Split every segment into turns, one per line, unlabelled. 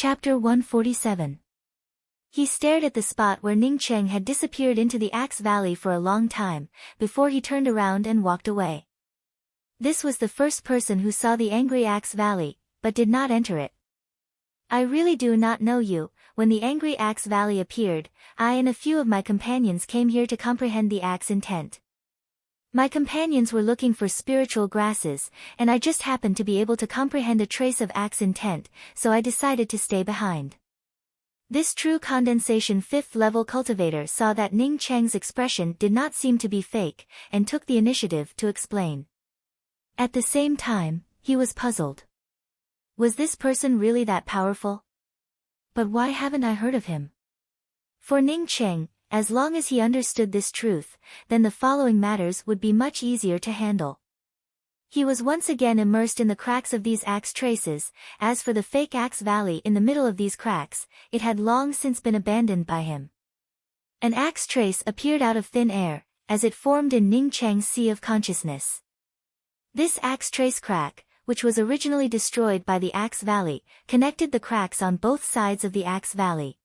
Chapter 147. He stared at the spot where Ning Cheng had disappeared into the Axe Valley for a long time, before he turned around and walked away. This was the first person who saw the angry Axe Valley, but did not enter it. I really do not know you. When the angry Axe Valley appeared, I and a few of my companions came here to comprehend the Axe intent. My companions were looking for spiritual grasses, and I just happened to be able to comprehend a trace of Axe intent, so I decided to stay behind. This true condensation 5th level cultivator saw that Ning Cheng's expression did not seem to be fake, and took the initiative to explain. At the same time, he was puzzled. Was this person really that powerful? But why haven't I heard of him? For Ning Cheng, as long as he understood this truth, then the following matters would be much easier to handle. He was once again immersed in the cracks of these axe traces. As for the fake Axe Valley in the middle of these cracks, it had long since been abandoned by him. An axe trace appeared out of thin air, as it formed in Ning Cheng's sea of consciousness. This axe trace crack, which was originally destroyed by the Axe Valley, connected the cracks on both sides of the Axe Valley.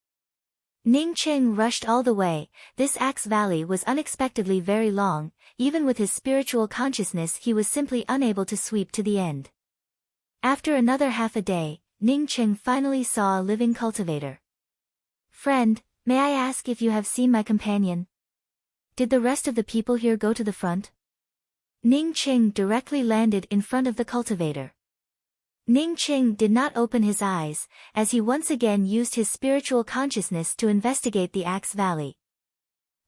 Ning Cheng rushed all the way. This Axe Valley was unexpectedly very long. Even with his spiritual consciousness he was simply unable to sweep to the end. After another half a day, Ning Cheng finally saw a living cultivator. "Friend, may I ask if you have seen my companion? Did the rest of the people here go to the front?" Ning Cheng directly landed in front of the cultivator. Ning Cheng did not open his eyes, as he once again used his spiritual consciousness to investigate the Axe Valley.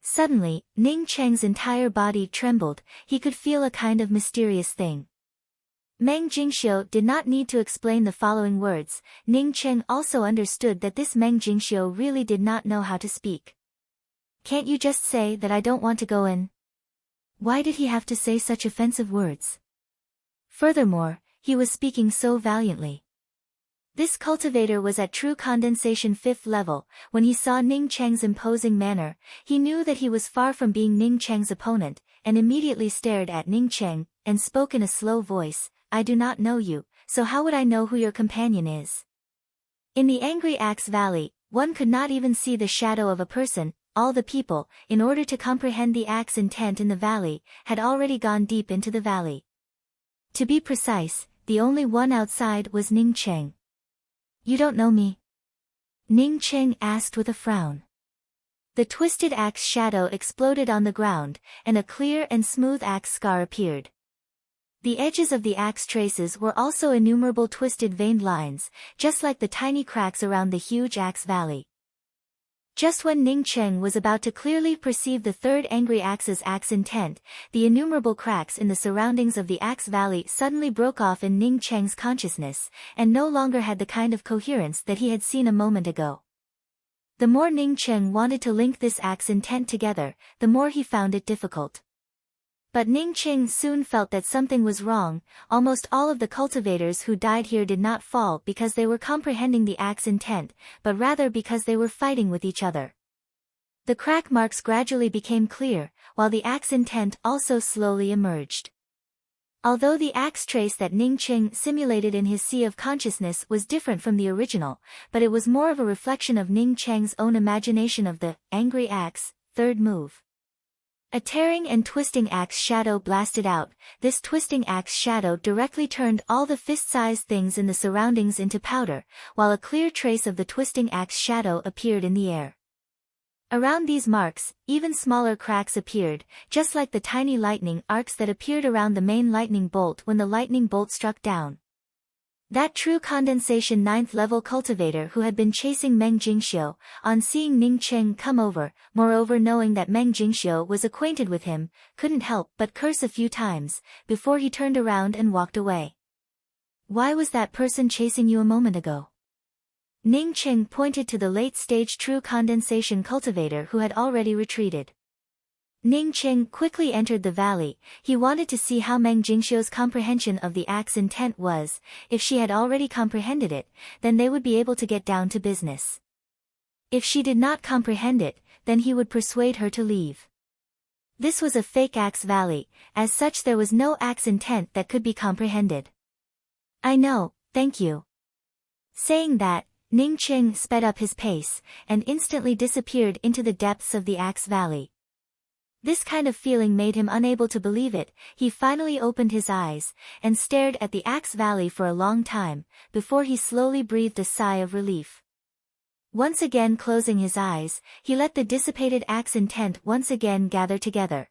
Suddenly, Ning Cheng's entire body trembled. He could feel a kind of mysterious thing. Meng Jingxiu did not need to explain the following words. Ning Cheng also understood that this Meng Jingxiu really did not know how to speak. "Can't you just say that I don't want to go in?" Why did he have to say such offensive words? Furthermore, he was speaking so valiantly. This cultivator was at true condensation 5th level. When he saw Ning Cheng's imposing manner, he knew that he was far from being Ning Cheng's opponent, and immediately stared at Ning Cheng, and spoke in a slow voice, "I do not know you, so how would I know who your companion is?" In the angry Axe Valley, one could not even see the shadow of a person. All the people, in order to comprehend the Axe intent in the valley, had already gone deep into the valley. To be precise, the only one outside was Ning Cheng. "You don't know me?" Ning Cheng asked with a frown. The twisted axe shadow exploded on the ground, and a clear and smooth axe scar appeared. The edges of the axe traces were also innumerable twisted veined lines, just like the tiny cracks around the huge Axe Valley. Just when Ning Cheng was about to clearly perceive the third angry axe's axe intent, the innumerable cracks in the surroundings of the Axe Valley suddenly broke off in Ning Cheng's consciousness, and no longer had the kind of coherence that he had seen a moment ago. The more Ning Cheng wanted to link this axe intent together, the more he found it difficult. But Ning Cheng soon felt that something was wrong. Almost all of the cultivators who died here did not fall because they were comprehending the axe intent, but rather because they were fighting with each other. The crack marks gradually became clear, while the axe intent also slowly emerged. Although the axe trace that Ning Cheng simulated in his sea of consciousness was different from the original, but it was more of a reflection of Ning Cheng's own imagination of the angry axe, third move. A tearing and twisting axe shadow blasted out. This twisting axe shadow directly turned all the fist-sized things in the surroundings into powder, while a clear trace of the twisting axe shadow appeared in the air. Around these marks, even smaller cracks appeared, just like the tiny lightning arcs that appeared around the main lightning bolt when the lightning bolt struck down. That true condensation 9th level cultivator who had been chasing Meng Jingxiu, on seeing Ning Cheng come over, moreover knowing that Meng Jingxiu was acquainted with him, couldn't help but curse a few times, before he turned around and walked away. "Why was that person chasing you a moment ago?" Ning Cheng pointed to the late-stage true condensation cultivator who had already retreated. Ning Cheng quickly entered the valley. He wanted to see how Meng Jingxiu's comprehension of the axe intent was. If she had already comprehended it, then they would be able to get down to business. If she did not comprehend it, then he would persuade her to leave. This was a fake Axe Valley, as such there was no axe intent that could be comprehended. "I know, thank you." Saying that, Ning Cheng sped up his pace, and instantly disappeared into the depths of the Axe Valley. This kind of feeling made him unable to believe it. He finally opened his eyes, and stared at the Axe Valley for a long time, before he slowly breathed a sigh of relief. Once again closing his eyes, he let the dissipated axe intent once again gather together.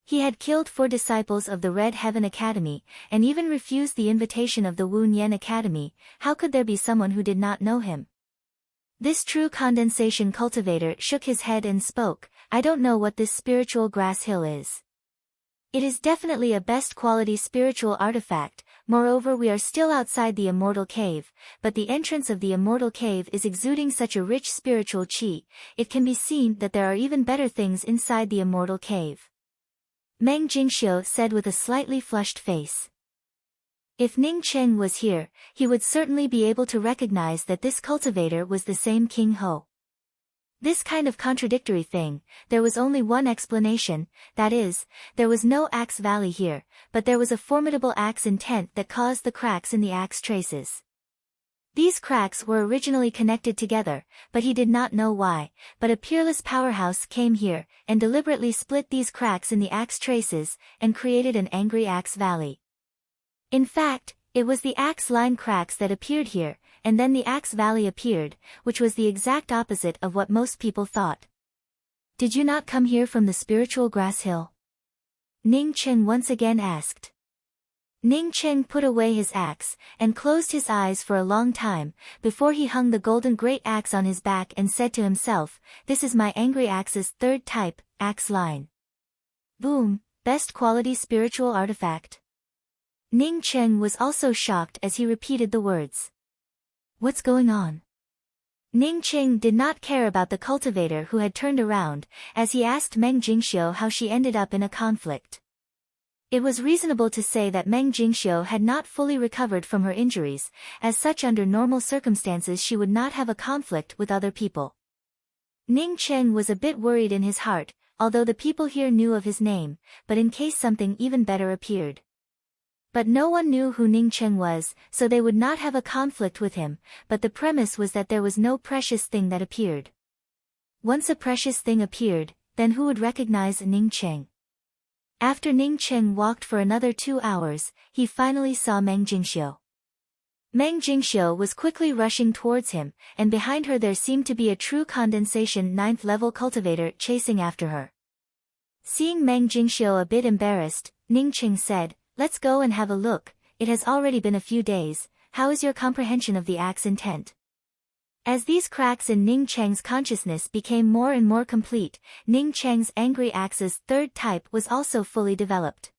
He had killed 4 disciples of the Red Heaven Academy, and even refused the invitation of the Wu Nian Academy. How could there be someone who did not know him? This true condensation cultivator shook his head and spoke, "I don't know what this spiritual grass hill is. It is definitely a best quality spiritual artifact. Moreover, we are still outside the immortal cave, but the entrance of the immortal cave is exuding such a rich spiritual qi, it can be seen that there are even better things inside the immortal cave." Meng Jingxiu said with a slightly flushed face. If Ning Cheng was here, he would certainly be able to recognize that this cultivator was the same King Ho. This kind of contradictory thing, there was only one explanation, that is, there was no Axe Valley here, but there was a formidable axe intent that caused the cracks in the axe traces. These cracks were originally connected together, but he did not know why, but a peerless powerhouse came here, and deliberately split these cracks in the axe traces, and created an angry Axe Valley. In fact, it was the axe line cracks that appeared here, and then the Axe Valley appeared, which was the exact opposite of what most people thought. "Did you not come here from the spiritual grass hill?" Ning Cheng once again asked. Ning Cheng put away his axe, and closed his eyes for a long time, before he hung the golden great axe on his back and said to himself, "This is my angry axe's 3rd type, axe line. Boom, best quality spiritual artifact." Ning Cheng was also shocked as he repeated the words. "What's going on?" Ning Cheng did not care about the cultivator who had turned around, as he asked Meng Jingxiu how she ended up in a conflict. It was reasonable to say that Meng Jingxiu had not fully recovered from her injuries, as such under normal circumstances she would not have a conflict with other people. Ning Cheng was a bit worried in his heart, although the people here knew of his name, but in case something even better appeared. But no one knew who Ning Cheng was, so they would not have a conflict with him, but the premise was that there was no precious thing that appeared. Once a precious thing appeared, then who would recognize Ning Cheng? After Ning Cheng walked for another 2 hours, he finally saw Meng Jingxiu. Meng Jingxiu was quickly rushing towards him, and behind her there seemed to be a true condensation 9th level cultivator chasing after her. Seeing Meng Jingxiu a bit embarrassed, Ning Cheng said, "Let's go and have a look. It has already been a few days. How is your comprehension of the axe intent?" As these cracks in Ning Cheng's consciousness became more and more complete, Ning Cheng's angry axe's 3rd type was also fully developed.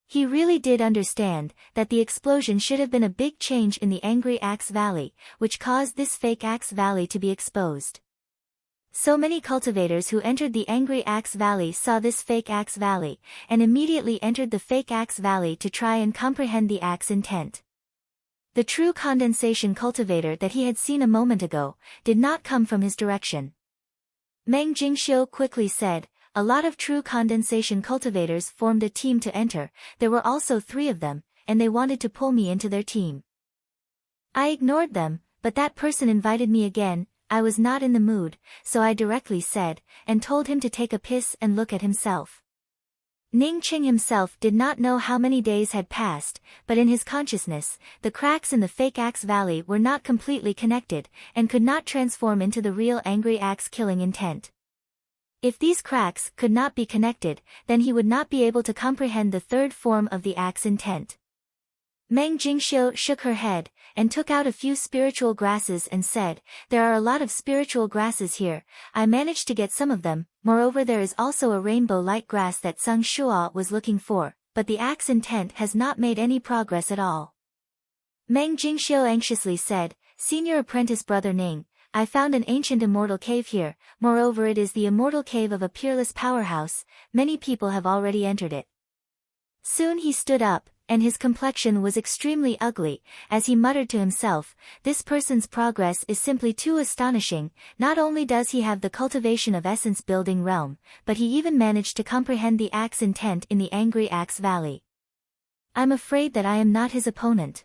He really did understand that the explosion should have been a big change in the angry Axe Valley, which caused this fake Axe Valley to be exposed. So many cultivators who entered the angry Axe Valley saw this fake Axe Valley, and immediately entered the fake Axe Valley to try and comprehend the axe intent. The true condensation cultivator that he had seen a moment ago did not come from his direction. Meng Jingxiu quickly said, "A lot of true condensation cultivators formed a team to enter. There were also 3 of them, and they wanted to pull me into their team. I ignored them, but that person invited me again. I was not in the mood, so I directly said, and told him to take a piss and look at himself." Ning Cheng himself did not know how many days had passed, but in his consciousness, the cracks in the fake Axe Valley were not completely connected, and could not transform into the real angry axe killing intent. If these cracks could not be connected, then he would not be able to comprehend the 3rd form of the axe intent. Meng Jingxiu shook her head, and took out a few spiritual grasses and said, "There are a lot of spiritual grasses here. I managed to get some of them. Moreover, there is also a rainbow light grass that Sung Shuo was looking for, but the axe intent has not made any progress at all." Meng Jingxiu anxiously said, "Senior apprentice brother Ning, I found an ancient immortal cave here. Moreover, it is the immortal cave of a peerless powerhouse. Many people have already entered it." Soon he stood up, and his complexion was extremely ugly, as he muttered to himself, "This person's progress is simply too astonishing. Not only does he have the cultivation of essence building realm, but he even managed to comprehend the axe intent in the angry Axe Valley. I'm afraid that I am not his opponent."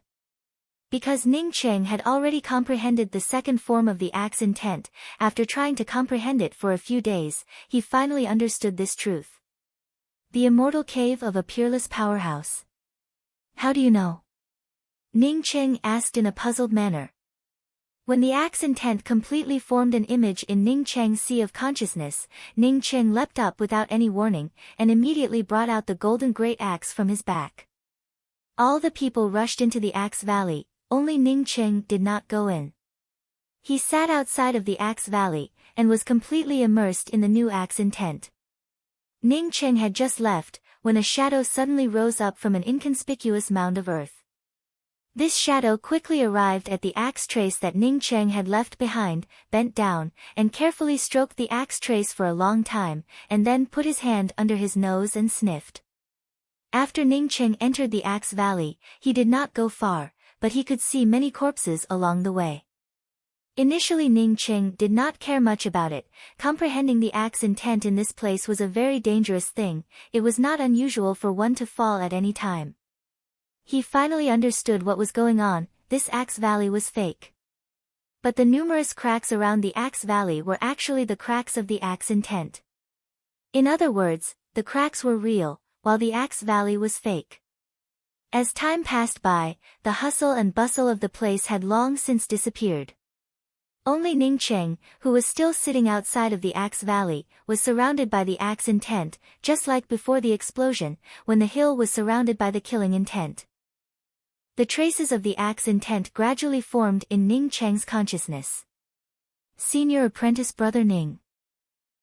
Because Ning Cheng had already comprehended the second form of the axe intent, after trying to comprehend it for a few days, he finally understood this truth. The immortal cave of a peerless powerhouse. How do you know? Ning Cheng asked in a puzzled manner. When the axe intent completely formed an image in Ning Cheng's sea of consciousness, Ning Cheng leapt up without any warning, and immediately brought out the golden great axe from his back. All the people rushed into the axe valley, only Ning Cheng did not go in. He sat outside of the axe valley, and was completely immersed in the new axe intent. Ning Cheng had just left, when a shadow suddenly rose up from an inconspicuous mound of earth. This shadow quickly arrived at the axe trace that Ning Cheng had left behind, bent down, and carefully stroked the axe trace for a long time, and then put his hand under his nose and sniffed. After Ning Cheng entered the axe valley, he did not go far, but he could see many corpses along the way. Initially Ning Cheng did not care much about it. Comprehending the axe intent in this place was a very dangerous thing. It was not unusual for one to fall at any time. He finally understood what was going on. This axe valley was fake. But the numerous cracks around the axe valley were actually the cracks of the axe intent. In other words, the cracks were real, while the axe valley was fake. As time passed by, the hustle and bustle of the place had long since disappeared. Only Ning Cheng, who was still sitting outside of the axe valley, was surrounded by the axe intent, just like before the explosion, when the hill was surrounded by the killing intent. The traces of the axe intent gradually formed in Ning Cheng's consciousness. Senior apprentice brother Ning.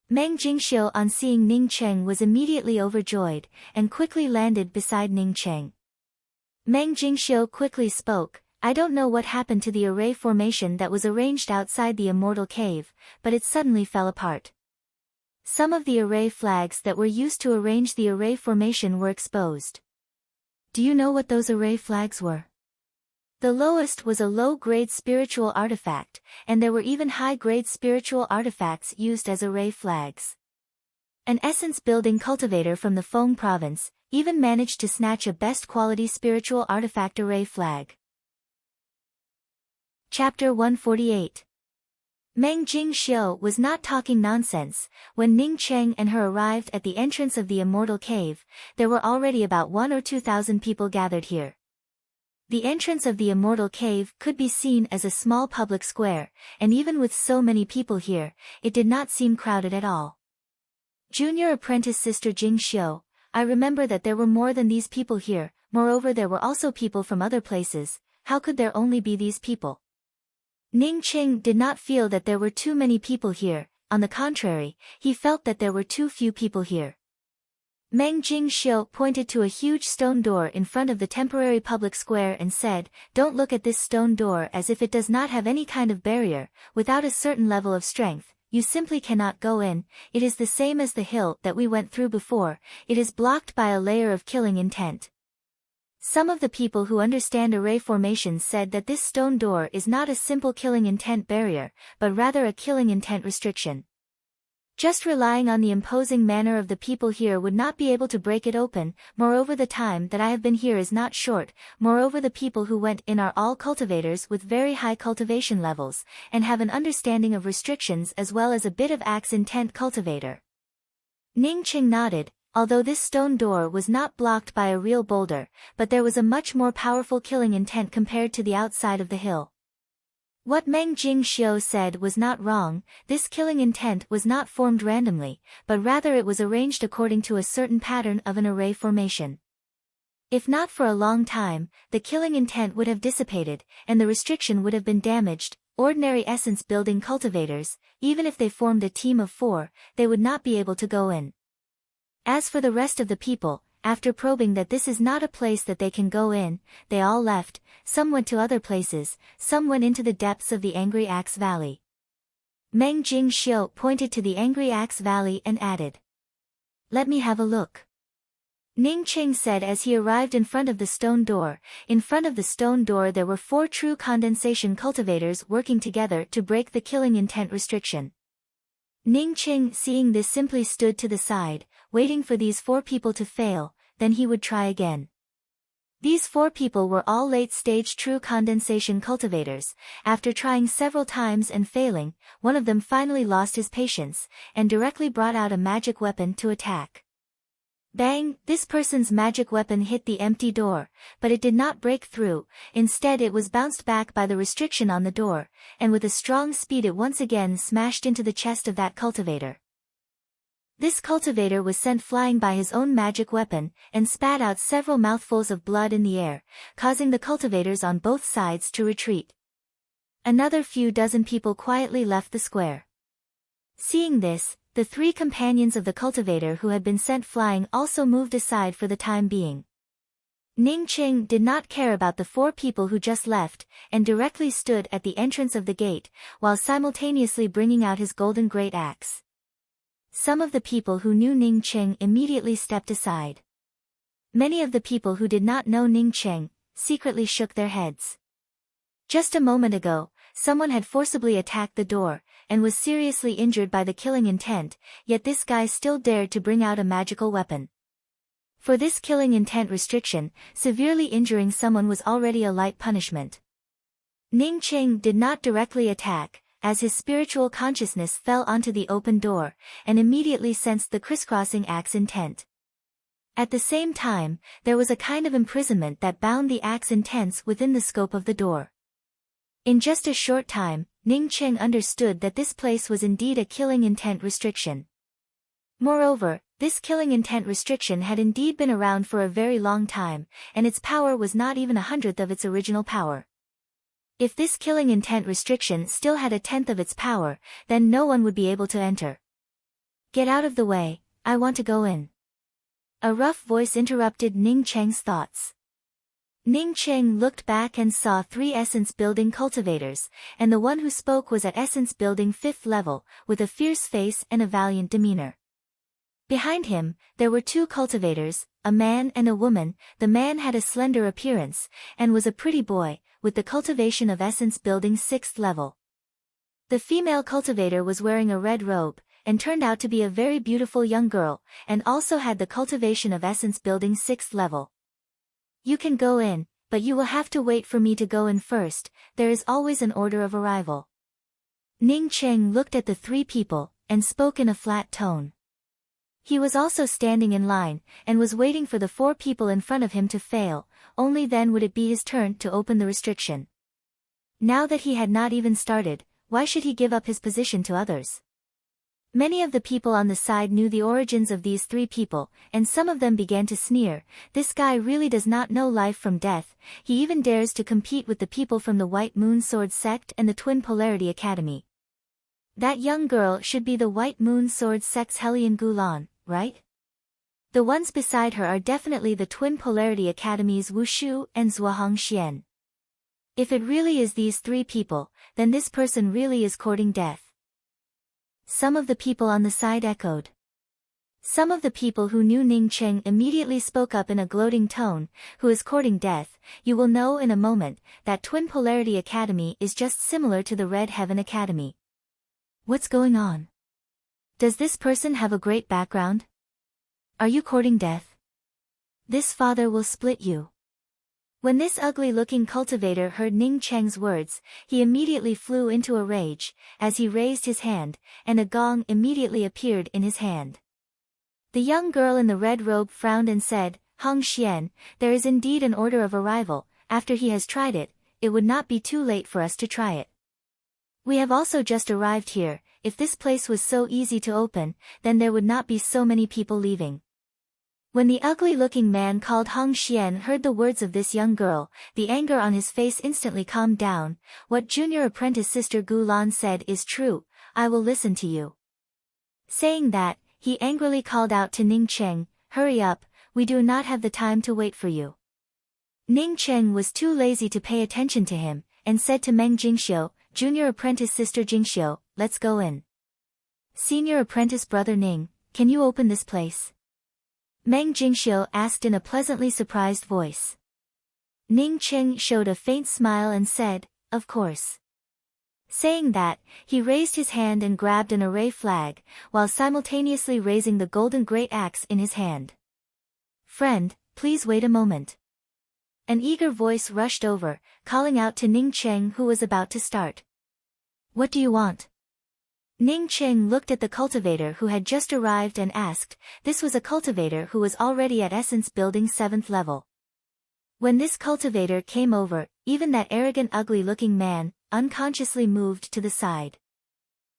Meng Jingxiu on seeing Ning Cheng was immediately overjoyed, and quickly landed beside Ning Cheng. Meng Jingxiu quickly spoke, I don't know what happened to the array formation that was arranged outside the immortal cave, but it suddenly fell apart. Some of the array flags that were used to arrange the array formation were exposed. Do you know what those array flags were? The lowest was a low-grade spiritual artifact, and there were even high-grade spiritual artifacts used as array flags. An essence-building cultivator from the Feng province even managed to snatch a best-quality spiritual artifact array flag. Chapter 148. Meng Jingxiu was not talking nonsense. When Ning Cheng and her arrived at the entrance of the immortal cave, there were already about 1,000 or 2,000 people gathered here. The entrance of the immortal cave could be seen as a small public square, and even with so many people here, it did not seem crowded at all. Junior apprentice sister Jingxiu, I remember that there were more than these people here. Moreover, there were also people from other places. How could there only be these people? Ning Cheng did not feel that there were too many people here. On the contrary, he felt that there were too few people here. Meng Jingxiu pointed to a huge stone door in front of the temporary public square and said, Don't look at this stone door as if it does not have any kind of barrier. Without a certain level of strength, you simply cannot go in. It is the same as the hill that we went through before. It is blocked by a layer of killing intent. Some of the people who understand array formations said that this stone door is not a simple killing intent barrier, but rather a killing intent restriction. Just relying on the imposing manner of the people here would not be able to break it open. Moreover, the time that I have been here is not short. Moreover, the people who went in are all cultivators with very high cultivation levels, and have an understanding of restrictions as well as a bit of axe intent cultivator. Ning Cheng nodded. Although this stone door was not blocked by a real boulder, but there was a much more powerful killing intent compared to the outside of the hill. What Meng Jingxiu said was not wrong. This killing intent was not formed randomly, but rather it was arranged according to a certain pattern of an array formation. If not for a long time, the killing intent would have dissipated, and the restriction would have been damaged. Ordinary essence-building cultivators, even if they formed a team of 4, they would not be able to go in. As for the rest of the people, after probing that this is not a place that they can go in, they all left. Some went to other places, some went into the depths of the Angry Axe Valley. Meng Jingxiu pointed to the Angry Axe Valley and added, Let me have a look. Ning Cheng said as he arrived in front of the stone door. In front of the stone door there were 4 true condensation cultivators working together to break the killing intent restriction. Ning Cheng, seeing this, simply stood to the side, waiting for these 4 people to fail, then he would try again. These 4 people were all late-stage true condensation cultivators. After trying several times and failing, one of them finally lost his patience, and directly brought out a magic weapon to attack. Bang! This person's magic weapon hit the empty door, but it did not break through. Instead it was bounced back by the restriction on the door, and with a strong speed it once again smashed into the chest of that cultivator. This cultivator was sent flying by his own magic weapon, and spat out several mouthfuls of blood in the air, causing the cultivators on both sides to retreat. Another few dozen people quietly left the square. Seeing this, the 3 companions of the cultivator who had been sent flying also moved aside for the time being. Ning Qing did not care about the 4 people who just left, and directly stood at the entrance of the gate, while simultaneously bringing out his golden great axe. Some of the people who knew Ning Qing immediately stepped aside. Many of the people who did not know Ning Qing secretly shook their heads. Just a moment ago, someone had forcibly attacked the door, and was seriously injured by the killing intent, yet this guy still dared to bring out a magical weapon. For this killing intent restriction, severely injuring someone was already a light punishment. Ning Qing did not directly attack, as his spiritual consciousness fell onto the open door, and immediately sensed the crisscrossing axe intent. At the same time, there was a kind of imprisonment that bound the axe intents within the scope of the door. In just a short time, Ning Qing understood that this place was indeed a killing intent restriction. Moreover, this killing intent restriction had indeed been around for a very long time, and its power was not even 1/100th of its original power. If this killing intent restriction still had 1/10th of its power, then no one would be able to enter. "Get out of the way, I want to go in." A rough voice interrupted Ning Cheng's thoughts. Ning Cheng looked back and saw 3 essence-building cultivators, and the one who spoke was at essence-building 5th level, with a fierce face and a valiant demeanor. Behind him, there were 2 cultivators, a man and a woman. The man had a slender appearance, and was a pretty boy, with the cultivation of essence-building 6th level. The female cultivator was wearing a red robe, and turned out to be a very beautiful young girl, and also had the cultivation of essence-building 6th level. "You can go in, but you will have to wait for me to go in first. There is always an order of arrival." Ning Cheng looked at the 3 people, and spoke in a flat tone. He was also standing in line, and was waiting for the 4 people in front of him to fail, only then would it be his turn to open the restriction. Now that he had not even started, why should he give up his position to others? Many of the people on the side knew the origins of these 3 people, and some of them began to sneer. "This guy really does not know life from death. He even dares to compete with the people from the White Moon Sword Sect and the Twin Polarity Academy. That young girl should be the White Moon Sword Sect's Helian Gulan, right? The ones beside her are definitely the Twin Polarity Academy's Wushu and Zhuahong Xian. If it really is these 3 people, then this person really is courting death." Some of the people on the side echoed. Some of the people who knew Ning Cheng immediately spoke up in a gloating tone. "Who is courting death? You will know in a moment. That Twin Polarity Academy is just similar to the Red Heaven Academy. What's going on? Does this person have a great background? Are you courting death? This father will split you." When this ugly-looking cultivator heard Ning Cheng's words, he immediately flew into a rage, as he raised his hand, and a gong immediately appeared in his hand. The young girl in the red robe frowned and said, "Hong Xian, there is indeed an order of arrival. After he has tried it, it would not be too late for us to try it. We have also just arrived here. If this place was so easy to open, then there would not be so many people leaving." When the ugly-looking man called Hong Xian heard the words of this young girl, the anger on his face instantly calmed down. "What junior apprentice sister Gu Lan said is true. I will listen to you." Saying that, he angrily called out to Ning Cheng, "Hurry up, we do not have the time to wait for you." Ning Cheng was too lazy to pay attention to him, and said to Meng Jingxiu, "Junior apprentice sister Jingxiu, let's go in." "Senior apprentice brother Ning, can you open this place?" Meng Jingxiu asked in a pleasantly surprised voice. Ning Cheng showed a faint smile and said, "Of course." Saying that, he raised his hand and grabbed an array flag, while simultaneously raising the golden great axe in his hand. "Friend, please wait a moment. An eager voice rushed over, calling out to Ning Cheng, who was about to start. "What do you want?" Ning Cheng looked at the cultivator who had just arrived and asked. This was a cultivator who was already at Essence Building 7th level. When this cultivator came over, even that arrogant ugly-looking man, unconsciously moved to the side.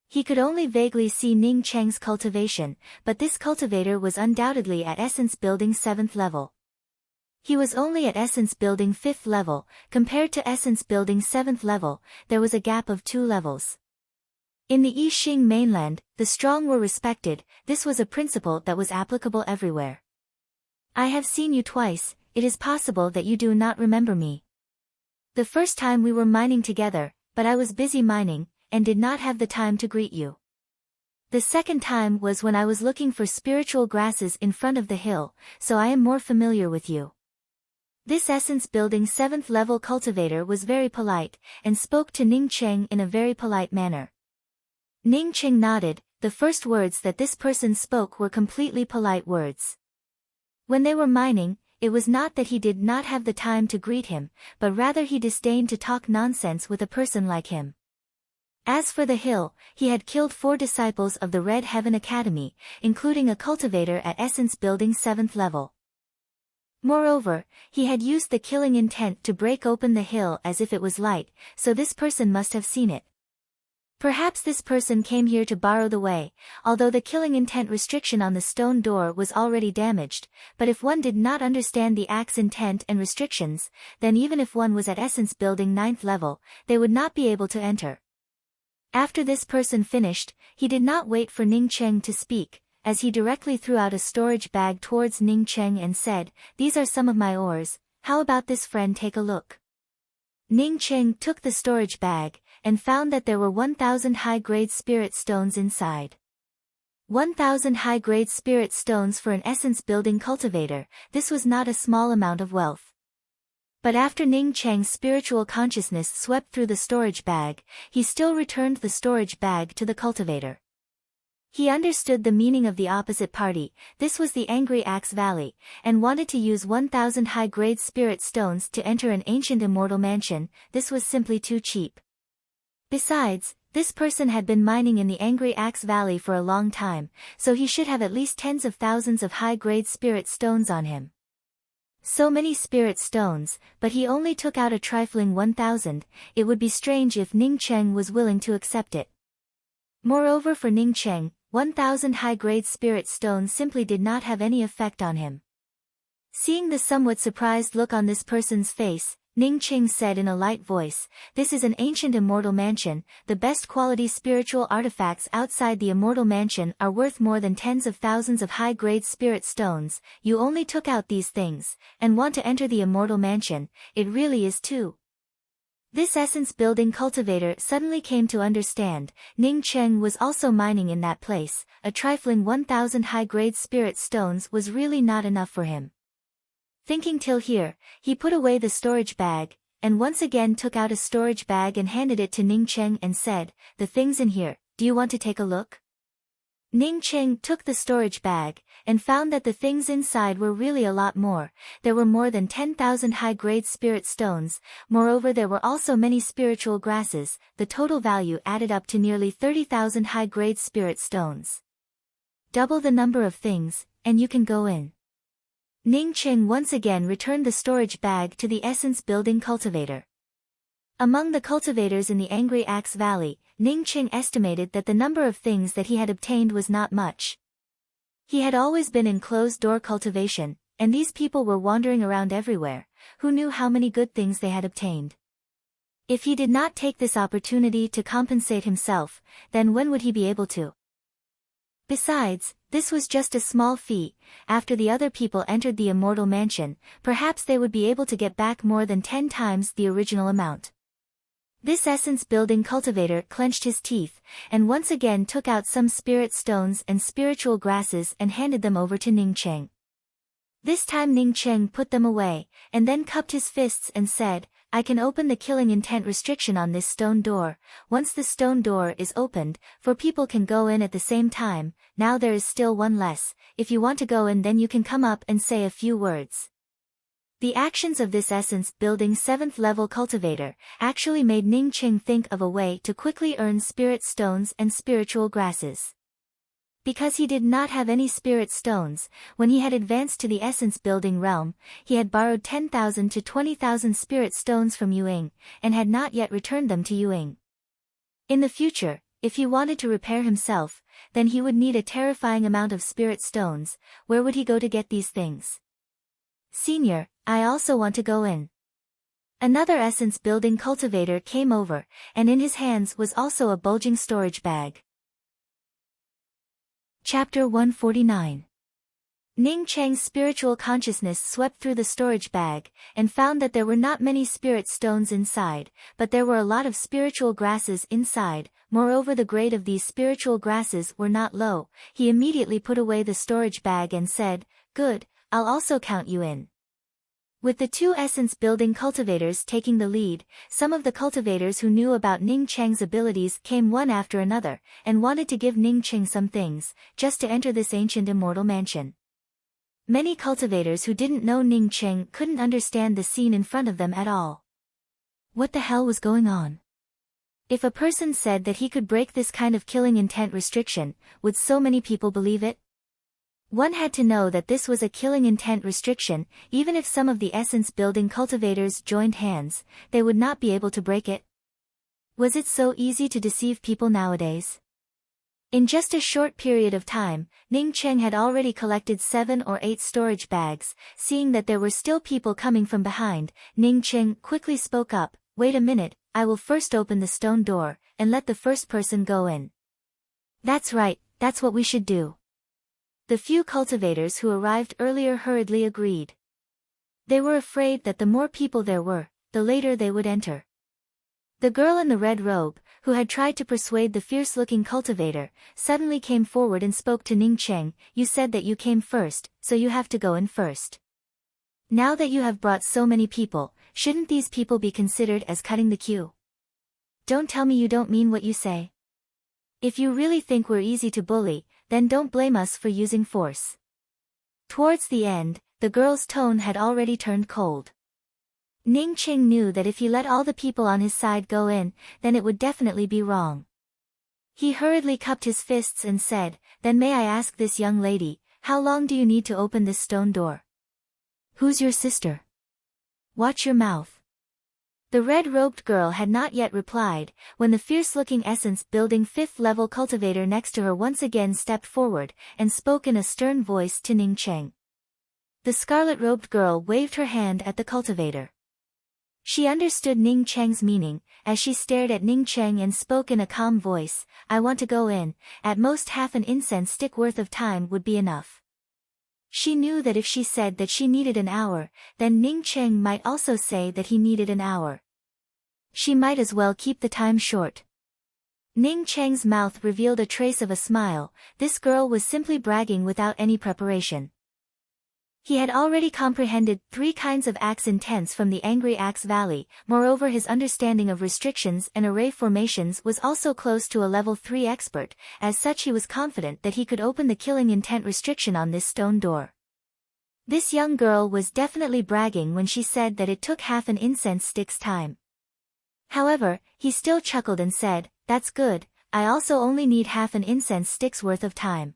He could only vaguely see Ning Cheng's cultivation, but this cultivator was undoubtedly at Essence Building 7th level. He was only at Essence Building 5th level. Compared to Essence Building 7th level, there was a gap of 2 levels. In the Yixing mainland, the strong were respected. This was a principle that was applicable everywhere. "I have seen you twice, it is possible that you do not remember me. The first time we were mining together, but I was busy mining, and did not have the time to greet you. The second time was when I was looking for spiritual grasses in front of the hill, so I am more familiar with you." This Essence Building 7th level cultivator was very polite, and spoke to Ning Cheng in a very polite manner. Ning Cheng nodded. The first words that this person spoke were completely polite words. When they were mining, it was not that he did not have the time to greet him, but rather he disdained to talk nonsense with a person like him. As for the hill, he had killed 4 disciples of the Red Heaven Academy, including a cultivator at Essence Building 7th level. Moreover, he had used the killing intent to break open the hill as if it was light, so this person must have seen it. Perhaps this person came here to borrow the way, although the killing intent restriction on the stone door was already damaged, but if one did not understand the axe intent and restrictions, then even if one was at Essence Building 9th level, they would not be able to enter. After this person finished, he did not wait for Ning Cheng to speak, as he directly threw out a storage bag towards Ning Cheng and said, "These are some of my ores, how about this friend take a look?" Ning Cheng took the storage bag, and found that there were 1,000 high-grade spirit stones inside. 1,000 high-grade spirit stones for an essence building cultivator, this was not a small amount of wealth. But after Ning Cheng's spiritual consciousness swept through the storage bag, he still returned the storage bag to the cultivator. He understood the meaning of the opposite party. This was the Angry Axe Valley, and wanted to use 1,000 high-grade spirit stones to enter an ancient immortal mansion. This was simply too cheap. Besides, this person had been mining in the Angry Axe Valley for a long time, so he should have at least tens of thousands of high-grade spirit stones on him. So many spirit stones, but he only took out a trifling 1,000, it would be strange if Ning Cheng was willing to accept it. Moreover, for Ning Cheng, 1,000 high-grade spirit stones simply did not have any effect on him. Seeing the somewhat surprised look on this person's face, Ning Cheng said in a light voice, "This is an ancient immortal mansion. The best quality spiritual artifacts outside the immortal mansion are worth more than tens of thousands of high-grade spirit stones. You only took out these things, and want to enter the immortal mansion. It really is too." This essence-building cultivator suddenly came to understand, Ning Cheng was also mining in that place. A trifling 1,000 high-grade spirit stones was really not enough for him. Thinking till here, he put away the storage bag, and once again took out a storage bag and handed it to Ning Cheng and said, "The things in here, do you want to take a look?" Ning Cheng took the storage bag, and found that the things inside were really a lot more. There were more than 10,000 high-grade spirit stones, moreover there were also many spiritual grasses. The total value added up to nearly 30,000 high-grade spirit stones. Double the number of things, and you can go in. Ning Cheng once again returned the storage bag to the essence-building cultivator. Among the cultivators in the Angry Axe Valley, Ning Cheng estimated that the number of things that he had obtained was not much. He had always been in closed-door cultivation, and these people were wandering around everywhere. Who knew how many good things they had obtained? If he did not take this opportunity to compensate himself, then when would he be able to? Besides, this was just a small fee. After the other people entered the immortal mansion, perhaps they would be able to get back more than 10 times the original amount. This essence-building cultivator clenched his teeth, and once again took out some spirit stones and spiritual grasses and handed them over to Ning Cheng. This time Ning Cheng put them away, and then cupped his fists and said, "I can open the killing intent restriction on this stone door. Once the stone door is opened, 4 people can go in at the same time. Now there is still one less. If you want to go in, then you can come up and say a few words." The actions of this essence-building 7th-level cultivator actually made Ning Qing think of a way to quickly earn spirit stones and spiritual grasses. Because he did not have any spirit stones, when he had advanced to the essence-building realm, he had borrowed 10,000 to 20,000 spirit stones from Yuing, and had not yet returned them to Yuing. In the future, if he wanted to repair himself, then he would need a terrifying amount of spirit stones. Where would he go to get these things? Senior, I also want to go in. Another essence-building cultivator came over, and in his hands was also a bulging storage bag. Chapter 149. Ning Cheng's spiritual consciousness swept through the storage bag, and found that there were not many spirit stones inside, but there were a lot of spiritual grasses inside. Moreover, the grade of these spiritual grasses were not low. He immediately put away the storage bag and said, "Good, I'll also count you in." With the two essence-building cultivators taking the lead, some of the cultivators who knew about Ning Cheng's abilities came one after another, and wanted to give Ning Cheng some things, just to enter this ancient immortal mansion. Many cultivators who didn't know Ning Cheng couldn't understand the scene in front of them at all. What the hell was going on? If a person said that he could break this kind of killing intent restriction, would so many people believe it? One had to know that this was a killing intent restriction. Even if some of the essence-building cultivators joined hands, they would not be able to break it. Was it so easy to deceive people nowadays? In just a short period of time, Ning Cheng had already collected 7 or 8 storage bags. Seeing that there were still people coming from behind, Ning Cheng quickly spoke up, "Wait a minute, I will first open the stone door, and let the first person go in." "That's right, that's what we should do." The few cultivators who arrived earlier hurriedly agreed. They were afraid that the more people there were, the later they would enter. The girl in the red robe, who had tried to persuade the fierce-looking cultivator, suddenly came forward and spoke to Ning Cheng. "You said that you came first, so you have to go in first. Now that you have brought so many people, shouldn't these people be considered as cutting the queue? Don't tell me you don't mean what you say. If you really think we're easy to bully, then don't blame us for using force." Towards the end, the girl's tone had already turned cold. Ning Cheng knew that if he let all the people on his side go in, then it would definitely be wrong. He hurriedly cupped his fists and said, "Then may I ask this young lady, how long do you need to open this stone door? Who's your sister? Watch your mouth." The red-robed girl had not yet replied, when the fierce-looking essence-building 5th-level cultivator next to her once again stepped forward, and spoke in a stern voice to Ning Cheng. The scarlet-robed girl waved her hand at the cultivator. She understood Ning Cheng's meaning, as she stared at Ning Cheng and spoke in a calm voice, "I want to go in, at most half an incense stick worth of time would be enough." She knew that if she said that she needed an hour, then Ning Cheng might also say that he needed an hour. She might as well keep the time short. Ning Cheng's mouth revealed a trace of a smile. This girl was simply bragging without any preparation. He had already comprehended 3 kinds of axe intents from the Angry Axe Valley. Moreover, his understanding of restrictions and array formations was also close to a level 3 expert. As such, he was confident that he could open the killing intent restriction on this stone door. This young girl was definitely bragging when she said that it took half an incense stick's time. However, he still chuckled and said, "That's good, I also only need half an incense stick's worth of time.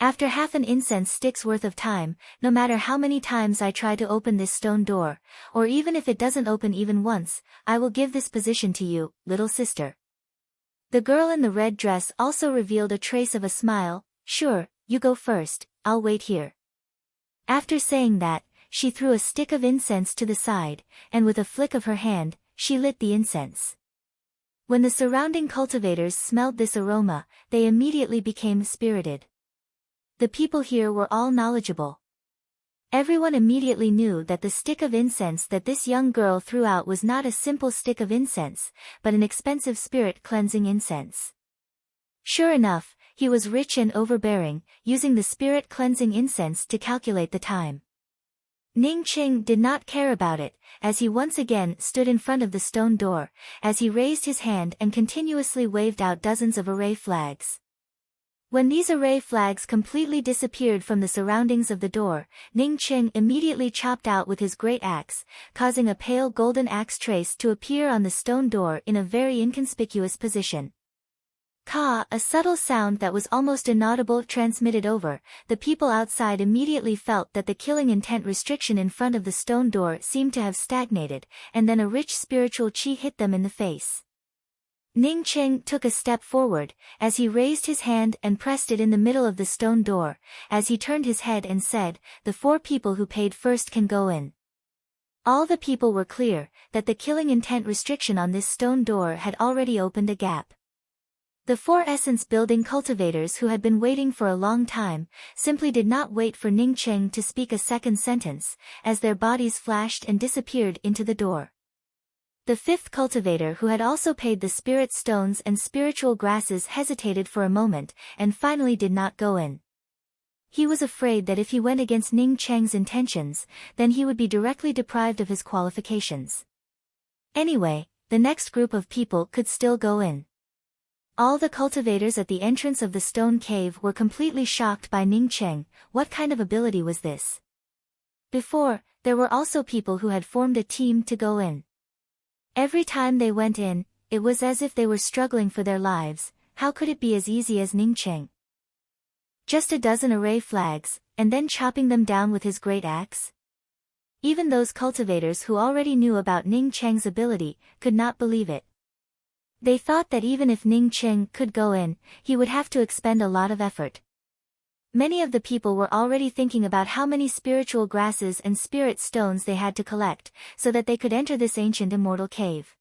After half an incense stick's worth of time, no matter how many times I try to open this stone door, or even if it doesn't open even once, I will give this position to you, little sister." The girl in the red dress also revealed a trace of a smile. "Sure, you go first, I'll wait here." After saying that, she threw a stick of incense to the side, and with a flick of her hand, she lit the incense. When the surrounding cultivators smelled this aroma, they immediately became spirited. The people here were all knowledgeable. Everyone immediately knew that the stick of incense that this young girl threw out was not a simple stick of incense, but an expensive spirit-cleansing incense. Sure enough, he was rich and overbearing, using the spirit-cleansing incense to calculate the time. Ning Cheng did not care about it, as he once again stood in front of the stone door, as he raised his hand and continuously waved out dozens of array flags. When these array flags completely disappeared from the surroundings of the door, Ning Qing immediately chopped out with his great axe, causing a pale golden axe trace to appear on the stone door in a very inconspicuous position. Ka, a subtle sound that was almost inaudible transmitted over. The people outside immediately felt that the killing intent restriction in front of the stone door seemed to have stagnated, and then a rich spiritual chi hit them in the face. Ning Qing took a step forward, as he raised his hand and pressed it in the middle of the stone door, as he turned his head and said, "The 4 people who paid first can go in." All the people were clear, that the killing intent restriction on this stone door had already opened a gap. The 4 essence building cultivators who had been waiting for a long time, simply did not wait for Ning Qing to speak a second sentence, as their bodies flashed and disappeared into the door. The 5th cultivator who had also paid the spirit stones and spiritual grasses hesitated for a moment, and finally did not go in. He was afraid that if he went against Ning Cheng's intentions, then he would be directly deprived of his qualifications. Anyway, the next group of people could still go in. All the cultivators at the entrance of the stone cave were completely shocked by Ning Cheng. What kind of ability was this? Before, there were also people who had formed a team to go in. Every time they went in, it was as if they were struggling for their lives. How could it be as easy as Ning Cheng? Just a dozen array flags, and then chopping them down with his great axe? Even those cultivators who already knew about Ning Cheng's ability, could not believe it. They thought that even if Ning Cheng could go in, he would have to expend a lot of effort. Many of the people were already thinking about how many spiritual grasses and spirit stones they had to collect, so that they could enter this ancient immortal cave.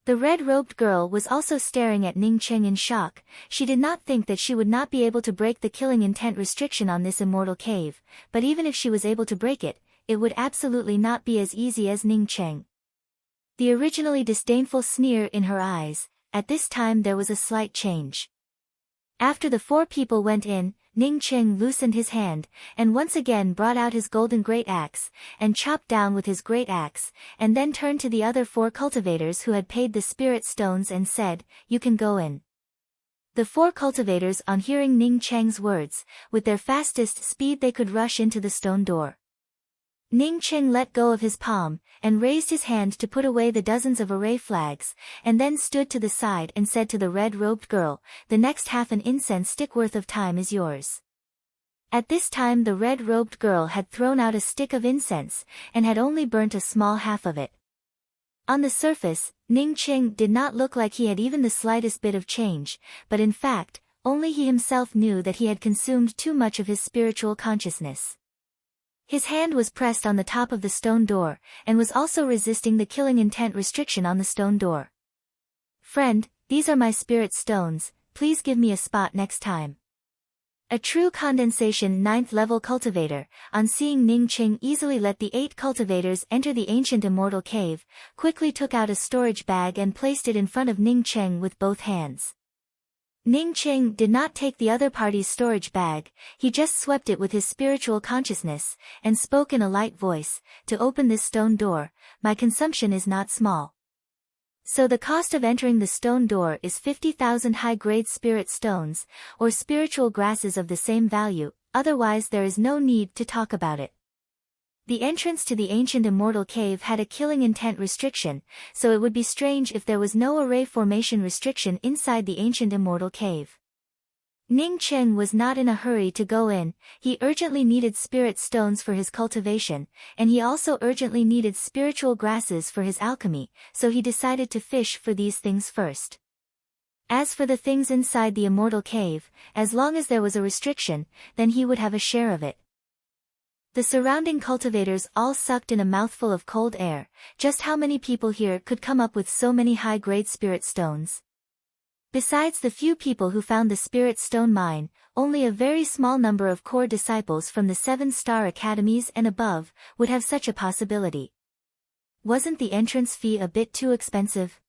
The red-robed girl was also staring at Ning Cheng in shock. She did not think that she would not be able to break the killing intent restriction on this immortal cave, but even if she was able to break it, it would absolutely not be as easy as Ning Cheng. The originally disdainful sneer in her eyes, at this time there was a slight change. After the 4 people went in, Ning Cheng loosened his hand, and once again brought out his golden great axe, and chopped down with his great axe, and then turned to the other 4 cultivators who had paid the spirit stones and said, "You can go in." The 4 cultivators, on hearing Ning Cheng's words, with their fastest speed they could rush into the stone door. Ning Cheng let go of his palm, and raised his hand to put away the dozens of array flags, and then stood to the side and said to the red-robed girl, "The next half an incense stick worth of time is yours." At this time the red-robed girl had thrown out a stick of incense, and had only burnt a small half of it. On the surface, Ning Cheng did not look like he had even the slightest bit of change, but in fact, only he himself knew that he had consumed too much of his spiritual consciousness. His hand was pressed on the top of the stone door, and was also resisting the killing intent restriction on the stone door. "Friend, these are my spirit stones, please give me a spot next time." A true condensation 9th level cultivator, on seeing Ning Cheng easily let the 8 cultivators enter the ancient immortal cave, quickly took out a storage bag and placed it in front of Ning Cheng with both hands. Ning Cheng did not take the other party's storage bag, he just swept it with his spiritual consciousness, and spoke in a light voice, "To open this stone door, my consumption is not small. So the cost of entering the stone door is 50,000 high-grade spirit stones, or spiritual grasses of the same value, otherwise there is no need to talk about it." The entrance to the ancient immortal cave had a killing intent restriction, so it would be strange if there was no array formation restriction inside the ancient immortal cave. Ning Cheng was not in a hurry to go in, he urgently needed spirit stones for his cultivation, and he also urgently needed spiritual grasses for his alchemy, so he decided to fish for these things first. As for the things inside the immortal cave, as long as there was a restriction, then he would have a share of it. The surrounding cultivators all sucked in a mouthful of cold air. Just how many people here could come up with so many high-grade spirit stones? Besides the few people who found the spirit stone mine, only a very small number of core disciples from the 7-star academies and above would have such a possibility. Wasn't the entrance fee a bit too expensive?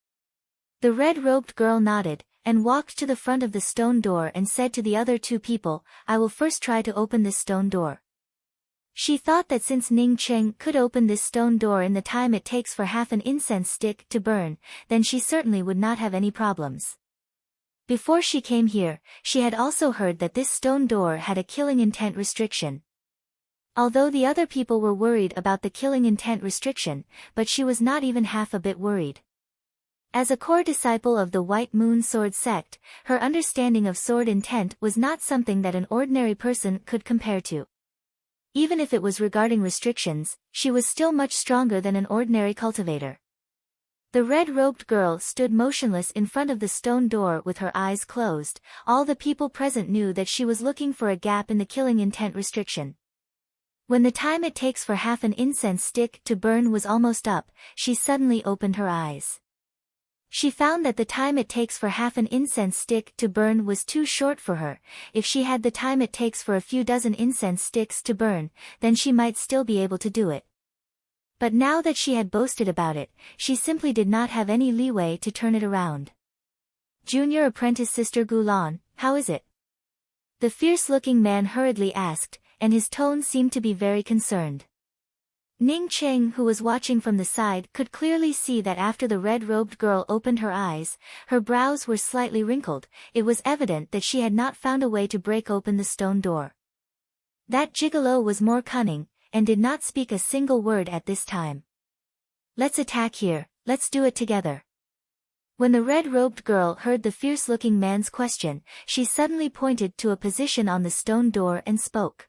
The red-robed girl nodded, and walked to the front of the stone door and said to the other 2 people, "I will first try to open this stone door." She thought that since Ning Cheng could open this stone door in the time it takes for half an incense stick to burn, then she certainly would not have any problems. Before she came here, she had also heard that this stone door had a killing intent restriction. Although the other people were worried about the killing intent restriction, but she was not even half a bit worried. As a core disciple of the White Moon Sword sect, her understanding of sword intent was not something that an ordinary person could compare to. Even if it was regarding restrictions, she was still much stronger than an ordinary cultivator. The red-robed girl stood motionless in front of the stone door with her eyes closed. All the people present knew that she was looking for a gap in the killing intent restriction. When the time it takes for half an incense stick to burn was almost up, she suddenly opened her eyes. She found that the time it takes for half an incense stick to burn was too short for her. If she had the time it takes for a few dozen incense sticks to burn, then she might still be able to do it. But now that she had boasted about it, she simply did not have any leeway to turn it around. "Junior apprentice Sister Gulan, how is it?" The fierce-looking man hurriedly asked, and his tone seemed to be very concerned. Ning Cheng, who was watching from the side, could clearly see that after the red-robed girl opened her eyes, her brows were slightly wrinkled. It was evident that she had not found a way to break open the stone door. That gigolo was more cunning, and did not speak a single word at this time. "Let's attack here, let's do it together." When the red-robed girl heard the fierce-looking man's question, she suddenly pointed to a position on the stone door and spoke.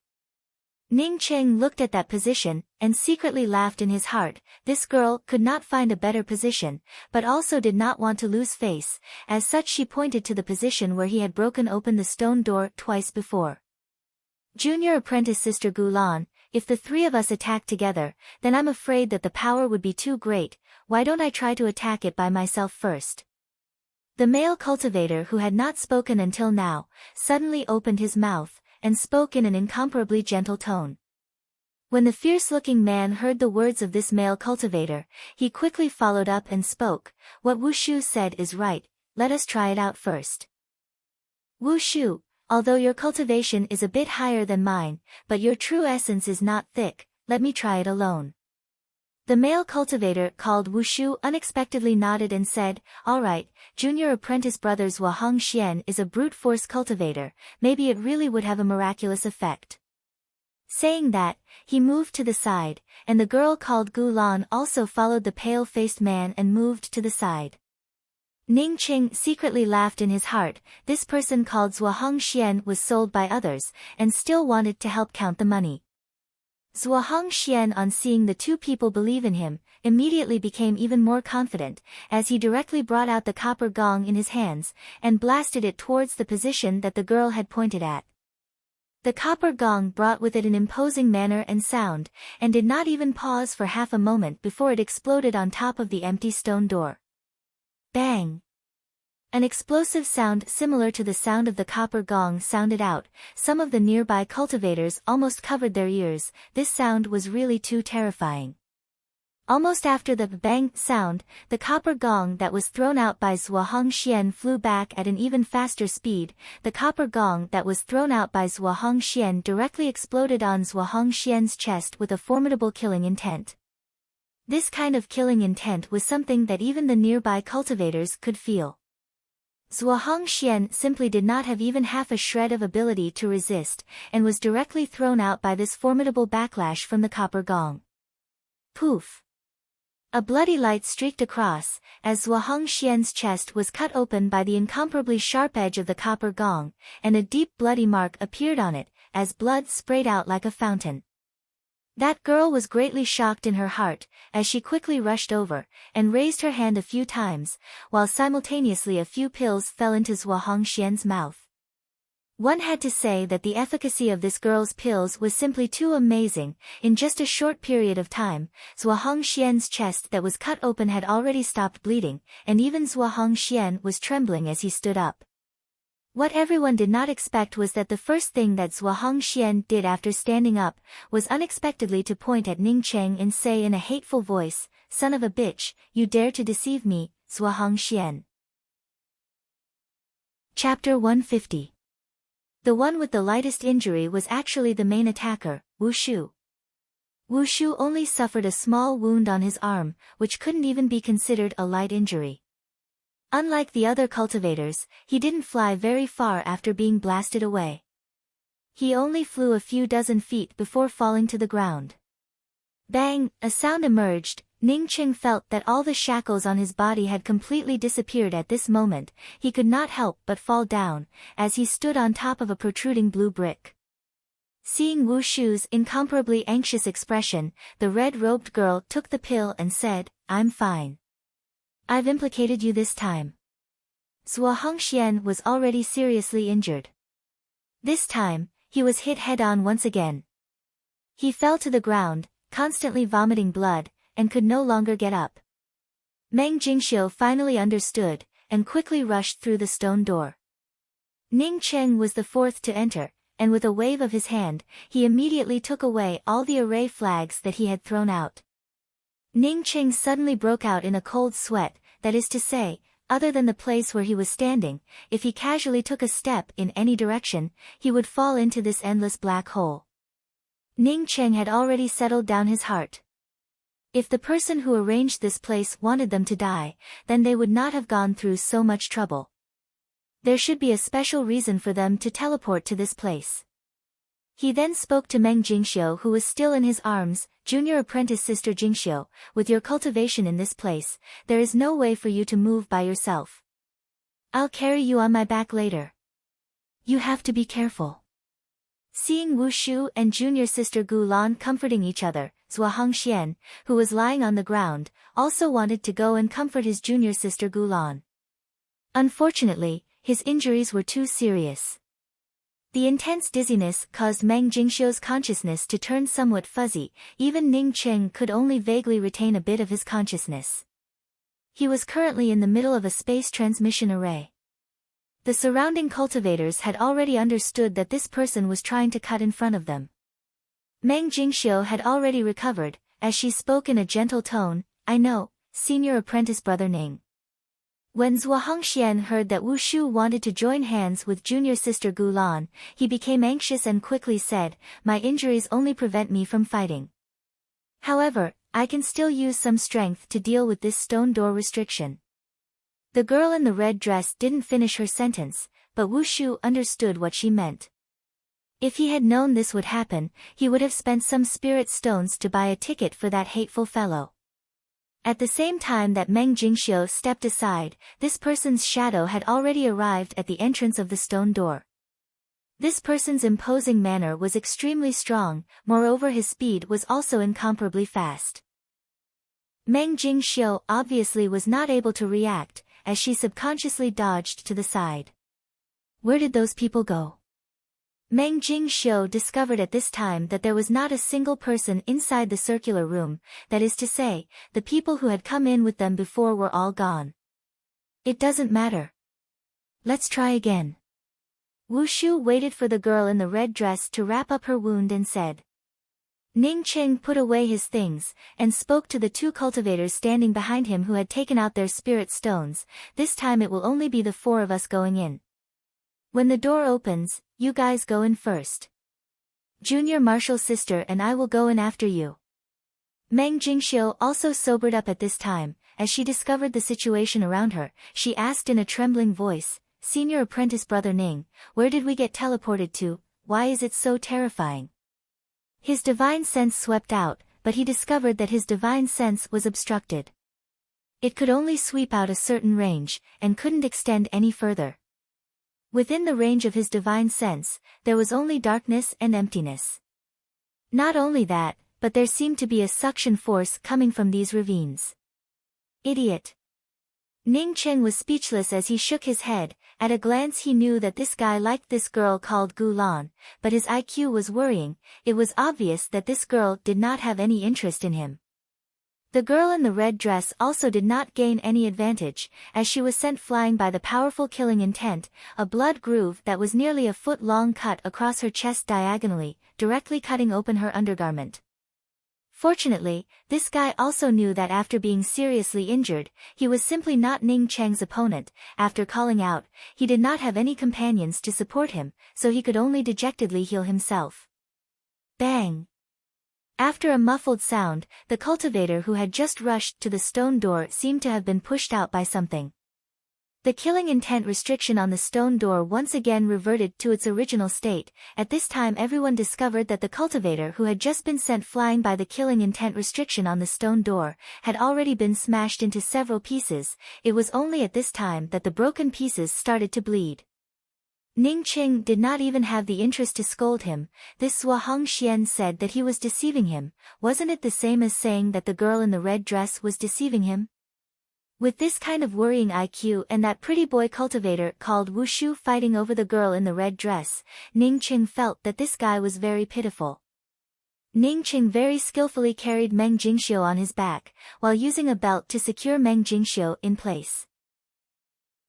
Ning Cheng looked at that position, and secretly laughed in his heart. This girl could not find a better position, but also did not want to lose face. As such, she pointed to the position where he had broken open the stone door twice before. "Junior apprentice Sister Gulan, if the three of us attack together, then I'm afraid that the power would be too great. Why don't I try to attack it by myself first?" The male cultivator, who had not spoken until now, suddenly opened his mouth, and spoke in an incomparably gentle tone. When the fierce-looking man heard the words of this male cultivator, he quickly followed up and spoke. "What Wu Shu said is right, let us try it out first. Wu Shu, although your cultivation is a bit higher than mine, but your true essence is not thick, let me try it alone." The male cultivator called Wu Shu unexpectedly nodded and said, "All right, junior apprentice brothers Hua Hong Xian is a brute force cultivator, maybe it really would have a miraculous effect." Saying that, he moved to the side, and the girl called Gu Lan also followed the pale-faced man and moved to the side. Ning Qing secretly laughed in his heart. This person called Hua Hong Xian was sold by others, and still wanted to help count the money. Hua Hong Xian, on seeing the two people believe in him, immediately became even more confident, as he directly brought out the copper gong in his hands, and blasted it towards the position that the girl had pointed at. The copper gong brought with it an imposing manner and sound, and did not even pause for half a moment before it exploded on top of the empty stone door. Bang! An explosive sound similar to the sound of the copper gong sounded out. Some of the nearby cultivators almost covered their ears. This sound was really too terrifying. Almost after the bang sound, the copper gong that was thrown out by Hua Hong Xian flew back at an even faster speed. The copper gong that was thrown out by Hua Hong Xian directly exploded on Hua Hong Xian's chest with a formidable killing intent. This kind of killing intent was something that even the nearby cultivators could feel. Hua Hong Xian simply did not have even half a shred of ability to resist, and was directly thrown out by this formidable backlash from the copper gong. Poof! A bloody light streaked across, as Hua Hong Xian's chest was cut open by the incomparably sharp edge of the copper gong, and a deep bloody mark appeared on it, as blood sprayed out like a fountain. That girl was greatly shocked in her heart, as she quickly rushed over, and raised her hand a few times, while simultaneously a few pills fell into Hua Hong Xian's mouth. One had to say that the efficacy of this girl's pills was simply too amazing. In just a short period of time, Hua Hong Xian's chest that was cut open had already stopped bleeding, and even Hua Hong Xian was trembling as he stood up. What everyone did not expect was that the first thing that Hua Hong Xian did after standing up, was unexpectedly to point at Ning Cheng and say in a hateful voice, "Son of a bitch, you dare to deceive me, Hua Hong Xian." Chapter 150. The one with the lightest injury was actually the main attacker, Wu Shu. Wu Shu only suffered a small wound on his arm, which couldn't even be considered a light injury. Unlike the other cultivators, he didn't fly very far after being blasted away. He only flew a few dozen feet before falling to the ground. Bang! A sound emerged. Ning Cheng felt that all the shackles on his body had completely disappeared at this moment. He could not help but fall down, as he stood on top of a protruding blue brick. Seeing Wu Shu's incomparably anxious expression, the red-robed girl took the pill and said, "I'm fine. I've implicated you this time." Zhuo Hongxian was already seriously injured. This time, he was hit head-on once again. He fell to the ground, constantly vomiting blood, and could no longer get up. Meng Jingxiu finally understood, and quickly rushed through the stone door. Ning Cheng was the fourth to enter, and with a wave of his hand, he immediately took away all the array flags that he had thrown out. Ning Cheng suddenly broke out in a cold sweat, that is to say, other than the place where he was standing, if he casually took a step in any direction, he would fall into this endless black hole. Ning Cheng had already settled down his heart. If the person who arranged this place wanted them to die, then they would not have gone through so much trouble. There should be a special reason for them to teleport to this place. He then spoke to Meng Jingxiu, who was still in his arms. "Junior apprentice sister Jingxiu, with your cultivation in this place, there is no way for you to move by yourself. I'll carry you on my back later. You have to be careful." Seeing Wu Shu and junior sister Gu Lan comforting each other, Zhuo Hongxian, who was lying on the ground, also wanted to go and comfort his junior sister Gu Lan. Unfortunately, his injuries were too serious. The intense dizziness caused Meng Jingxiu's consciousness to turn somewhat fuzzy. Even Ning Cheng could only vaguely retain a bit of his consciousness. He was currently in the middle of a space transmission array. The surrounding cultivators had already understood that this person was trying to cut in front of them. Meng Jingxiu had already recovered, as she spoke in a gentle tone, "I know, senior apprentice brother Ning." When Zhuo Hongxian heard that Wu Shu wanted to join hands with junior sister Gu Lan, he became anxious and quickly said, "My injuries only prevent me from fighting. However, I can still use some strength to deal with this stone door restriction." The girl in the red dress didn't finish her sentence, but Wu Shu understood what she meant. If he had known this would happen, he would have spent some spirit stones to buy a ticket for that hateful fellow. At the same time that Meng Jingxiu stepped aside, this person's shadow had already arrived at the entrance of the stone door. This person's imposing manner was extremely strong, moreover his speed was also incomparably fast. Meng Jingxiu obviously was not able to react, as she subconsciously dodged to the side. Where did those people go? Meng Jingxiu discovered at this time that there was not a single person inside the circular room, that is to say, the people who had come in with them before were all gone. It doesn't matter. Let's try again. Wu Shu waited for the girl in the red dress to wrap up her wound and said. Ning Cheng put away his things, and spoke to the two cultivators standing behind him who had taken out their spirit stones. "This time it will only be the four of us going in. When the door opens, you guys go in first. Junior Marshal's sister and I will go in after you." Meng Jingxiu also sobered up at this time. As she discovered the situation around her, she asked in a trembling voice, "Senior apprentice brother Ning, where did we get teleported to? Why is it so terrifying?" His divine sense swept out, but he discovered that his divine sense was obstructed. It could only sweep out a certain range, and couldn't extend any further. Within the range of his divine sense, there was only darkness and emptiness. Not only that, but there seemed to be a suction force coming from these ravines. Idiot! Ning Cheng was speechless as he shook his head. At a glance he knew that this guy liked this girl called Gu Lan, but his IQ was worrying. It was obvious that this girl did not have any interest in him. The girl in the red dress also did not gain any advantage, as she was sent flying by the powerful killing intent. A blood groove that was nearly a foot long cut across her chest diagonally, directly cutting open her undergarment. Fortunately, this guy also knew that after being seriously injured, he was simply not Ning Cheng's opponent. After calling out, he did not have any companions to support him, so he could only dejectedly heal himself. Bang! After a muffled sound, the cultivator who had just rushed to the stone door seemed to have been pushed out by something. The killing intent restriction on the stone door once again reverted to its original state. At this time everyone discovered that the cultivator who had just been sent flying by the killing intent restriction on the stone door had already been smashed into several pieces. It was only at this time that the broken pieces started to bleed. Ning Qing did not even have the interest to scold him. This Zhuo Hongxian said that he was deceiving him. Wasn't it the same as saying that the girl in the red dress was deceiving him? With this kind of worrying IQ and that pretty boy cultivator called Wushu fighting over the girl in the red dress, Ning Qing felt that this guy was very pitiful. Ning Qing very skillfully carried Meng Jingxiu on his back, while using a belt to secure Meng Jingxiu in place.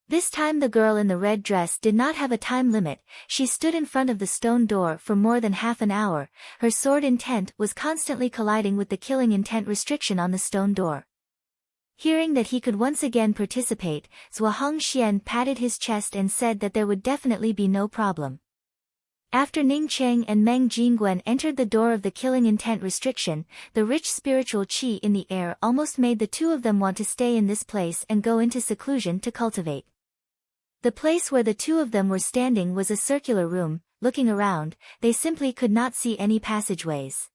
This time the girl in the red dress did not have a time limit. She stood in front of the stone door for more than half an hour. Her sword intent was constantly colliding with the killing intent restriction on the stone door. Hearing that he could once again participate, Zhuo Hongxian patted his chest and said that there would definitely be no problem. After Ning Cheng and Meng Jingguan entered the door of the killing intent restriction, the rich spiritual qi in the air almost made the two of them want to stay in this place and go into seclusion to cultivate. The place where the two of them were standing was a circular room. Looking around, they simply could not see any passageways.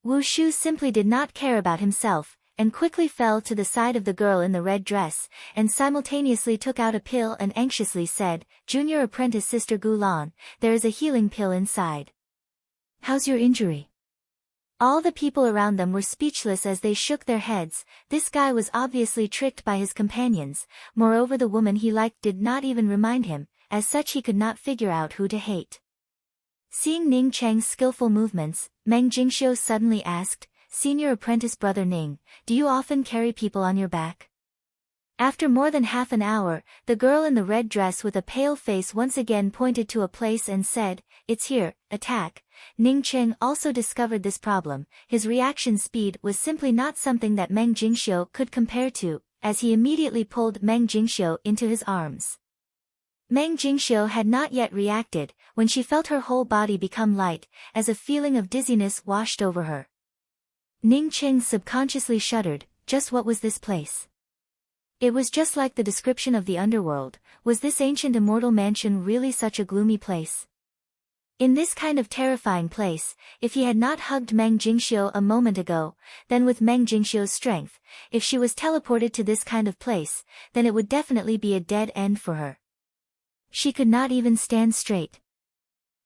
Wu Shu simply did not care about himself, and quickly fell to the side of the girl in the red dress, and simultaneously took out a pill and anxiously said, "Junior apprentice Sister Gulan, there is a healing pill inside. How's your injury?" All the people around them were speechless as they shook their heads. This guy was obviously tricked by his companions. Moreover, the woman he liked did not even remind him. As such, he could not figure out who to hate. Seeing Ning Cheng's skillful movements, Meng Jingxiu suddenly asked, "Senior apprentice brother Ning, do you often carry people on your back?" After more than half an hour, the girl in the red dress with a pale face once again pointed to a place and said, "It's here, attack." Ning Cheng also discovered this problem. His reaction speed was simply not something that Meng Jingxiu could compare to, as he immediately pulled Meng Jingxiu into his arms. Meng Jingxiu had not yet reacted, when she felt her whole body become light, as a feeling of dizziness washed over her. Ning Cheng subconsciously shuddered. Just what was this place? It was just like the description of the underworld. Was this ancient immortal mansion really such a gloomy place? In this kind of terrifying place, if he had not hugged Meng Jingxiu a moment ago, then with Meng Jingxiu's strength, if she was teleported to this kind of place, then it would definitely be a dead end for her. She could not even stand straight.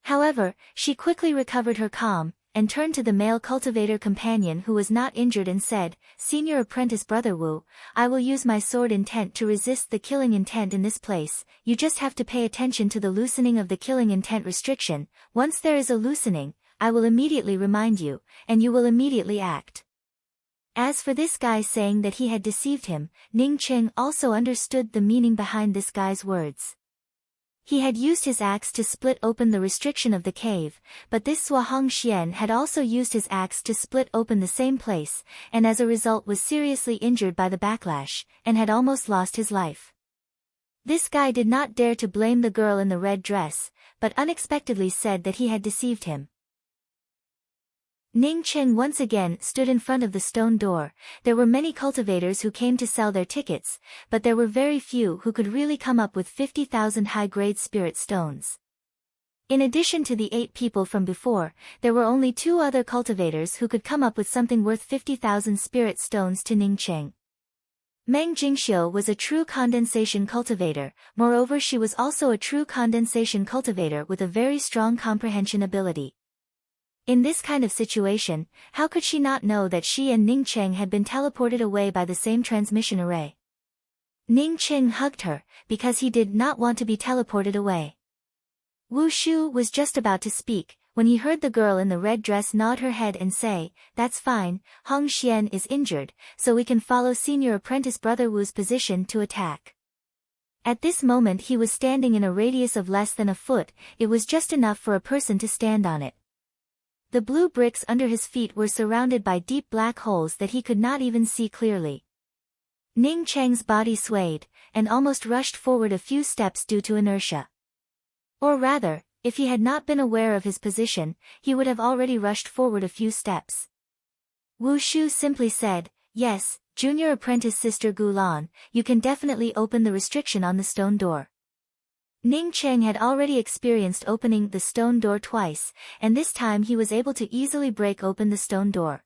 However, she quickly recovered her calm, and turned to the male cultivator companion who was not injured and said, "Senior apprentice brother Wu, I will use my sword intent to resist the killing intent in this place. You just have to pay attention to the loosening of the killing intent restriction. Once there is a loosening, I will immediately remind you, and you will immediately act." As for this guy saying that he had deceived him, Ning Cheng also understood the meaning behind this guy's words. He had used his axe to split open the restriction of the cave, but this Zhuo Hongxian had also used his axe to split open the same place, and as a result was seriously injured by the backlash, and had almost lost his life. This guy did not dare to blame the girl in the red dress, but unexpectedly said that he had deceived him. Ning Cheng once again stood in front of the stone door. There were many cultivators who came to sell their tickets, but there were very few who could really come up with 50,000 high-grade spirit stones. In addition to the 8 people from before, there were only 2 other cultivators who could come up with something worth 50,000 spirit stones to Ning Cheng. Meng Jingxiu was a true condensation cultivator. Moreover, she was also a true condensation cultivator with a very strong comprehension ability. In this kind of situation, how could she not know that she and Ning Cheng had been teleported away by the same transmission array? Ning Cheng hugged her, because he did not want to be teleported away. Wu Shu was just about to speak, when he heard the girl in the red dress nod her head and say, "That's fine, Hong Xian is injured, so we can follow senior apprentice brother Wu's position to attack." At this moment he was standing in a radius of less than a foot. It was just enough for a person to stand on it. The blue bricks under his feet were surrounded by deep black holes that he could not even see clearly. Ning Cheng's body swayed, and almost rushed forward a few steps due to inertia. Or rather, if he had not been aware of his position, he would have already rushed forward a few steps. Wu Shu simply said, "Yes, Junior Apprentice Sister Gulan, you can definitely open the restriction on the stone door. Ning Cheng had already experienced opening the stone door twice, and this time he was able to easily break open the stone door.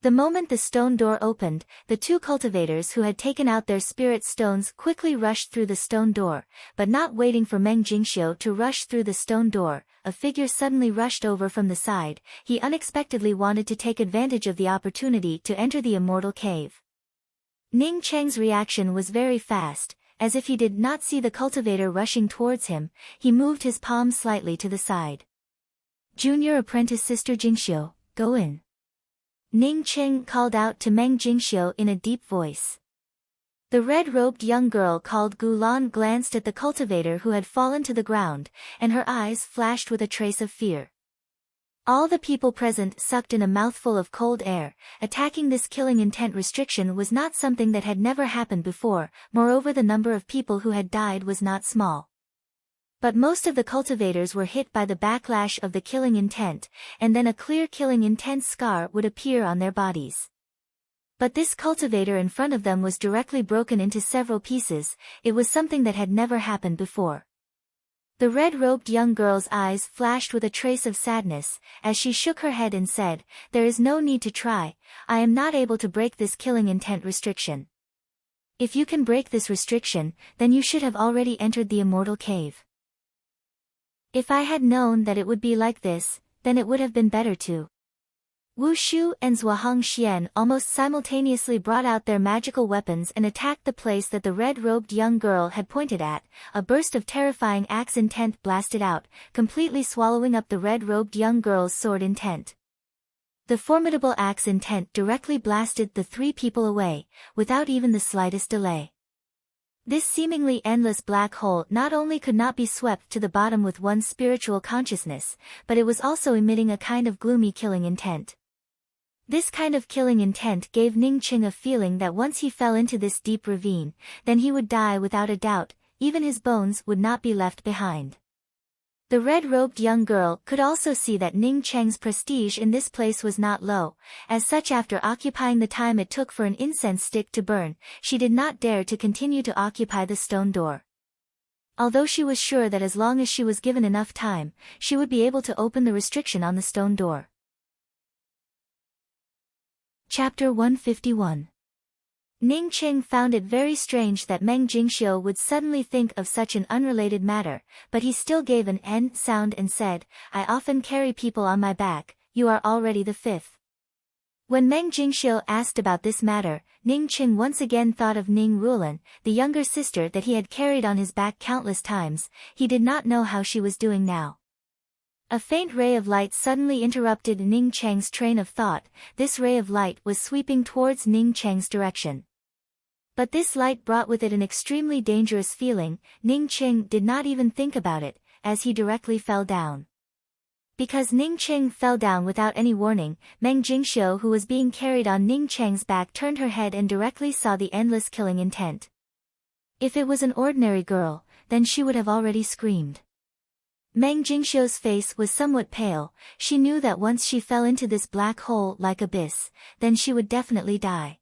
The moment the stone door opened, the two cultivators who had taken out their spirit stones quickly rushed through the stone door, but not waiting for Meng Jingxiu to rush through the stone door, a figure suddenly rushed over from the side. He unexpectedly wanted to take advantage of the opportunity to enter the immortal cave. Ning Cheng's reaction was very fast. As if he did not see the cultivator rushing towards him, he moved his palm slightly to the side. Junior Apprentice Sister Jingxiu, go in. Ning Cheng called out to Meng Jingxiu in a deep voice. The red-robed young girl called Gulan glanced at the cultivator who had fallen to the ground, and her eyes flashed with a trace of fear. All the people present sucked in a mouthful of cold air. Attacking this killing intent restriction was not something that had never happened before, moreover the number of people who had died was not small. But most of the cultivators were hit by the backlash of the killing intent, and then a clear killing intent scar would appear on their bodies. But this cultivator in front of them was directly broken into several pieces. It was something that had never happened before. The red-robed young girl's eyes flashed with a trace of sadness, as she shook her head and said, "There is no need to try, I am not able to break this killing intent restriction." If you can break this restriction, then you should have already entered the immortal cave. If I had known that it would be like this, then it would have been better to. Wu Shu and Zhuahang Xian almost simultaneously brought out their magical weapons and attacked the place that the red-robed young girl had pointed at. A burst of terrifying axe intent blasted out, completely swallowing up the red-robed young girl's sword intent. The formidable axe intent directly blasted the three people away, without even the slightest delay. This seemingly endless black hole not only could not be swept to the bottom with one's spiritual consciousness, but it was also emitting a kind of gloomy killing intent. This kind of killing intent gave Ning Cheng a feeling that once he fell into this deep ravine, then he would die without a doubt, even his bones would not be left behind. The red-robed young girl could also see that Ning Cheng's prestige in this place was not low. As such, after occupying the time it took for an incense stick to burn, she did not dare to continue to occupy the stone door. Although she was sure that as long as she was given enough time, she would be able to open the restriction on the stone door. Chapter 151. Ning Cheng found it very strange that Meng Jingxiu would suddenly think of such an unrelated matter, but he still gave an "n" sound and said, "I often carry people on my back, you are already the fifth." When Meng Jingxiu asked about this matter, Ning Cheng once again thought of Ning Rulan, the younger sister that he had carried on his back countless times. He did not know how she was doing now. A faint ray of light suddenly interrupted Ning Cheng's train of thought. This ray of light was sweeping towards Ning Cheng's direction. But this light brought with it an extremely dangerous feeling. Ning Cheng did not even think about it, as he directly fell down. Because Ning Cheng fell down without any warning, Meng Jingxiu, who was being carried on Ning Cheng's back, turned her head and directly saw the endless killing intent. If it was an ordinary girl, then she would have already screamed. Meng Jingxiu's face was somewhat pale. She knew that once she fell into this black hole like abyss, then she would definitely die.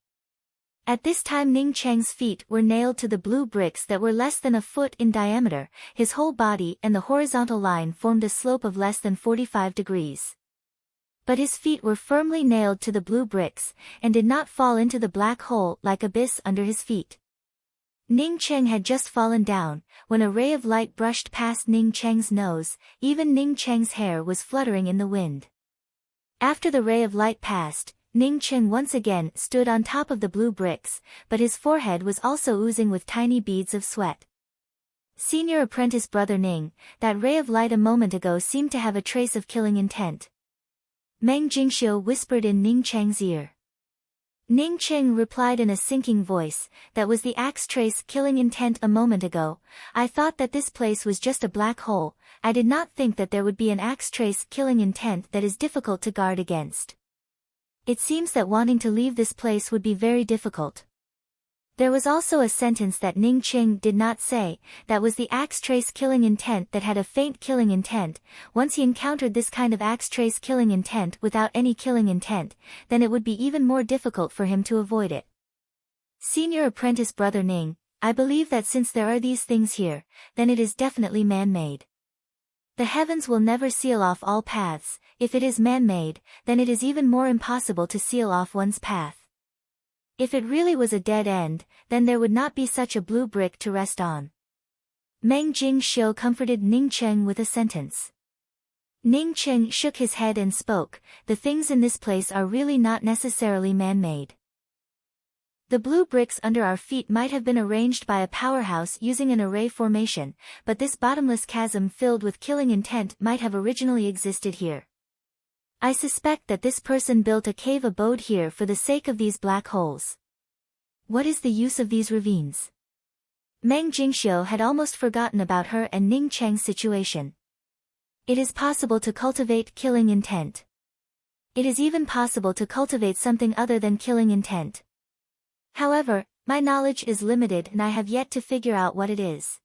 At this time Ning Cheng's feet were nailed to the blue bricks that were less than a foot in diameter. His whole body and the horizontal line formed a slope of less than 45 degrees. But his feet were firmly nailed to the blue bricks, and did not fall into the black hole like abyss under his feet. Ning Cheng had just fallen down, when a ray of light brushed past Ning Cheng's nose. Even Ning Cheng's hair was fluttering in the wind. After the ray of light passed, Ning Cheng once again stood on top of the blue bricks, but his forehead was also oozing with tiny beads of sweat. Senior apprentice brother Ning, that ray of light a moment ago seemed to have a trace of killing intent. Meng Jingxiu whispered in Ning Cheng's ear. Ning Cheng replied in a sinking voice, "That was the axe trace killing intent a moment ago. I thought that this place was just a black hole. I did not think that there would be an axe trace killing intent that is difficult to guard against. It seems that wanting to leave this place would be very difficult." There was also a sentence that Ning Cheng did not say, that was the axe trace killing intent that had a faint killing intent. Once he encountered this kind of axe trace killing intent without any killing intent, then it would be even more difficult for him to avoid it. Senior apprentice brother Ning, I believe that since there are these things here, then it is definitely man-made. The heavens will never seal off all paths. If it is man-made, then it is even more impossible to seal off one's path. If it really was a dead end, then there would not be such a blue brick to rest on. Meng Jingxiu comforted Ning Cheng with a sentence. Ning Cheng shook his head and spoke, the things in this place are really not necessarily man-made. The blue bricks under our feet might have been arranged by a powerhouse using an array formation, but this bottomless chasm filled with killing intent might have originally existed here. I suspect that this person built a cave abode here for the sake of these black holes. What is the use of these ravines? Meng Jingxiu had almost forgotten about her and Ning Cheng's situation. It is possible to cultivate killing intent. It is even possible to cultivate something other than killing intent. However, my knowledge is limited and I have yet to figure out what it is.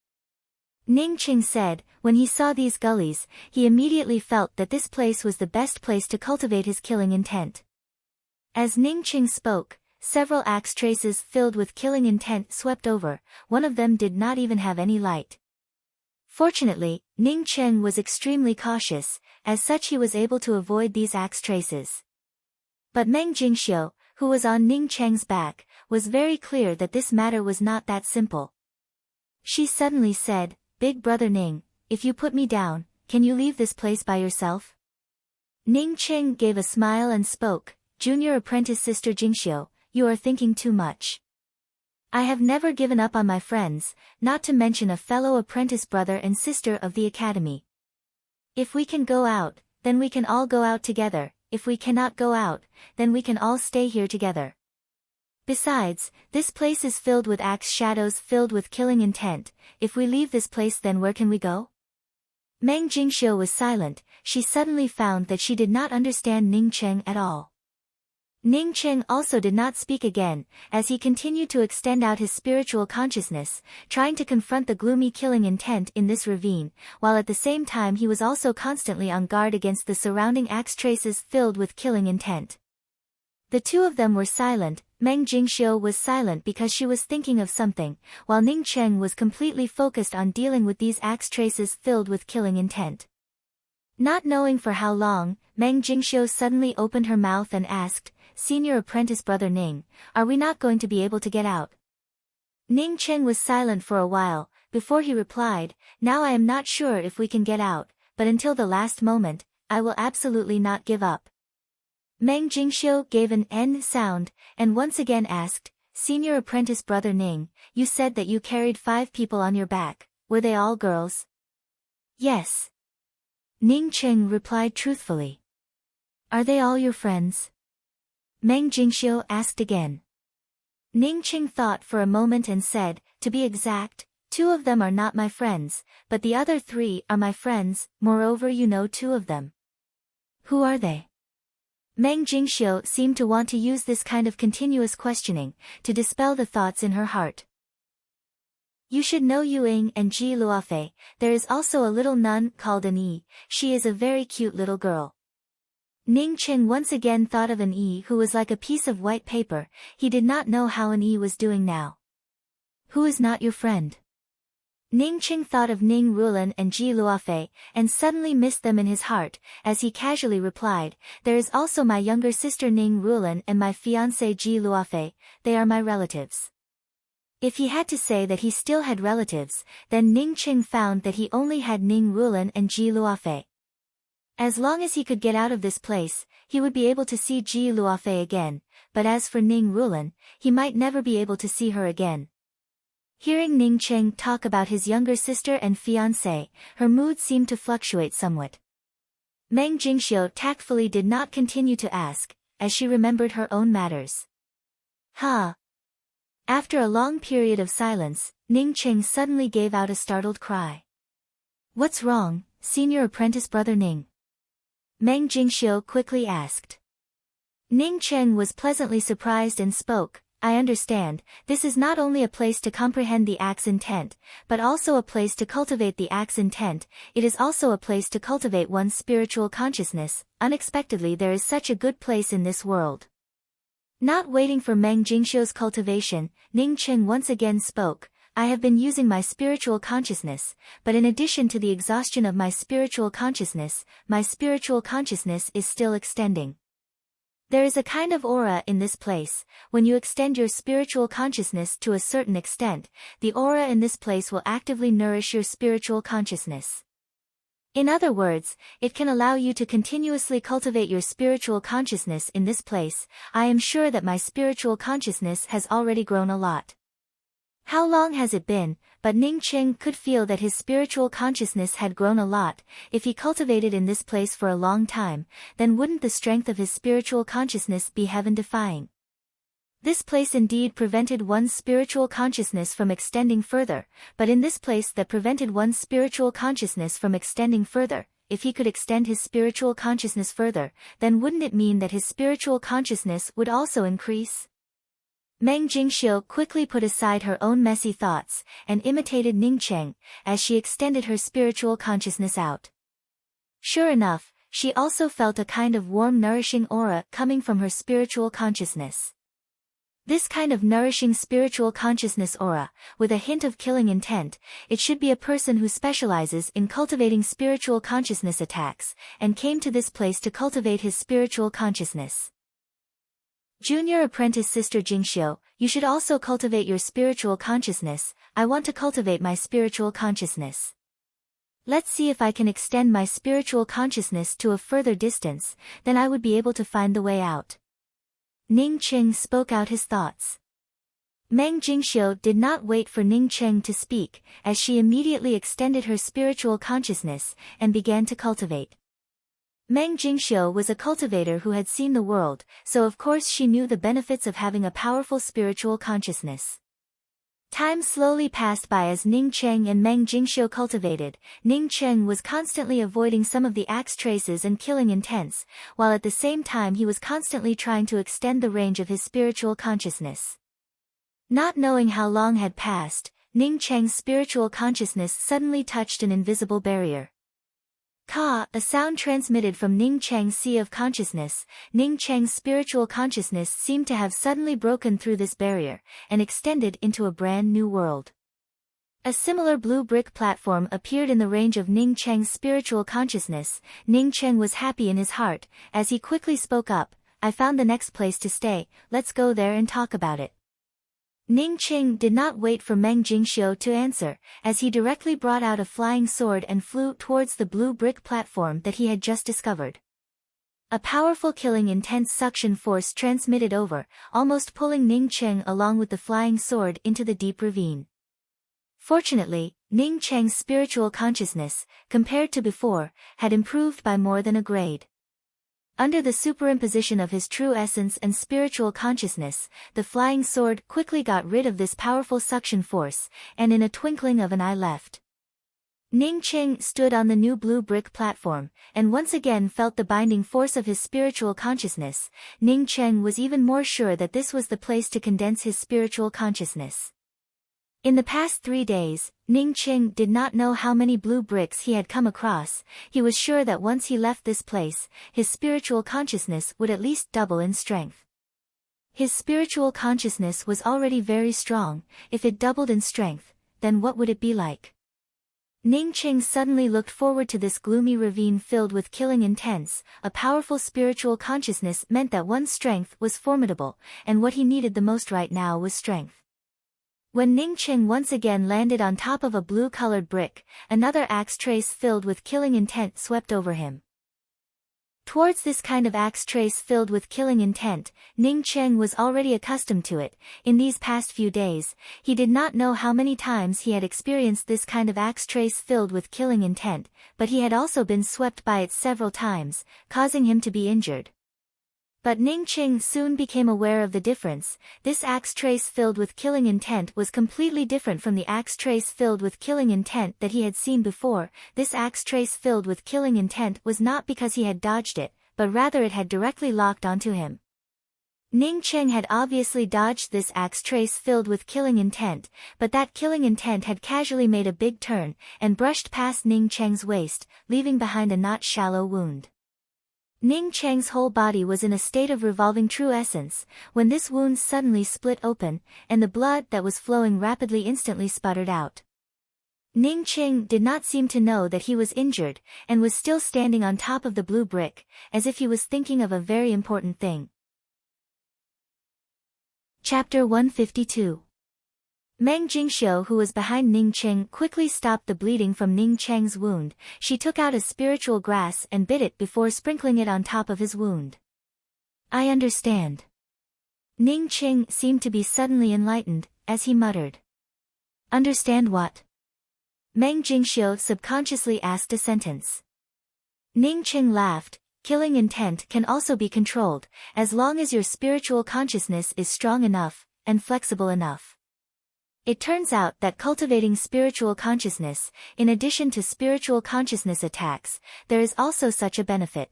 Ning Cheng said, when he saw these gullies, he immediately felt that this place was the best place to cultivate his killing intent. As Ning Cheng spoke, several axe traces filled with killing intent swept over, one of them did not even have any light. Fortunately, Ning Cheng was extremely cautious, as such he was able to avoid these axe traces. But Meng Jingxiu, who was on Ning Cheng's back, was very clear that this matter was not that simple. She suddenly said, Big brother Ning, if you put me down, can you leave this place by yourself? Ning Cheng gave a smile and spoke, Junior apprentice sister Jingxiu, you are thinking too much. I have never given up on my friends, not to mention a fellow apprentice brother and sister of the academy. If we can go out, then we can all go out together, if we cannot go out, then we can all stay here together. Besides, this place is filled with axe shadows filled with killing intent, if we leave this place then where can we go? Meng Jingxiu was silent, she suddenly found that she did not understand Ning Cheng at all. Ning Cheng also did not speak again, as he continued to extend out his spiritual consciousness, trying to confront the gloomy killing intent in this ravine, while at the same time he was also constantly on guard against the surrounding axe traces filled with killing intent. The two of them were silent. Meng Jingxiu was silent because she was thinking of something, while Ning Cheng was completely focused on dealing with these axe traces filled with killing intent. Not knowing for how long, Meng Jingxiu suddenly opened her mouth and asked, Senior apprentice brother Ning, are we not going to be able to get out? Ning Cheng was silent for a while, before he replied, Now I am not sure if we can get out, but until the last moment, I will absolutely not give up. Meng Jingxiu gave an N sound, and once again asked, Senior apprentice brother Ning, you said that you carried 5 people on your back, were they all girls? Yes. Ning Cheng replied truthfully. Are they all your friends? Meng Jingxiu asked again. Ning Cheng thought for a moment and said, to be exact, 2 of them are not my friends, but the other 3 are my friends, moreover you know 2 of them. Who are they? Meng Jingxiu seemed to want to use this kind of continuous questioning, to dispel the thoughts in her heart. You should know Yuing and Ji Luofei, there is also a little nun called An Yi, she is a very cute little girl. Ning Cheng once again thought of An Yi who was like a piece of white paper, he did not know how An Yi was doing now. Who is not your friend? Ning Cheng thought of Ning Rulan and Ji Luofei, and suddenly missed them in his heart, as he casually replied, there is also my younger sister Ning Rulan and my fiancée Ji Luofei, they are my relatives. If he had to say that he still had relatives, then Ning Cheng found that he only had Ning Rulan and Ji Luofei. As long as he could get out of this place, he would be able to see Ji Luofei again, but as for Ning Rulan, he might never be able to see her again. Hearing Ning Cheng talk about his younger sister and fiancé, her mood seemed to fluctuate somewhat. Meng Jingxiu tactfully did not continue to ask, as she remembered her own matters. Ha! After a long period of silence, Ning Cheng suddenly gave out a startled cry. What's wrong, senior apprentice brother Ning? Meng Jingxiu quickly asked. Ning Cheng was pleasantly surprised and spoke, I understand, this is not only a place to comprehend the axe intent, but also a place to cultivate the axe intent, it is also a place to cultivate one's spiritual consciousness, unexpectedly there is such a good place in this world. Not waiting for Meng Jingxiu's cultivation, Ning Cheng once again spoke. I have been using my spiritual consciousness, but in addition to the exhaustion of my spiritual consciousness is still extending. There is a kind of aura in this place. When you extend your spiritual consciousness to a certain extent, the aura in this place will actively nourish your spiritual consciousness. In other words, it can allow you to continuously cultivate your spiritual consciousness in this place. I am sure that my spiritual consciousness has already grown a lot. How long has it been? But Ning Cheng could feel that his spiritual consciousness had grown a lot. If he cultivated in this place for a long time, then wouldn't the strength of his spiritual consciousness be heaven-defying? This place indeed prevented one's spiritual consciousness from extending further, but in this place that prevented one's spiritual consciousness from extending further, if he could extend his spiritual consciousness further, then wouldn't it mean that his spiritual consciousness would also increase? Meng Jingxiu quickly put aside her own messy thoughts, and imitated Ning Cheng, as she extended her spiritual consciousness out. Sure enough, she also felt a kind of warm nourishing aura coming from her spiritual consciousness. This kind of nourishing spiritual consciousness aura, with a hint of killing intent, it should be a person who specializes in cultivating spiritual consciousness attacks, and came to this place to cultivate his spiritual consciousness. Junior apprentice Sister Jingxiu, you should also cultivate your spiritual consciousness. I want to cultivate my spiritual consciousness. Let's see if I can extend my spiritual consciousness to a further distance, then I would be able to find the way out. Ning Cheng spoke out his thoughts. Meng Jingxiu did not wait for Ning Cheng to speak, as she immediately extended her spiritual consciousness, and began to cultivate. Meng Jingxiu was a cultivator who had seen the world, so of course she knew the benefits of having a powerful spiritual consciousness. Time slowly passed by as Ning Cheng and Meng Jingxiu cultivated. Ning Cheng was constantly avoiding some of the axe traces and killing intents, while at the same time he was constantly trying to extend the range of his spiritual consciousness. Not knowing how long had passed, Ning Cheng's spiritual consciousness suddenly touched an invisible barrier. Ka, a sound transmitted from Ning Cheng's sea of consciousness. Ning Cheng's spiritual consciousness seemed to have suddenly broken through this barrier, and extended into a brand new world. A similar blue brick platform appeared in the range of Ning Cheng's spiritual consciousness. Ning Cheng was happy in his heart, as he quickly spoke up, I found the next place to stay, let's go there and talk about it. Ning Cheng did not wait for Meng Jingxiu to answer, as he directly brought out a flying sword and flew towards the blue brick platform that he had just discovered. A powerful killing intense suction force transmitted over, almost pulling Ning Cheng along with the flying sword into the deep ravine. Fortunately, Ning Cheng's spiritual consciousness, compared to before, had improved by more than a grade. Under the superimposition of his true essence and spiritual consciousness, the flying sword quickly got rid of this powerful suction force, and in a twinkling of an eye left. Ning Cheng stood on the new blue brick platform, and once again felt the binding force of his spiritual consciousness. Ning Cheng was even more sure that this was the place to condense his spiritual consciousness. In the past 3 days, Ning Cheng did not know how many blue bricks he had come across. He was sure that once he left this place, his spiritual consciousness would at least double in strength. His spiritual consciousness was already very strong. If it doubled in strength, then what would it be like? Ning Cheng suddenly looked forward to this gloomy ravine filled with killing intents. A powerful spiritual consciousness meant that one's strength was formidable, and what he needed the most right now was strength. When Ning Cheng once again landed on top of a blue-colored brick, another axe trace filled with killing intent swept over him. Towards this kind of axe trace filled with killing intent, Ning Cheng was already accustomed to it. In these past few days, he did not know how many times he had experienced this kind of axe trace filled with killing intent, but he had also been swept by it several times, causing him to be injured. But Ning Cheng soon became aware of the difference. This axe trace filled with killing intent was completely different from the axe trace filled with killing intent that he had seen before. This axe trace filled with killing intent was not because he had dodged it, but rather it had directly locked onto him. Ning Cheng had obviously dodged this axe trace filled with killing intent, but that killing intent had casually made a big turn, and brushed past Ning Cheng's waist, leaving behind a not shallow wound. Ning Cheng's whole body was in a state of revolving true essence, when this wound suddenly split open, and the blood that was flowing rapidly instantly sputtered out. Ning Cheng did not seem to know that he was injured, and was still standing on top of the blue brick, as if he was thinking of a very important thing. Chapter 152. Meng Jingxiu, who was behind Ning Cheng, quickly stopped the bleeding from Ning Cheng's wound. She took out a spiritual grass and bit it before sprinkling it on top of his wound. I understand. Ning Cheng seemed to be suddenly enlightened, as he muttered. Understand what? Meng Jingxiu subconsciously asked a sentence. Ning Cheng laughed. Killing intent can also be controlled, as long as your spiritual consciousness is strong enough, and flexible enough. It turns out that cultivating spiritual consciousness, in addition to spiritual consciousness attacks, there is also such a benefit.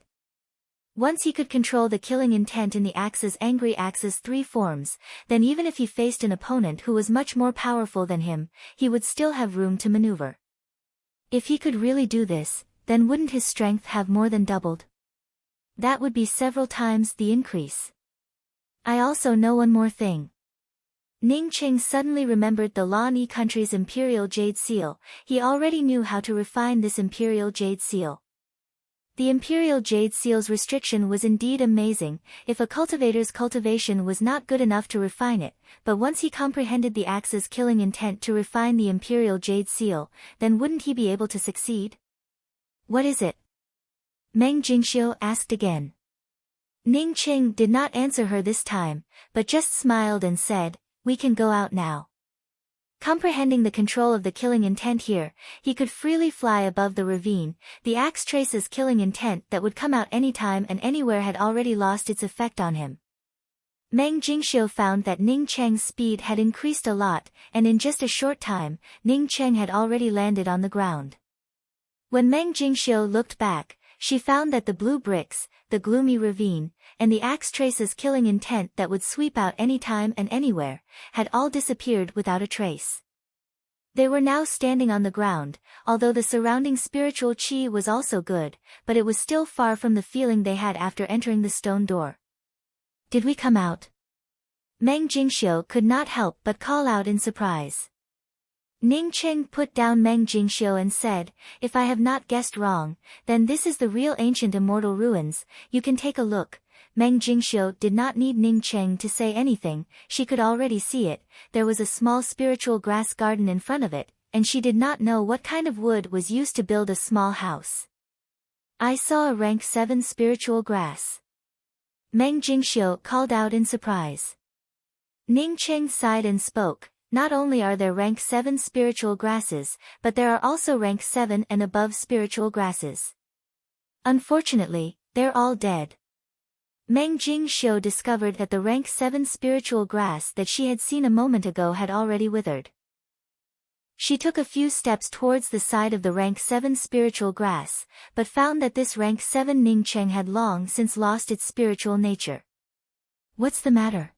Once he could control the killing intent in the angry axe's 3 forms, then even if he faced an opponent who was much more powerful than him, he would still have room to maneuver. If he could really do this, then wouldn't his strength have more than doubled? That would be several times the increase. I also know one more thing. Ning Cheng suddenly remembered the Lan Yi country's imperial jade seal. He already knew how to refine this imperial jade seal. The imperial jade seal's restriction was indeed amazing, if a cultivator's cultivation was not good enough to refine it, but once he comprehended the axe's killing intent to refine the imperial jade seal, then wouldn't he be able to succeed? What is it? Meng Jingxiu asked again. Ning Cheng did not answer her this time, but just smiled and said, we can go out now. Comprehending the control of the killing intent here, he could freely fly above the ravine. The axe trace's killing intent that would come out anytime and anywhere had already lost its effect on him. Meng Jingxiu found that Ning Cheng's speed had increased a lot, and in just a short time, Ning Cheng had already landed on the ground. When Meng Jingxiu looked back, she found that the blue bricks, the gloomy ravine, and the axe trace's killing intent that would sweep out anytime and anywhere, had all disappeared without a trace. They were now standing on the ground, although the surrounding spiritual qi was also good, but it was still far from the feeling they had after entering the stone door. Did we come out? Meng Jingxiu could not help but call out in surprise. Ning Cheng put down Meng Jingxiu and said, if I have not guessed wrong, then this is the real ancient immortal ruins. You can take a look. Meng Jingxiu did not need Ning Cheng to say anything, she could already see it. There was a small spiritual grass garden in front of it, and she did not know what kind of wood was used to build a small house. I saw a rank 7 spiritual grass. Meng Jingxiu called out in surprise. Ning Cheng sighed and spoke. Not only are there rank 7 spiritual grasses, but there are also rank 7 and above spiritual grasses. Unfortunately, they're all dead. Meng Jingxiu discovered that the rank 7 spiritual grass that she had seen a moment ago had already withered. She took a few steps towards the side of the rank 7 spiritual grass, but found that this rank 7 Ning Cheng had long since lost its spiritual nature. What's the matter?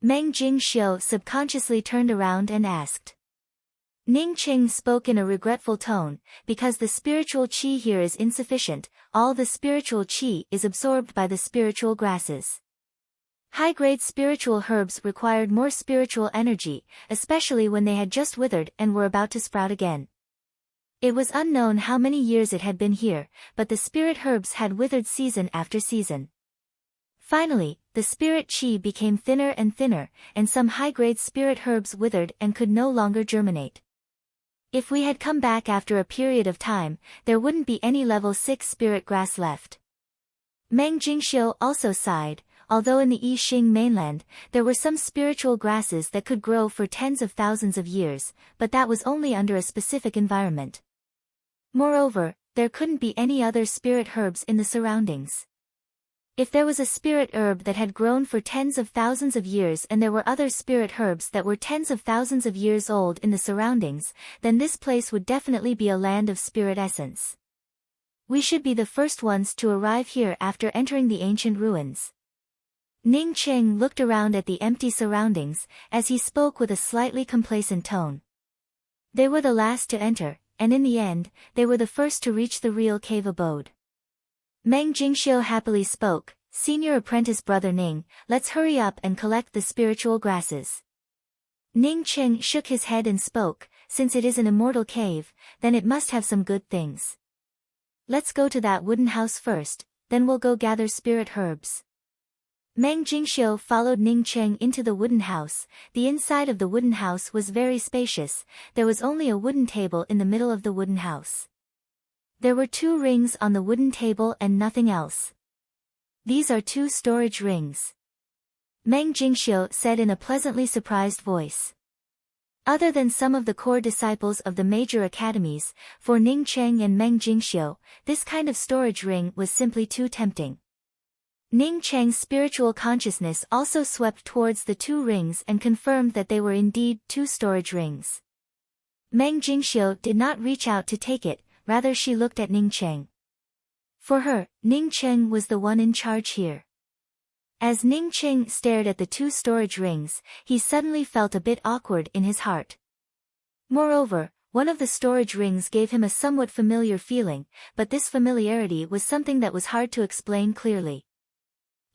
Meng Jingxiu subconsciously turned around and asked. Ning Cheng spoke in a regretful tone, because the spiritual qi here is insufficient, all the spiritual qi is absorbed by the spiritual grasses. High-grade spiritual herbs required more spiritual energy, especially when they had just withered and were about to sprout again. It was unknown how many years it had been here, but the spirit herbs had withered season after season. Finally, the spirit qi became thinner and thinner, and some high-grade spirit herbs withered and could no longer germinate. If we had come back after a period of time, there wouldn't be any level 6 spirit grass left. Meng Jingxiu also sighed. Although in the Yixing mainland, there were some spiritual grasses that could grow for tens of thousands of years, but that was only under a specific environment. Moreover, there couldn't be any other spirit herbs in the surroundings. If there was a spirit herb that had grown for tens of thousands of years and there were other spirit herbs that were tens of thousands of years old in the surroundings, then this place would definitely be a land of spirit essence. We should be the first ones to arrive here after entering the ancient ruins. Ning Cheng looked around at the empty surroundings, as he spoke with a slightly complacent tone. They were the last to enter, and in the end, they were the first to reach the real cave abode. Meng Jingxiu happily spoke, "Senior apprentice brother Ning, let's hurry up and collect the spiritual grasses." Ning Cheng shook his head and spoke, "Since it is an immortal cave, then it must have some good things. Let's go to that wooden house first, then we'll go gather spirit herbs." Meng Jingxiu followed Ning Cheng into the wooden house. The inside of the wooden house was very spacious. There was only a wooden table in the middle of the wooden house. There were 2 rings on the wooden table and nothing else. "These are 2 storage rings," Meng Jingxiu said in a pleasantly surprised voice. Other than some of the core disciples of the major academies, for Ning Cheng and Meng Jingxiu, this kind of storage ring was simply too tempting. Ning Cheng's spiritual consciousness also swept towards the 2 rings and confirmed that they were indeed 2 storage rings. Meng Jingxiu did not reach out to take it, rather she looked at Ning Cheng. For her, Ning Cheng was the one in charge here. As Ning Cheng stared at the 2 storage rings, he suddenly felt a bit awkward in his heart. Moreover, one of the storage rings gave him a somewhat familiar feeling, but this familiarity was something that was hard to explain clearly.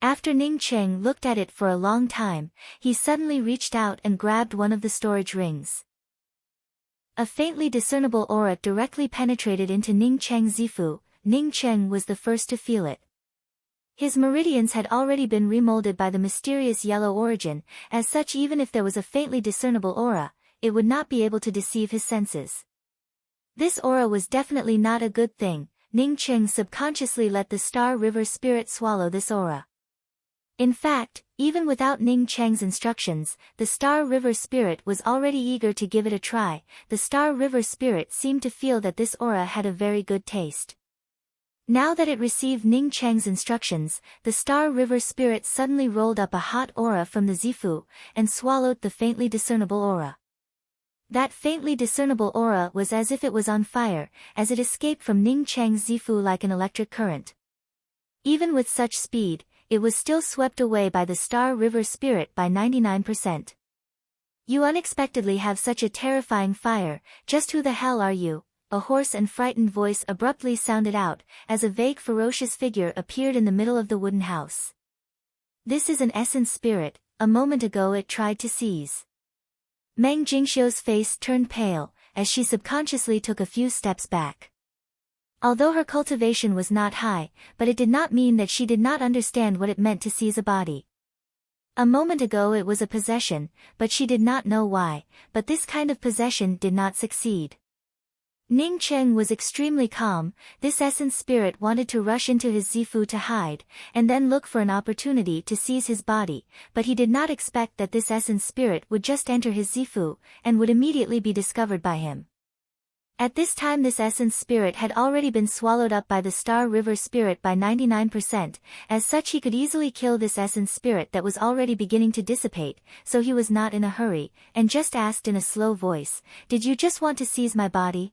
After Ning Cheng looked at it for a long time, he suddenly reached out and grabbed one of the storage rings. A faintly discernible aura directly penetrated into Ning Cheng's zifu. Ning Cheng was the first to feel it. His meridians had already been remolded by the mysterious yellow origin, as such even if there was a faintly discernible aura, it would not be able to deceive his senses. This aura was definitely not a good thing. Ning Cheng subconsciously let the Star River Spirit swallow this aura. In fact, even without Ning Cheng's instructions, the Star River Spirit was already eager to give it a try. The Star River Spirit seemed to feel that this aura had a very good taste. Now that it received Ning Cheng's instructions, the Star River Spirit suddenly rolled up a hot aura from the zifu, and swallowed the faintly discernible aura. That faintly discernible aura was as if it was on fire, as it escaped from Ning Cheng's zifu like an electric current. Even with such speed, it was still swept away by the Star River Spirit by 99%. "You unexpectedly have such a terrifying fire, just who the hell are you?" A hoarse and frightened voice abruptly sounded out, as a vague ferocious figure appeared in the middle of the wooden house. "This is an essence spirit, a moment ago it tried to seize." Meng Jingxiu's face turned pale, as she subconsciously took a few steps back. Although her cultivation was not high, but it did not mean that she did not understand what it meant to seize a body. A moment ago it was a possession, but she did not know why, but this kind of possession did not succeed. Ning Cheng was extremely calm. This essence spirit wanted to rush into his zifu to hide, and then look for an opportunity to seize his body, but he did not expect that this essence spirit would just enter his zifu, and would immediately be discovered by him. At this time this essence spirit had already been swallowed up by the Star River Spirit by 99%, as such he could easily kill this essence spirit that was already beginning to dissipate, so he was not in a hurry, and just asked in a slow voice, "Did you just want to seize my body?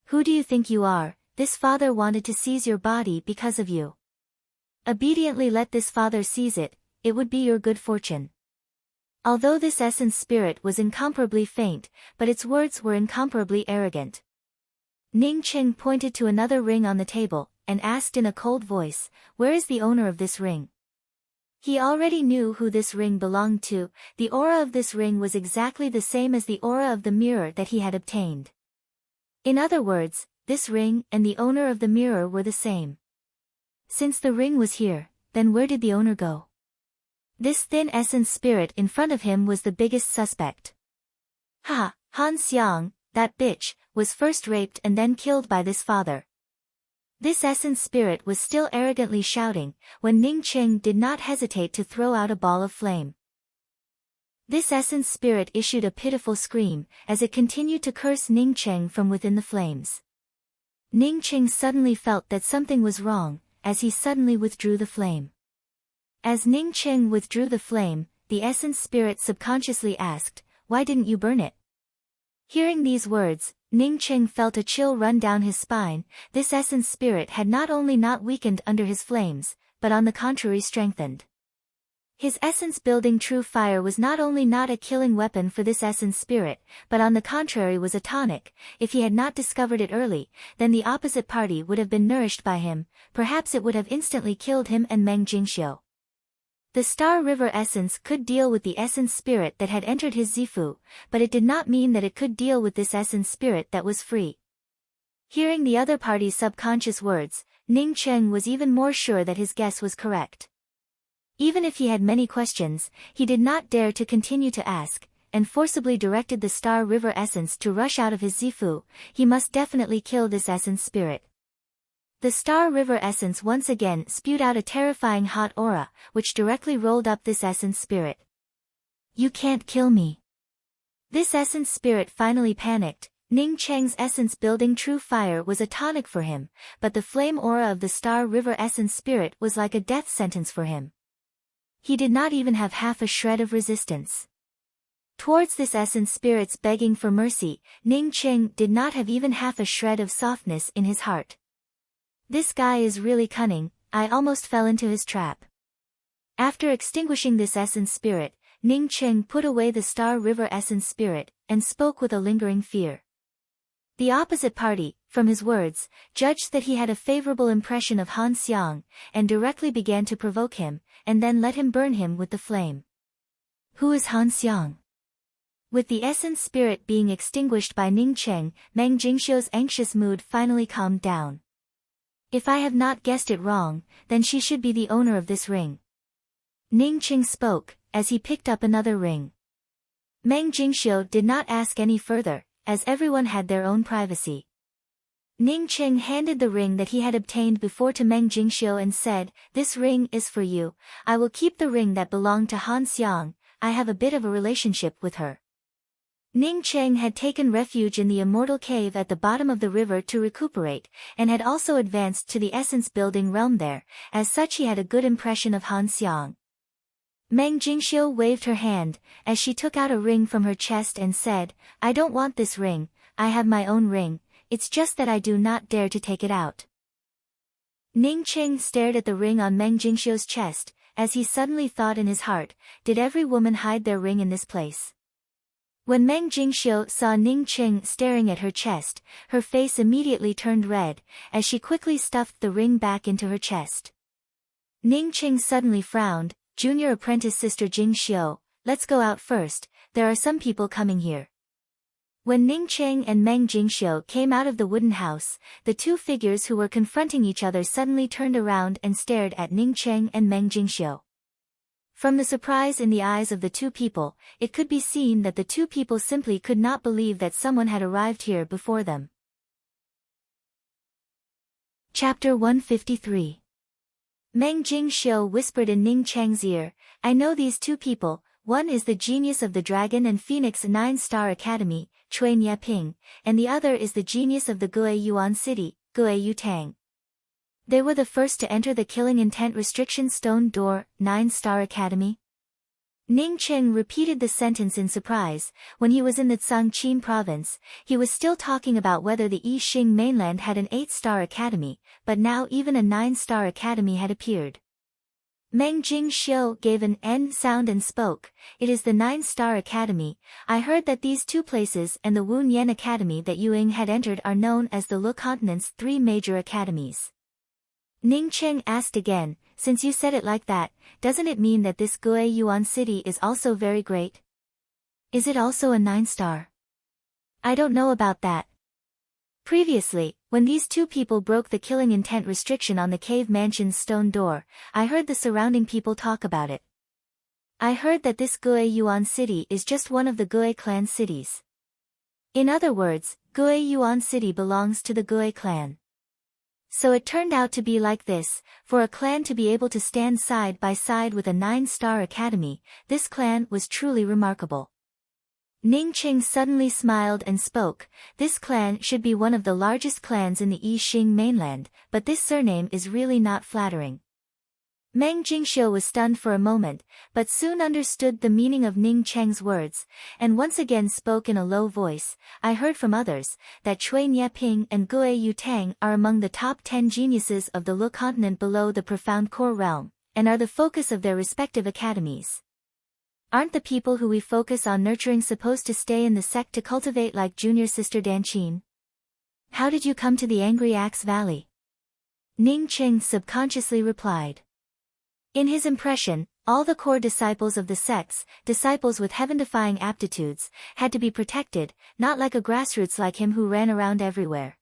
Who do you think you are? This father wanted to seize your body because of you. Obediently let this father seize it, it would be your good fortune." Although this essence spirit was incomparably faint, but its words were incomparably arrogant. Ning Cheng pointed to another ring on the table, and asked in a cold voice, "Where is the owner of this ring?" He already knew who this ring belonged to. The aura of this ring was exactly the same as the aura of the mirror that he had obtained. In other words, this ring and the owner of the mirror were the same. Since the ring was here, then where did the owner go? This thin essence spirit in front of him was the biggest suspect. "Ha, Han Xiang, that bitch, was first raped and then killed by this father." This essence spirit was still arrogantly shouting, when Ning Cheng did not hesitate to throw out a ball of flame. This essence spirit issued a pitiful scream, as it continued to curse Ning Cheng from within the flames. Ning Cheng suddenly felt that something was wrong, as he suddenly withdrew the flame. As Ning Cheng withdrew the flame, the essence spirit subconsciously asked, "Why didn't you burn it?" Hearing these words, Ning Cheng felt a chill run down his spine. This essence spirit had not only not weakened under his flames, but on the contrary strengthened. His essence-building true fire was not only not a killing weapon for this essence spirit, but on the contrary was a tonic. If he had not discovered it early, then the opposite party would have been nourished by him, perhaps it would have instantly killed him and Meng Jingxiu. The Star River essence could deal with the essence spirit that had entered his Zifu, but it did not mean that it could deal with this essence spirit that was free. Hearing the other party's subconscious words, Ning Cheng was even more sure that his guess was correct. Even if he had many questions, he did not dare to continue to ask, and forcibly directed the Star River essence to rush out of his Zifu. He must definitely kill this essence spirit. The Star River essence once again spewed out a terrifying hot aura, which directly rolled up this essence spirit. You can't kill me. This essence spirit finally panicked. Ning Cheng's essence-building true fire was a tonic for him, but the flame aura of the Star River essence spirit was like a death sentence for him. He did not even have half a shred of resistance. Towards this essence spirit's begging for mercy, Ning Cheng did not have even half a shred of softness in his heart. This guy is really cunning, I almost fell into his trap. After extinguishing this essence spirit, Ning Cheng put away the Star River essence spirit, and spoke with a lingering fear. The opposite party, from his words, judged that he had a favorable impression of Han Xiang, and directly began to provoke him, and then let him burn him with the flame. Who is Han Xiang? With the essence spirit being extinguished by Ning Cheng, Meng Jingxiu's anxious mood finally calmed down. If I have not guessed it wrong, then she should be the owner of this ring. Ning Cheng spoke, as he picked up another ring. Meng Jingxiu did not ask any further, as everyone had their own privacy. Ning Cheng handed the ring that he had obtained before to Meng Jingxiu and said, "This ring is for you. I will keep the ring that belonged to Han Xiang. I have a bit of a relationship with her." Ning Cheng had taken refuge in the immortal cave at the bottom of the river to recuperate, and had also advanced to the essence-building realm there. As such, he had a good impression of Han Xiang. Meng Jingxiu waved her hand, as she took out a ring from her chest and said, "I don't want this ring, I have my own ring, it's just that I do not dare to take it out." Ning Cheng stared at the ring on Meng Jingxiu's chest, as he suddenly thought in his heart, did every woman hide their ring in this place? When Meng Jingxiu saw Ning Cheng staring at her chest, her face immediately turned red, as she quickly stuffed the ring back into her chest. Ning Cheng suddenly frowned. "Junior apprentice sister Jingxiu, let's go out first, there are some people coming here." When Ning Cheng and Meng Jingxiu came out of the wooden house, the two figures who were confronting each other suddenly turned around and stared at Ning Cheng and Meng Jingxiu. From the surprise in the eyes of the two people, it could be seen that the two people simply could not believe that someone had arrived here before them. Chapter 153. Meng Jingxiu whispered in Ning Cheng's ear, "I know these two people, one is the genius of the Dragon and Phoenix 9-Star Academy, Cui Nieping, and the other is the genius of the Gue Yuan City, Gue Yutang. They were the first to enter the Killing Intent Restriction Stone Door, 9-Star Academy." Ning Cheng repeated the sentence in surprise. When he was in the Tsangqin province, he was still talking about whether the Yixing mainland had an 8-star academy, but now even a 9-star academy had appeared. Meng Jingxiu gave an N sound and spoke, "It is the 9-star academy. I heard that these two places and the Wu Yan Academy that Yuing had entered are known as the Le Continent's 3 major academies." Ning Cheng asked again, "Since you said it like that, doesn't it mean that this Gue Yuan City is also very great? Is it also a 9-star? I don't know about that." Previously, when these two people broke the killing intent restriction on the cave mansion's stone door, I heard the surrounding people talk about it. I heard that this Gue Yuan City is just one of the Gue clan cities. In other words, Gue Yuan City belongs to the Gue clan. So it turned out to be like this. For a clan to be able to stand side by side with a 9-star academy, this clan was truly remarkable. Ning Cheng suddenly smiled and spoke, "This clan should be one of the largest clans in the Yixing mainland, but this surname is really not flattering." Meng Jingxiu was stunned for a moment, but soon understood the meaning of Ning Cheng's words, and once again spoke in a low voice, "I heard from others, that Cui Nieping and Gue Yutang are among the top 10 geniuses of the Le Continent below the Profound Core realm, and are the focus of their respective academies. Aren't the people who we focus on nurturing supposed to stay in the sect to cultivate like junior sister Danqin? How did you come to the Angry Axe Valley? Ning Qing subconsciously replied. In his impression, all the core disciples of the sects, disciples with heaven-defying aptitudes, had to be protected, not like a grassroots like him who ran around everywhere.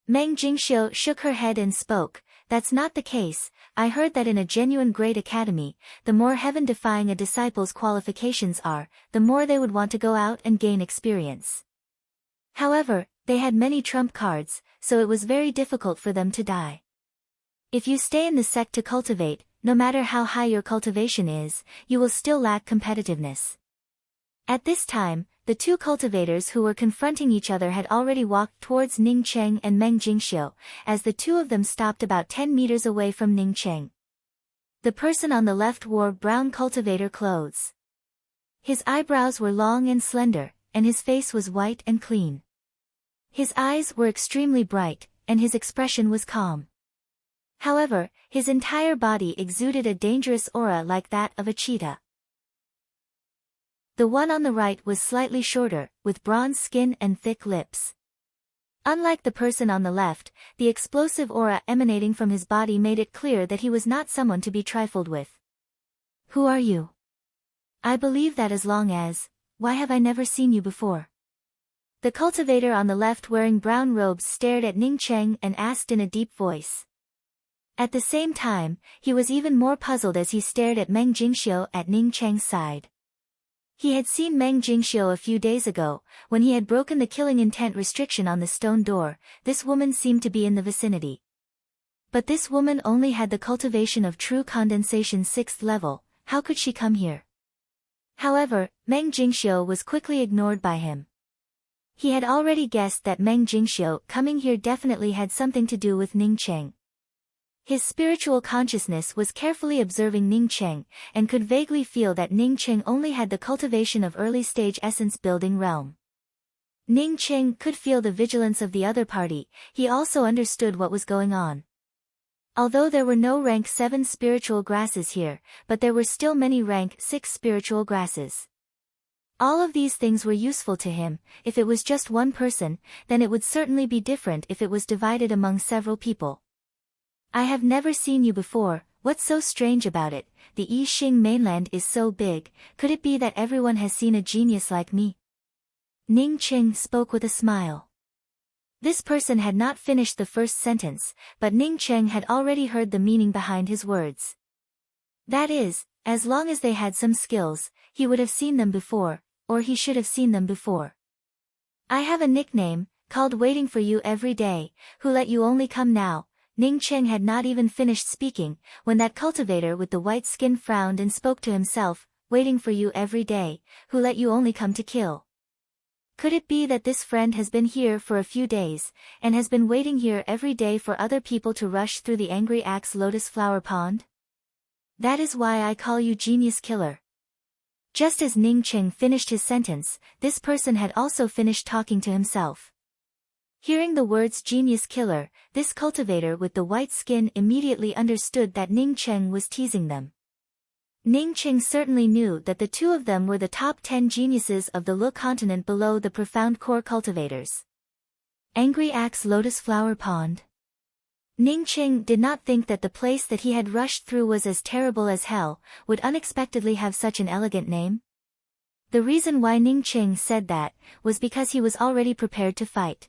Meng Jingxiu shook her head and spoke, "That's not the case. I heard that in a genuine great academy, the more heaven-defying a disciple's qualifications are, the more they would want to go out and gain experience. However, they had many trump cards, so it was very difficult for them to die. If you stay in the sect to cultivate, no matter how high your cultivation is, you will still lack competitiveness." At this time, the two cultivators who were confronting each other had already walked towards Ning Cheng and Meng Jingxiu, as the two of them stopped about 10 meters away from Ning Cheng. The person on the left wore brown cultivator clothes. His eyebrows were long and slender, and his face was white and clean. His eyes were extremely bright, and his expression was calm. However, his entire body exuded a dangerous aura like that of a cheetah. The one on the right was slightly shorter, with bronze skin and thick lips. Unlike the person on the left, the explosive aura emanating from his body made it clear that he was not someone to be trifled with. "Who are you? I believe that as long as, why have I never seen you before?" The cultivator on the left wearing brown robes stared at Ning Cheng and asked in a deep voice. At the same time, he was even more puzzled as he stared at Meng Jingxiu at Ning Cheng's side. He had seen Meng Jingxiu a few days ago, when he had broken the killing intent restriction on the stone door. This woman seemed to be in the vicinity. But this woman only had the cultivation of true condensation 6th level, how could she come here? However, Meng Jingxiu was quickly ignored by him. He had already guessed that Meng Jingxiu coming here definitely had something to do with Ning Cheng. His spiritual consciousness was carefully observing Ning Cheng, and could vaguely feel that Ning Cheng only had the cultivation of early-stage essence-building realm. Ning Cheng could feel the vigilance of the other party. He also understood what was going on. Although there were no rank 7 spiritual grasses here, but there were still many rank 6 spiritual grasses. All of these things were useful to him. If it was just one person, then it would certainly be different if it was divided among several people. "I have never seen you before. What's so strange about it? The Yixing mainland is so big. Could it be that everyone has seen a genius like me?" Ning Cheng spoke with a smile. This person had not finished the first sentence, but Ning Cheng had already heard the meaning behind his words. That is, as long as they had some skills, he would have seen them before, or he should have seen them before. "I have a nickname, called Waiting for You Every Day. Who let you only come now?" Ning Cheng had not even finished speaking, when that cultivator with the white skin frowned and spoke to himself, "Waiting for you every day, who let you only come to kill?" Could it be that this friend has been here for a few days, and has been waiting here every day for other people to rush through the Angry Axe Lotus Flower Pond? "That is why I call you Genius Killer." Just as Ning Cheng finished his sentence, this person had also finished talking to himself. Hearing the words Genius Killer, this cultivator with the white skin immediately understood that Ning Cheng was teasing them. Ning Cheng certainly knew that the two of them were the top 10 geniuses of the Lu continent below the profound core cultivators. Angry Axe Lotus Flower Pond. Ning Cheng did not think that the place that he had rushed through was as terrible as hell, would unexpectedly have such an elegant name. The reason why Ning Cheng said that, was because he was already prepared to fight.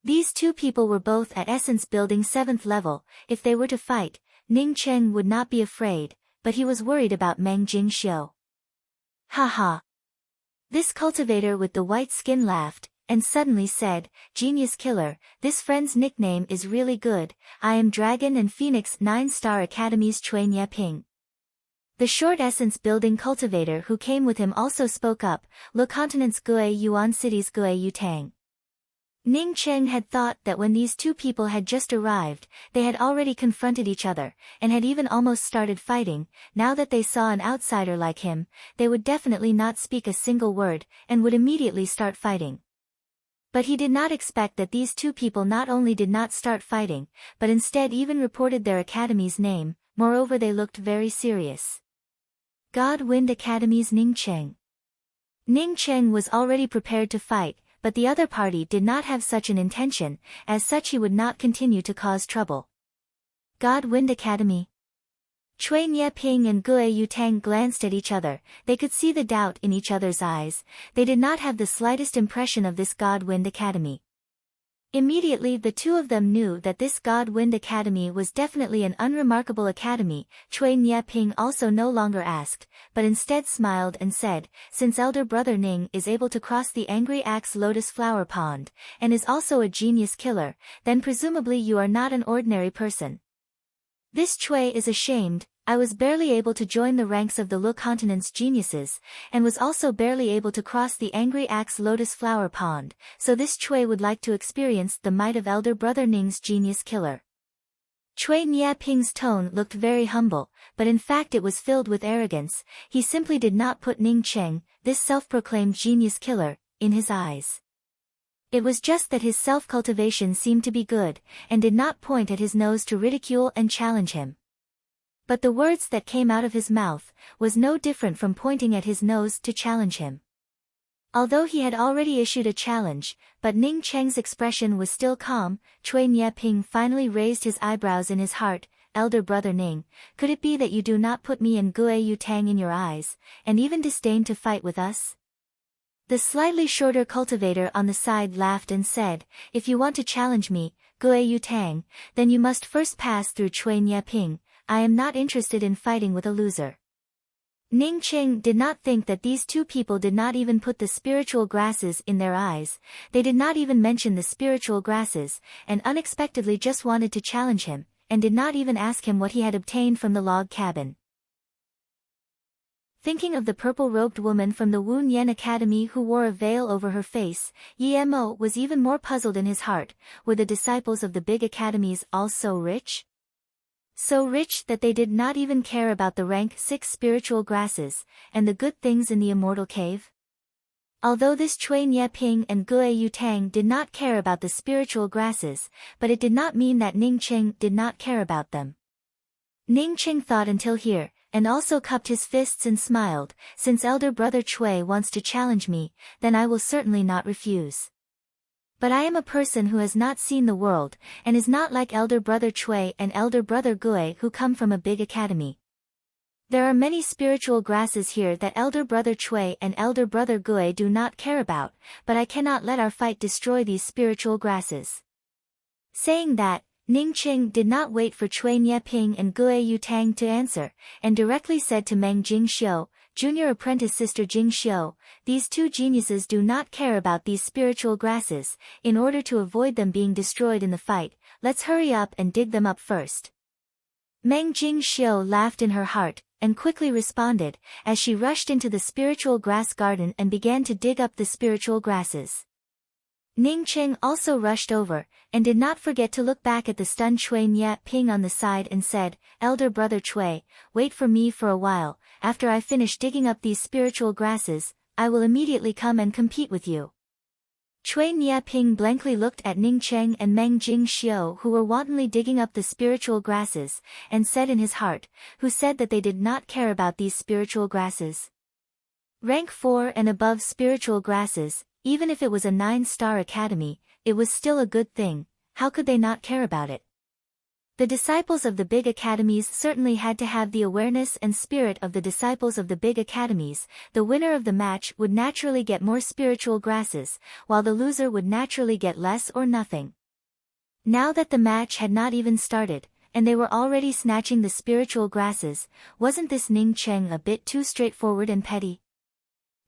These two people were both at essence building 7th level. If they were to fight, Ning Cheng would not be afraid, but he was worried about Meng Jingxiu. "Ha ha!" This cultivator with the white skin laughed, and suddenly said, "Genius Killer, this friend's nickname is really good. I am Dragon and Phoenix 9-Star Academy's Chuan Yeping." The short essence building cultivator who came with him also spoke up, "Lu continent's Gue Yuan City's Gue Yutang." Ning Cheng had thought that when these two people had just arrived, they had already confronted each other, and had even almost started fighting. Now that they saw an outsider like him, they would definitely not speak a single word, and would immediately start fighting. But he did not expect that these two people not only did not start fighting, but instead even reported their academy's name, moreover they looked very serious. God Wind Academy's Ning Cheng. Ning Cheng was already prepared to fight, but the other party did not have such an intention, as such he would not continue to cause trouble. God Wind Academy. Cui Nieping and Gue Yutang glanced at each other. They could see the doubt in each other's eyes. They did not have the slightest impression of this God Wind Academy. Immediately the two of them knew that this God Wind Academy was definitely an unremarkable academy. Cui Nieping also no longer asked, but instead smiled and said, since elder brother Ning is able to cross the Angry Axe Lotus Flower Pond, and is also a genius killer, then presumably you are not an ordinary person. This Cui is ashamed. I was barely able to join the ranks of the Lu continent's geniuses, and was also barely able to cross the Angry Axe Lotus Flower Pond, so this Cui would like to experience the might of elder brother Ning's genius killer. Cui Nieping's tone looked very humble, but in fact it was filled with arrogance. He simply did not put Ning Cheng, this self-proclaimed genius killer, in his eyes. It was just that his self-cultivation seemed to be good, and did not point at his nose to ridicule and challenge him. But the words that came out of his mouth was no different from pointing at his nose to challenge him. Although he had already issued a challenge, but Ning Cheng's expression was still calm. Cui Nieping finally raised his eyebrows in his heart. Elder brother Ning, could it be that you do not put me and Gue Yutang in your eyes, and even disdain to fight with us? The slightly shorter cultivator on the side laughed and said, if you want to challenge me, Gue Yutang, then you must first pass through Cui Nieping. I am not interested in fighting with a loser. Ning Cheng did not think that these two people did not even put the spiritual grasses in their eyes. They did not even mention the spiritual grasses, and unexpectedly just wanted to challenge him, and did not even ask him what he had obtained from the log cabin. Thinking of the purple-robed woman from the Wu Nian Academy who wore a veil over her face, Yi Mo was even more puzzled in his heart. Were the disciples of the big academies all so rich? So rich that they did not even care about the rank 6 spiritual grasses, and the good things in the immortal cave? Although this Cui Nieping and Gue Yutang did not care about the spiritual grasses, but it did not mean that Ning Cheng did not care about them. Ning Cheng thought until here, and also cupped his fists and smiled. Since elder brother Cui wants to challenge me, then I will certainly not refuse. But I am a person who has not seen the world, and is not like elder brother Cui and elder brother Gue who come from a big academy. There are many spiritual grasses here that elder brother Cui and elder brother Gue do not care about, but I cannot let our fight destroy these spiritual grasses. Saying that, Ning Cheng did not wait for Cui Nieping and Gue Yutang to answer, and directly said to Meng Jingxiu, junior apprentice sister Jingxiu, these two geniuses do not care about these spiritual grasses. In order to avoid them being destroyed in the fight, let's hurry up and dig them up first. Meng Jingxiu laughed in her heart, and quickly responded, as she rushed into the spiritual grass garden and began to dig up the spiritual grasses. Ning Cheng also rushed over, and did not forget to look back at the stunned Cui Nieping on the side and said, elder brother Cui, wait for me for a while. After I finish digging up these spiritual grasses, I will immediately come and compete with you. Cui Nieping blankly looked at Ning Cheng and Meng Jingxiu who were wantonly digging up the spiritual grasses, and said in his heart, who said that they did not care about these spiritual grasses? Rank 4 and above spiritual grasses, even if it was a 9-star academy, it was still a good thing. How could they not care about it? The disciples of the big academies certainly had to have the awareness and spirit of the disciples of the big academies. The winner of the match would naturally get more spiritual grasses, while the loser would naturally get less or nothing. Now that the match had not even started, and they were already snatching the spiritual grasses, wasn't this Ning Cheng a bit too straightforward and petty?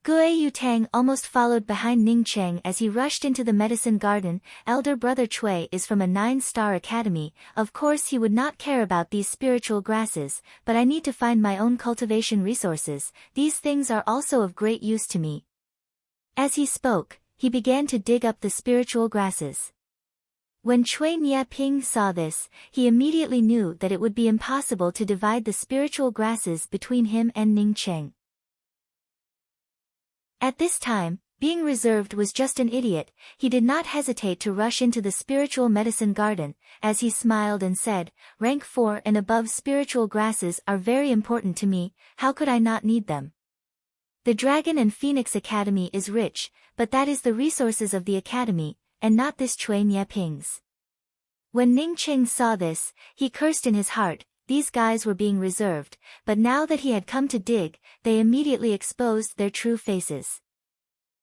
Gue Yutang almost followed behind Ning Cheng as he rushed into the medicine garden. Elder brother Cui is from a 9-star academy, of course he would not care about these spiritual grasses, but I need to find my own cultivation resources. These things are also of great use to me. As he spoke, he began to dig up the spiritual grasses. When Cui Nieping saw this, he immediately knew that it would be impossible to divide the spiritual grasses between him and Ning Cheng. At this time, Being reserved was just an idiot. He did not hesitate to rush into the spiritual medicine garden, as he smiled and said, "Rank 4 and above spiritual grasses are very important to me, how could I not need them? The Dragon and Phoenix Academy is rich, but that is the resources of the academy, and not this Cui Nieping's." When Ning Cheng saw this, he cursed in his heart. These guys were being reserved, but now that he had come to dig, they immediately exposed their true faces.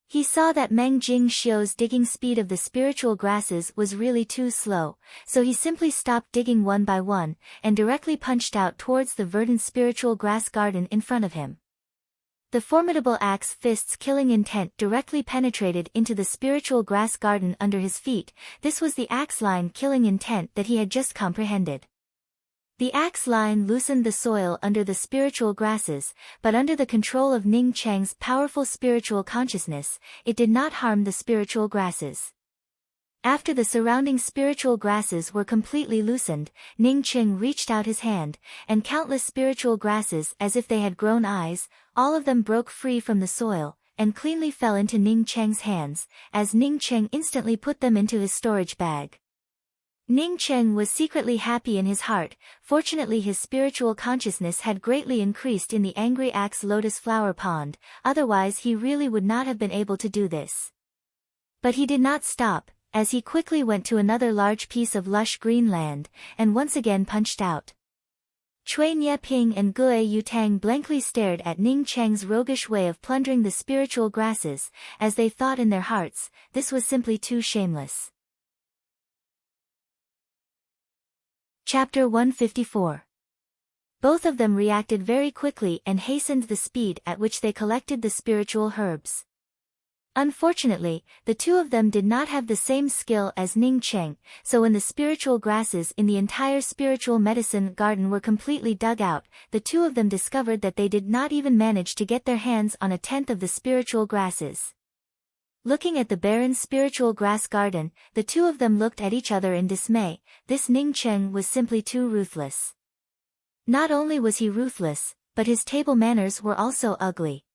He saw that Meng Jingxiu's digging speed of the spiritual grasses was really too slow, so he simply stopped digging one by one, and directly punched out towards the verdant spiritual grass garden in front of him. The formidable axe fist's killing intent directly penetrated into the spiritual grass garden under his feet. This was the axe line killing intent that he had just comprehended. The axe line loosened the soil under the spiritual grasses, but under the control of Ning Cheng's powerful spiritual consciousness, it did not harm the spiritual grasses. After the surrounding spiritual grasses were completely loosened, Ning Cheng reached out his hand, and countless spiritual grasses, as if they had grown eyes, all of them broke free from the soil, and cleanly fell into Ning Cheng's hands, as Ning Cheng instantly put them into his storage bag. Ning Cheng was secretly happy in his heart. Fortunately his spiritual consciousness had greatly increased in the angry axe lotus flower pond, otherwise he really would not have been able to do this. But he did not stop, as he quickly went to another large piece of lush green land, and once again punched out. Cui Nieping and Gue Yutang blankly stared at Ning Cheng's roguish way of plundering the spiritual grasses, as they thought in their hearts, this was simply too shameless. Chapter 154. Both of them reacted very quickly and hastened the speed at which they collected the spiritual herbs. Unfortunately, the two of them did not have the same skill as Ning Cheng, so when the spiritual grasses in the entire spiritual medicine garden were completely dug out, the two of them discovered that they did not even manage to get their hands on a tenth of the spiritual grasses. Looking at the barren spiritual grass garden, the two of them looked at each other in dismay. This Ning Cheng was simply too ruthless. Not only was he ruthless, but his table manners were also ugly.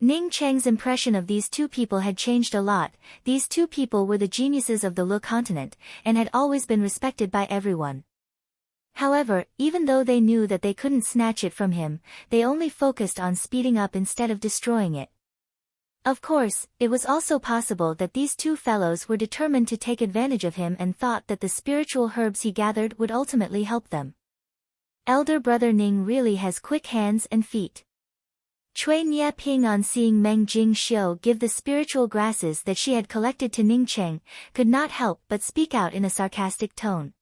Ning Cheng's impression of these two people had changed a lot. These two people were the geniuses of the Lu continent, and had always been respected by everyone. However, even though they knew that they couldn't snatch it from him, they only focused on speeding up instead of destroying it. Of course, it was also possible that these two fellows were determined to take advantage of him and thought that the spiritual herbs he gathered would ultimately help them. Elder brother Ning really has quick hands and feet. Cui Nieping, on seeing Meng Jingxiu give the spiritual grasses that she had collected to Ning Cheng, could not help but speak out in a sarcastic tone.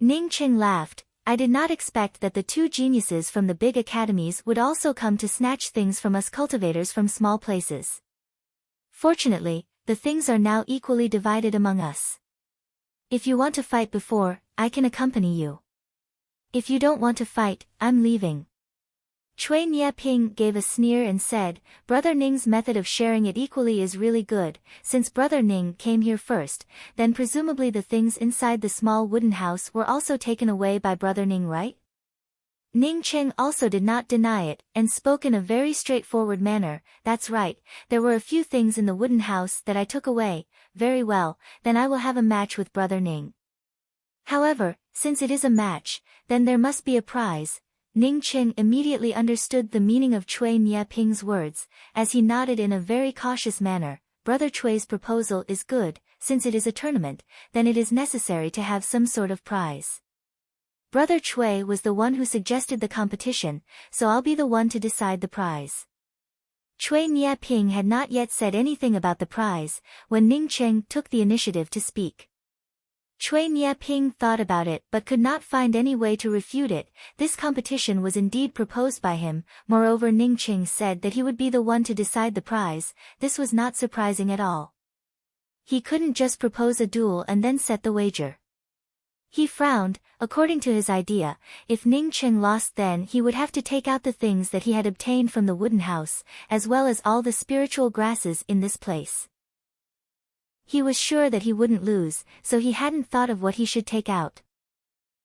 Ning Cheng laughed. I did not expect that the two geniuses from the big academies would also come to snatch things from us cultivators from small places. Fortunately, the things are now equally divided among us. If you want to fight before, I can accompany you. If you don't want to fight, I'm leaving. Cui Nieping gave a sneer and said, Brother Ning's method of sharing it equally is really good. Since Brother Ning came here first, then presumably the things inside the small wooden house were also taken away by Brother Ning, right? Ning Cheng also did not deny it, and spoke in a very straightforward manner. That's right, there were a few things in the wooden house that I took away. Very well, then I will have a match with Brother Ning. However, since it is a match, then there must be a prize. Ning Cheng immediately understood the meaning of Cui Nieping's words, as he nodded in a very cautious manner. Brother Cui's proposal is good. Since it is a tournament, then it is necessary to have some sort of prize. Brother Cui was the one who suggested the competition, so I'll be the one to decide the prize. Cui Nieping had not yet said anything about the prize, when Ning Cheng took the initiative to speak. Cui Nieping thought about it but could not find any way to refute it. This competition was indeed proposed by him. Moreover, Ning Cheng said that he would be the one to decide the prize. This was not surprising at all. He couldn't just propose a duel and then set the wager. He frowned. According to his idea, if Ning Cheng lost, then he would have to take out the things that he had obtained from the wooden house, as well as all the spiritual grasses in this place. He was sure that he wouldn't lose, so he hadn't thought of what he should take out.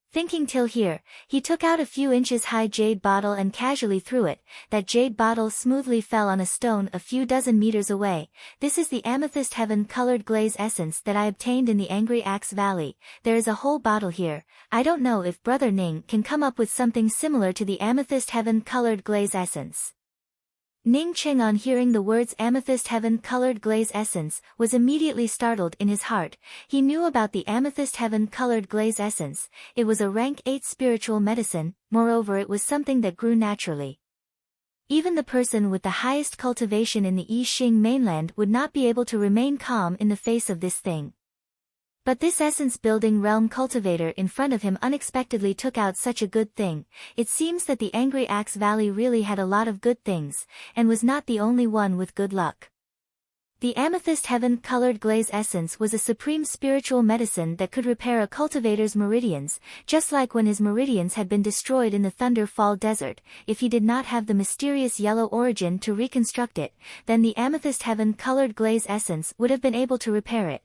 Thinking till here, he took out a few inches high jade bottle and casually threw it. That jade bottle smoothly fell on a stone a few dozen meters away. This is the amethyst heaven colored glaze essence that I obtained in the Angry Axe Valley. There is a whole bottle here. I don't know if Brother Ning can come up with something similar to the amethyst heaven colored glaze essence. Ning Cheng, on hearing the words amethyst heaven colored glaze essence, was immediately startled in his heart. He knew about the amethyst heaven colored glaze essence. It was a rank 8 spiritual medicine, moreover it was something that grew naturally. Even the person with the highest cultivation in the Yixing mainland would not be able to remain calm in the face of this thing. But this essence-building realm cultivator in front of him unexpectedly took out such a good thing. It seems that the Angry Axe Valley really had a lot of good things, and was not the only one with good luck. The amethyst heaven-colored glaze essence was a supreme spiritual medicine that could repair a cultivator's meridians, just like when his meridians had been destroyed in the Thunder Fall Desert. If he did not have the mysterious yellow origin to reconstruct it, then the amethyst heaven-colored glaze essence would have been able to repair it.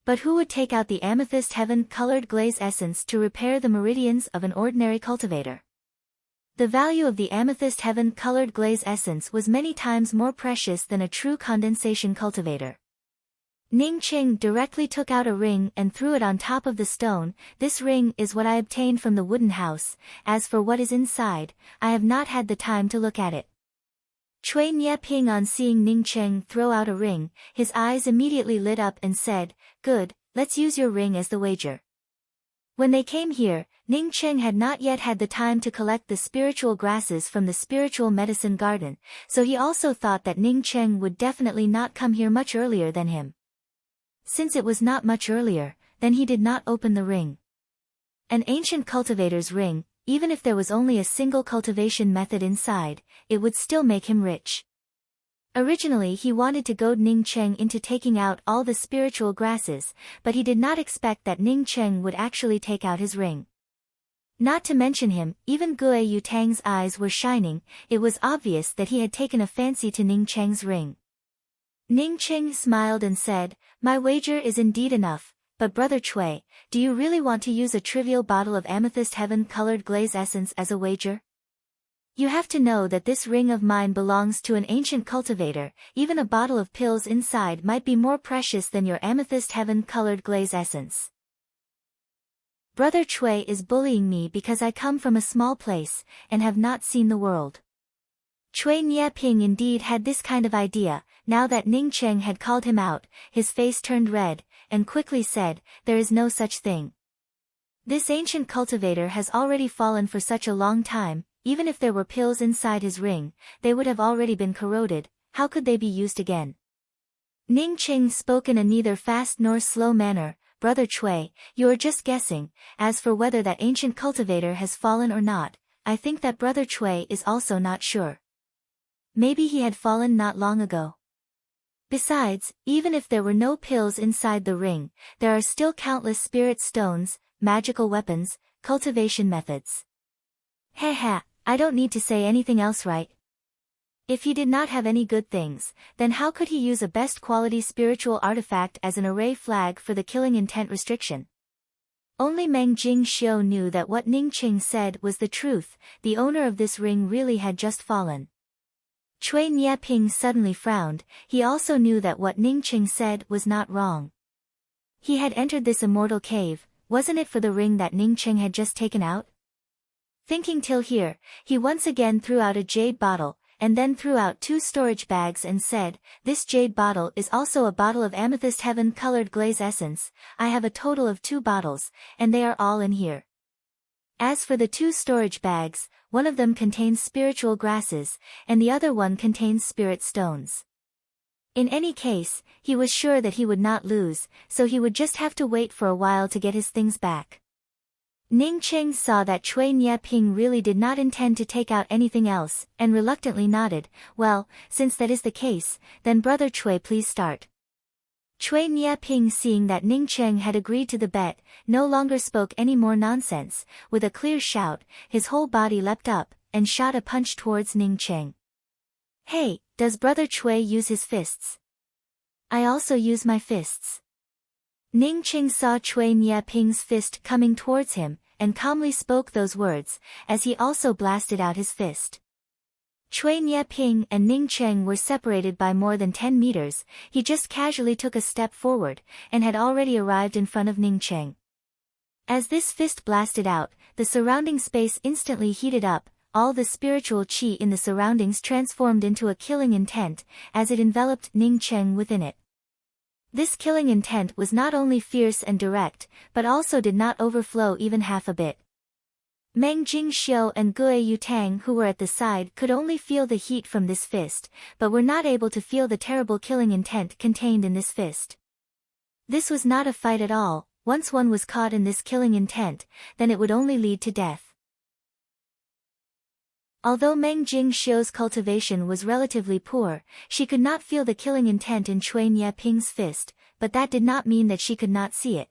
But who would take out the amethyst heaven-colored glaze essence to repair the meridians of an ordinary cultivator? The value of the amethyst heaven-colored glaze essence was many times more precious than a true condensation cultivator. Ning Cheng directly took out a ring and threw it on top of the stone. This ring is what I obtained from the wooden house. As for what is inside, I have not had the time to look at it. Cui Nieping, on seeing Ning Cheng throw out a ring, his eyes immediately lit up and said, "Good, let's use your ring as the wager." When they came here, Ning Cheng had not yet had the time to collect the spiritual grasses from the spiritual medicine garden, so he also thought that Ning Cheng would definitely not come here much earlier than him. Since it was not much earlier, then he did not open the ring. An ancient cultivator's ring, even if there was only a single cultivation method inside, it would still make him rich. Originally he wanted to goad Ning Cheng into taking out all the spiritual grasses, but he did not expect that Ning Cheng would actually take out his ring. Not to mention him, even Gue Yutang's eyes were shining. It was obvious that he had taken a fancy to Ning Cheng's ring. Ning Cheng smiled and said, "My wager is indeed enough. But Brother Cui, do you really want to use a trivial bottle of amethyst heaven-colored glaze essence as a wager? You have to know that this ring of mine belongs to an ancient cultivator. Even a bottle of pills inside might be more precious than your amethyst heaven-colored glaze essence. Brother Cui is bullying me because I come from a small place, and have not seen the world." Cui Nieping indeed had this kind of idea. Now that Ning Cheng had called him out, his face turned red, and quickly said, "There is no such thing. This ancient cultivator has already fallen for such a long time. Even if there were pills inside his ring, they would have already been corroded. How could they be used again?" Ning Cheng spoke in a neither fast nor slow manner. "Brother Cui, you are just guessing. As for whether that ancient cultivator has fallen or not, I think that Brother Cui is also not sure. Maybe he had fallen not long ago. Besides, even if there were no pills inside the ring, there are still countless spirit stones, magical weapons, cultivation methods. Heh, I don't need to say anything else, right? If he did not have any good things, then how could he use a best quality spiritual artifact as an array flag for the killing intent restriction?" Only Meng Jingxiu knew that what Ning Cheng said was the truth. The owner of this ring really had just fallen. Cui Nieping suddenly frowned. He also knew that what Ning Cheng said was not wrong. He had entered this immortal cave. Wasn't it for the ring that Ning Cheng had just taken out? Thinking till here, he once again threw out a jade bottle, and then threw out 2 storage bags and said, "This jade bottle is also a bottle of amethyst heaven-colored glaze essence. I have a total of 2 bottles, and they are all in here. As for the 2 storage bags, one of them contains spiritual grasses, and the other one contains spirit stones." In any case, he was sure that he would not lose, so he would just have to wait for a while to get his things back. Ning Cheng saw that Cui Nieping really did not intend to take out anything else, and reluctantly nodded. "Well, since that is the case, then Brother Cui, please start." Cui Nieping, seeing that Ning Cheng had agreed to the bet, no longer spoke any more nonsense. With a clear shout, his whole body leapt up, and shot a punch towards Ning Cheng. "Hey, does Brother Cui use his fists? I also use my fists." Ning Cheng saw Cui Nieping's fist coming towards him, and calmly spoke those words, as he also blasted out his fist. Cui Nieping and Ning Cheng were separated by more than 10 meters. He just casually took a step forward, and had already arrived in front of Ning Cheng. As this fist blasted out, the surrounding space instantly heated up, all the spiritual qi in the surroundings transformed into a killing intent, as it enveloped Ning Cheng within it. This killing intent was not only fierce and direct, but also did not overflow even half a bit. Meng Jingxiu and Gue Yutang, who were at the side, could only feel the heat from this fist, but were not able to feel the terrible killing intent contained in this fist. This was not a fight at all. Once one was caught in this killing intent, then it would only lead to death. Although Meng Jingxiu's cultivation was relatively poor, she could not feel the killing intent in Cui Nieping's fist, but that did not mean that she could not see it.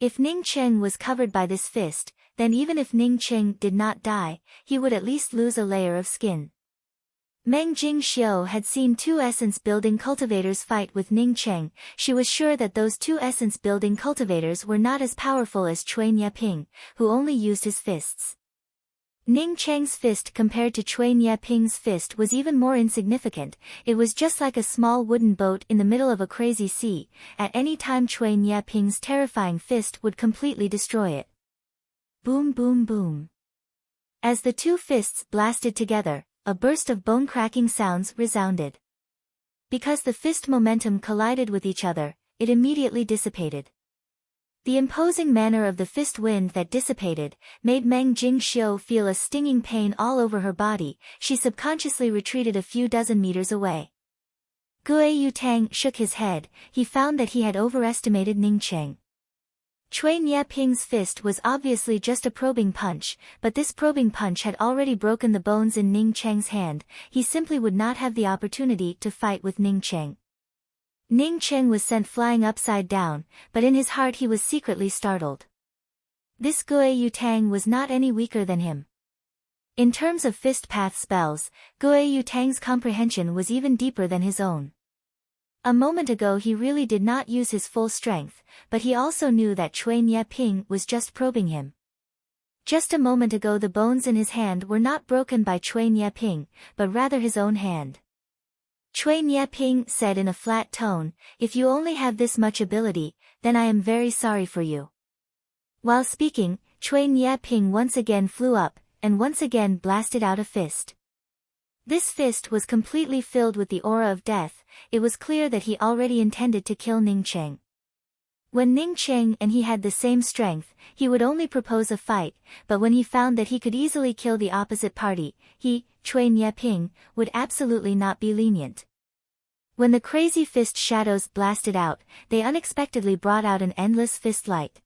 If Ning Cheng was covered by this fist, then even if Ning Cheng did not die, he would at least lose a layer of skin. Meng Jingxiu had seen two essence-building cultivators fight with Ning Cheng. She was sure that those two essence-building cultivators were not as powerful as Cui Nieping, who only used his fists. Ning Cheng's fist compared to Cui Nieping's fist was even more insignificant. It was just like a small wooden boat in the middle of a crazy sea. At any time Cui Nieping's terrifying fist would completely destroy it. Boom boom boom. As the two fists blasted together, a burst of bone-cracking sounds resounded. Because the fist momentum collided with each other, it immediately dissipated. The imposing manner of the fist wind that dissipated made Meng Jingxiu feel a stinging pain all over her body. She subconsciously retreated a few dozen meters away. Gue Yutang shook his head. He found that he had overestimated Ning Cheng. Cui Nieping's fist was obviously just a probing punch, but this probing punch had already broken the bones in Ning Cheng's hand. He simply would not have the opportunity to fight with Ning Cheng. Ning Cheng was sent flying upside down, but in his heart he was secretly startled. This Gue Yutang was not any weaker than him. In terms of fist path spells, Gue Yutang's comprehension was even deeper than his own. A moment ago he really did not use his full strength, but he also knew that Cui Nieping was just probing him. Just a moment ago the bones in his hand were not broken by Cui Nieping, but rather his own hand. Cui Nieping said in a flat tone, "If you only have this much ability, then I am very sorry for you." While speaking, Cui Nieping once again flew up, and once again blasted out a fist. This fist was completely filled with the aura of death. It was clear that he already intended to kill Ning Cheng. When Ning Cheng and he had the same strength, he would only propose a fight, but when he found that he could easily kill the opposite party, he, Cui Nieping, would absolutely not be lenient. When the crazy fist shadows blasted out, they unexpectedly brought out an endless fist light.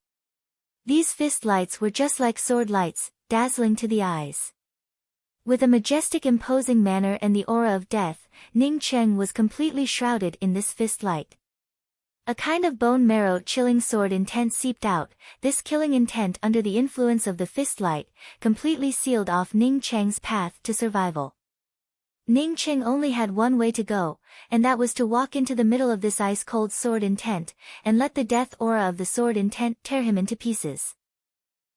These fist lights were just like sword lights, dazzling to the eyes. With a majestic imposing manner and the aura of death, Ning Cheng was completely shrouded in this fist light. A kind of bone marrow chilling sword intent seeped out. This killing intent under the influence of the fist light completely sealed off Ning Cheng's path to survival. Ning Cheng only had one way to go, and that was to walk into the middle of this ice-cold sword intent, and let the death aura of the sword intent tear him into pieces.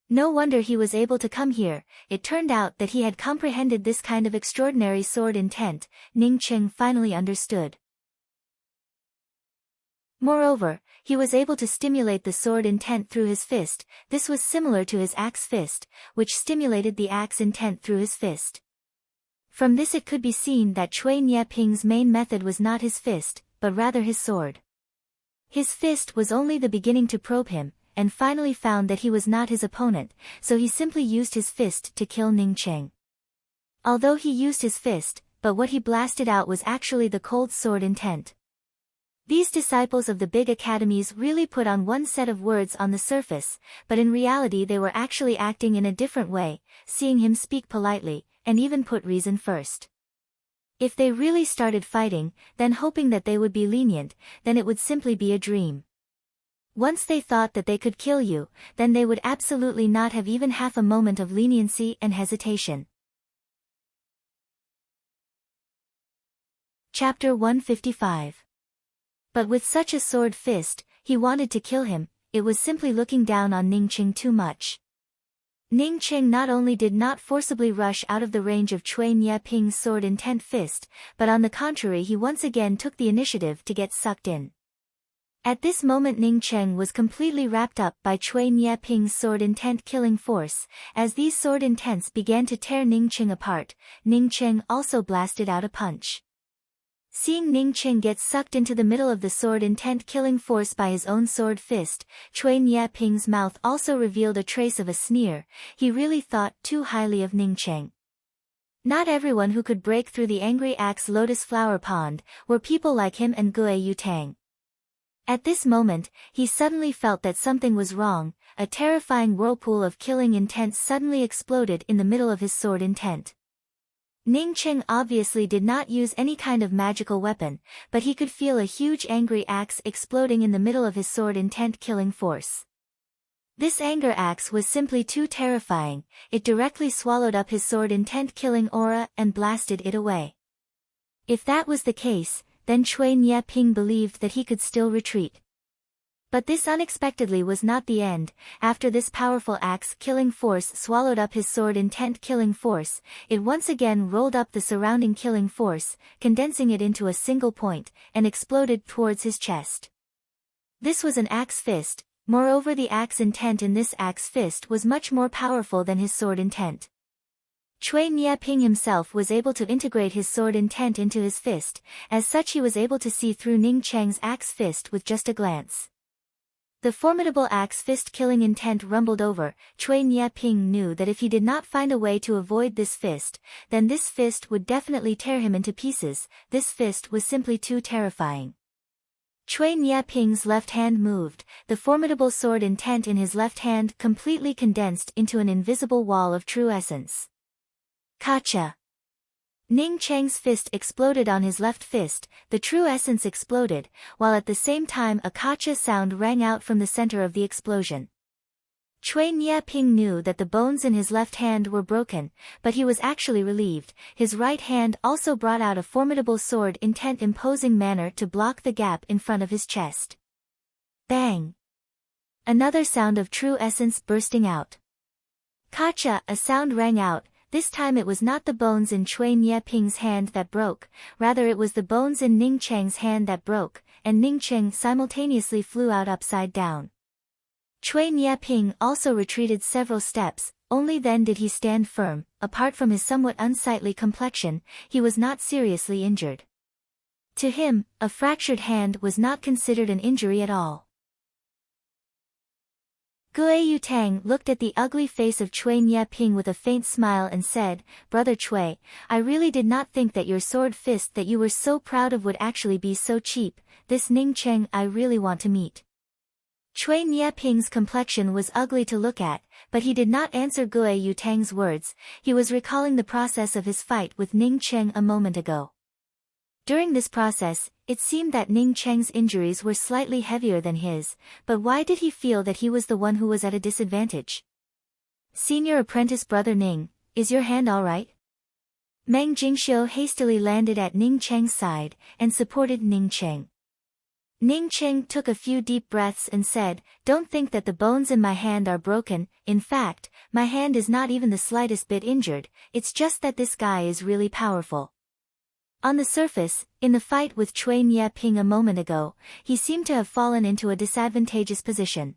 No wonder he was able to come here. It turned out that he had comprehended this kind of extraordinary sword intent. Ning Cheng finally understood. Moreover, he was able to stimulate the sword intent through his fist. This was similar to his axe fist, which stimulated the axe intent through his fist. From this it could be seen that Cui Nieping's main method was not his fist, but rather his sword. His fist was only the beginning to probe him, and finally found that he was not his opponent, so he simply used his fist to kill Ning Cheng. Although he used his fist, but what he blasted out was actually the cold sword intent. These disciples of the big academies really put on one set of words on the surface, but in reality they were actually acting in a different way, seeing him speak politely, and even put reason first. If they really started fighting, then hoping that they would be lenient, then it would simply be a dream. Once they thought that they could kill you, then they would absolutely not have even half a moment of leniency and hesitation. Chapter 155. But with such a sword fist, he wanted to kill him. It was simply looking down on Ning Cheng too much. Ning Cheng not only did not forcibly rush out of the range of Cui Nieping's sword intent fist, but on the contrary he once again took the initiative to get sucked in. At this moment Ning Cheng was completely wrapped up by Cui Nieping's sword intent killing force. As these sword intents began to tear Ning Cheng apart, Ning Cheng also blasted out a punch. Seeing Ning Cheng get sucked into the middle of the sword intent killing force by his own sword fist, Cui Nieping's mouth also revealed a trace of a sneer. He really thought too highly of Ning Cheng. Not everyone who could break through the angry axe lotus flower pond were people like him and Gue Yutang. At this moment, he suddenly felt that something was wrong. A terrifying whirlpool of killing intent suddenly exploded in the middle of his sword intent. Ning Cheng obviously did not use any kind of magical weapon, but he could feel a huge angry axe exploding in the middle of his sword intent killing force. This anger axe was simply too terrifying. It directly swallowed up his sword intent killing aura and blasted it away. If that was the case, then Cui Nieping believed that he could still retreat. But this unexpectedly was not the end. After this powerful axe killing force swallowed up his sword intent killing force, it once again rolled up the surrounding killing force, condensing it into a single point, and exploded towards his chest. This was an axe fist. Moreover, the axe intent in this axe fist was much more powerful than his sword intent. Cui Nieping himself was able to integrate his sword intent into his fist. As such, he was able to see through Ning Cheng's axe fist with just a glance. The formidable axe fist killing intent rumbled over. Cui Nieping knew that if he did not find a way to avoid this fist, then this fist would definitely tear him into pieces. This fist was simply too terrifying. Cui Nieping's left hand moved. The formidable sword intent in his left hand completely condensed into an invisible wall of true essence. Kacha! Ning Cheng's fist exploded on his left fist. The true essence exploded, while at the same time a kacha sound rang out from the center of the explosion. Cui Nieping knew that the bones in his left hand were broken, but he was actually relieved. His right hand also brought out a formidable sword intent imposing manner to block the gap in front of his chest. Bang! Another sound of true essence bursting out. Kacha! A sound rang out. This time it was not the bones in Cui Nieping's hand that broke, rather it was the bones in Ning Cheng's hand that broke, and Ning Cheng simultaneously flew out upside down. Cui Nieping also retreated several steps. Only then did he stand firm. Apart from his somewhat unsightly complexion, he was not seriously injured. To him, a fractured hand was not considered an injury at all. Gue Yutang looked at the ugly face of Cui Nieping with a faint smile and said, "Brother Cui, I really did not think that your sword fist that you were so proud of would actually be so cheap. This Ning Cheng I really want to meet." Cui Nieping's complexion was ugly to look at, but he did not answer Gue Yutang's words. He was recalling the process of his fight with Ning Cheng a moment ago. During this process, it seemed that Ning Cheng's injuries were slightly heavier than his, but why did he feel that he was the one who was at a disadvantage? "Senior apprentice brother Ning, is your hand all right?" Meng Jingxiu hastily landed at Ning Cheng's side, and supported Ning Cheng. Ning Cheng took a few deep breaths and said, "Don't think that the bones in my hand are broken. In fact, my hand is not even the slightest bit injured. It's just that this guy is really powerful." On the surface, in the fight with Cui Nieping a moment ago, he seemed to have fallen into a disadvantageous position.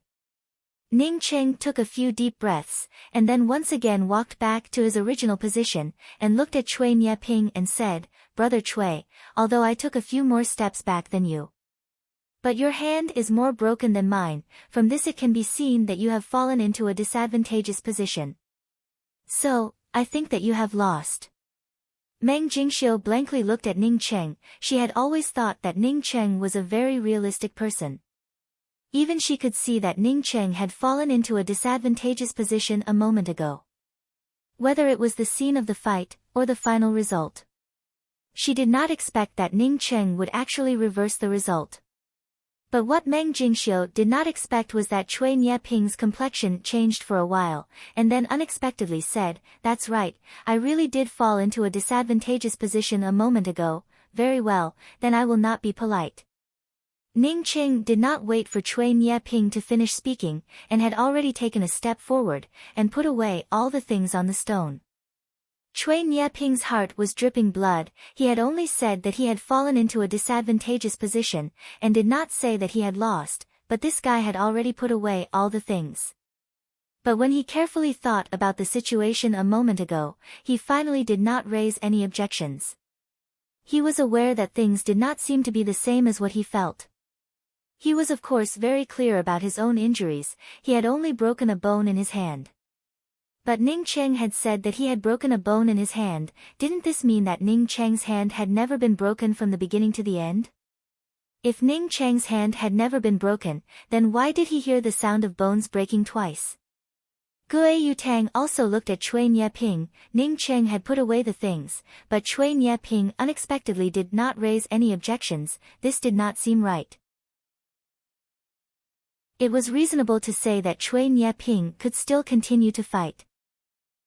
Ning Cheng took a few deep breaths, and then once again walked back to his original position, and looked at Cui Nieping and said, "Brother Cui, although I took a few more steps back than you, but your hand is more broken than mine. From this it can be seen that you have fallen into a disadvantageous position. So, I think that you have lost." Meng Jingxiu blankly looked at Ning Cheng. She had always thought that Ning Cheng was a very realistic person. Even she could see that Ning Cheng had fallen into a disadvantageous position a moment ago. Whether it was the scene of the fight, or the final result, she did not expect that Ning Cheng would actually reverse the result. But what Meng Jingxiu did not expect was that Cui Nieping's complexion changed for a while, and then unexpectedly said, "That's right, I really did fall into a disadvantageous position a moment ago. Very well, then I will not be polite." Ning Qing did not wait for Cui Nieping to finish speaking, and had already taken a step forward, and put away all the things on the stone. Cui Nieping's heart was dripping blood. He had only said that he had fallen into a disadvantageous position, and did not say that he had lost, but this guy had already put away all the things. But when he carefully thought about the situation a moment ago, he finally did not raise any objections. He was aware that things did not seem to be the same as what he felt. He was of course very clear about his own injuries. He had only broken a bone in his hand. But Ning Cheng had said that he had broken a bone in his hand. Didn't this mean that Ning Cheng's hand had never been broken from the beginning to the end? If Ning Cheng's hand had never been broken, then why did he hear the sound of bones breaking twice? Gue Yutang also looked at Cui Nieping. Ning Cheng had put away the things, but Cui Nieping unexpectedly did not raise any objections. This did not seem right. It was reasonable to say that Cui Nieping could still continue to fight.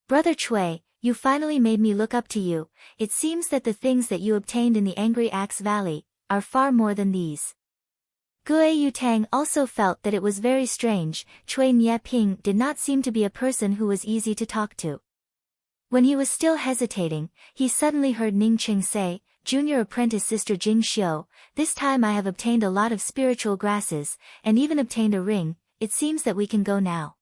Brother Cui, you finally made me look up to you. It seems that the things that you obtained in the Angry Axe Valley are far more than these. Gue Yutang also felt that it was very strange. Cui Nieping did not seem to be a person who was easy to talk to. When he was still hesitating, he suddenly heard Ning Qing say, "Junior apprentice Sister Jing Xiu, this time I have obtained a lot of spiritual grasses, and even obtained a ring. It seems that we can go now."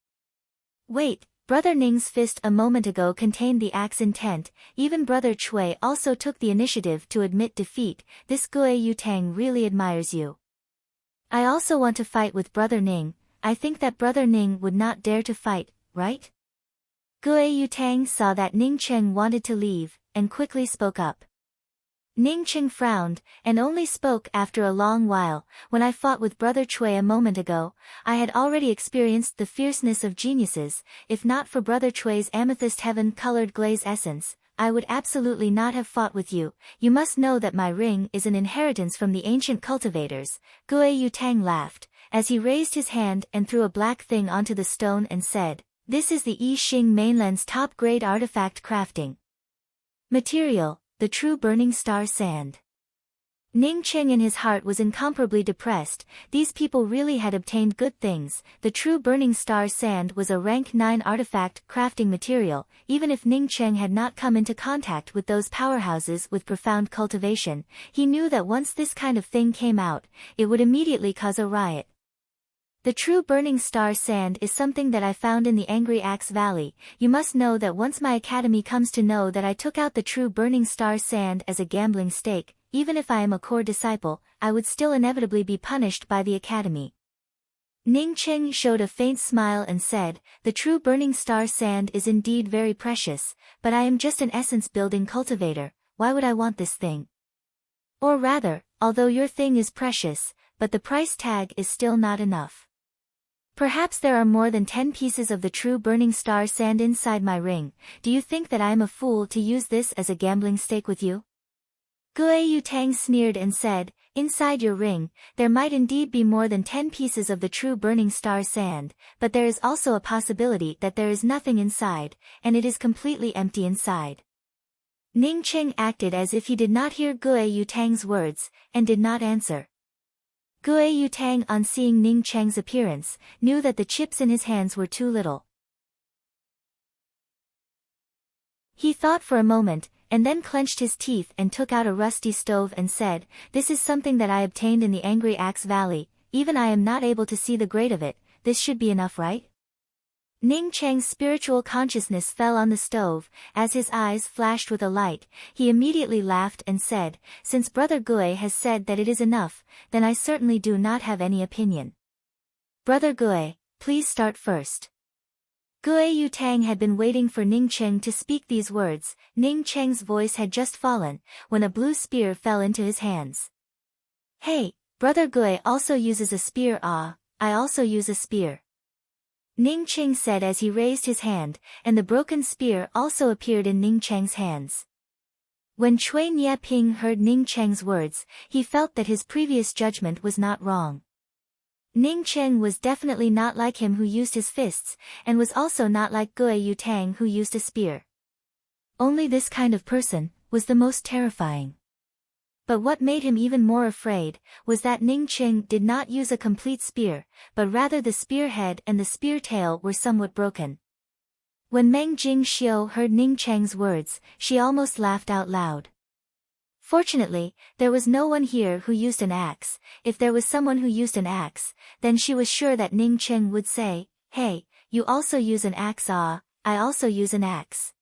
Wait, Brother Ning's fist a moment ago contained the axe intent. Even Brother Cui also took the initiative to admit defeat. This Gue Yutang really admires you. I also want to fight with Brother Ning. I think that Brother Ning would not dare to fight, right? Gue Yutang saw that Ning Cheng wanted to leave, and quickly spoke up. Ning Cheng frowned, and only spoke after a long while. When I fought with Brother Cui a moment ago, I had already experienced the fierceness of geniuses. If not for Brother Cui's amethyst heaven-colored glaze essence, I would absolutely not have fought with you. You must know that my ring is an inheritance from the ancient cultivators. Gue Yutang laughed, as he raised his hand and threw a black thing onto the stone and said, "This is the I Xing mainland's top-grade artifact crafting material, the true burning star sand." Ning Cheng in his heart was incomparably depressed. These people really had obtained good things. The true burning star sand was a rank 9 artifact crafting material. Even if Ning Cheng had not come into contact with those powerhouses with profound cultivation, he knew that once this kind of thing came out, it would immediately cause a riot. The true burning star sand is something that I found in the Angry Axe Valley. You must know that once my academy comes to know that I took out the true burning star sand as a gambling stake, even if I am a core disciple, I would still inevitably be punished by the academy. Ning Cheng showed a faint smile and said, "The true burning star sand is indeed very precious, but I am just an essence-building cultivator. Why would I want this thing? Or rather, although your thing is precious, but the price tag is still not enough. Perhaps there are more than 10 pieces of the true burning star sand inside my ring. Do you think that I am a fool to use this as a gambling stake with you?" Gue Yutang sneered and said, "Inside your ring, there might indeed be more than 10 pieces of the true burning star sand, but there is also a possibility that there is nothing inside, and it is completely empty inside." Ning Cheng acted as if he did not hear Gue Yutang's words, and did not answer. Gue Yutang, on seeing Ning Cheng's appearance, knew that the chips in his hands were too little. He thought for a moment, and then clenched his teeth and took out a rusty stove and said, "This is something that I obtained in the Angry Axe Valley. Even I am not able to see the grade of it. This should be enough, right?" Ning Cheng's spiritual consciousness fell on the stove. As his eyes flashed with a light, he immediately laughed and said, "Since Brother Gue has said that it is enough, then I certainly do not have any opinion. Brother Gue, please start first." Gue Yutang had been waiting for Ning Cheng to speak these words. Ning Cheng's voice had just fallen, when a blue spear fell into his hands. "Hey, Brother Gue also uses a spear. Ah, I also use a spear," Ning Cheng said as he raised his hand, and the broken spear also appeared in Ning Cheng's hands. When Cui Nieping heard Ning Cheng's words, he felt that his previous judgment was not wrong. Ning Cheng was definitely not like him who used his fists, and was also not like Gue Yutang who used a spear. Only this kind of person was the most terrifying. But what made him even more afraid was that Ning Cheng did not use a complete spear, but rather the spear head and the spear tail were somewhat broken. When Meng Jingxiu heard Ning Cheng's words, she almost laughed out loud. Fortunately, there was no one here who used an axe. If there was someone who used an axe, then she was sure that Ning Cheng would say, "Hey, you also use an axe? Ah, I also use an axe."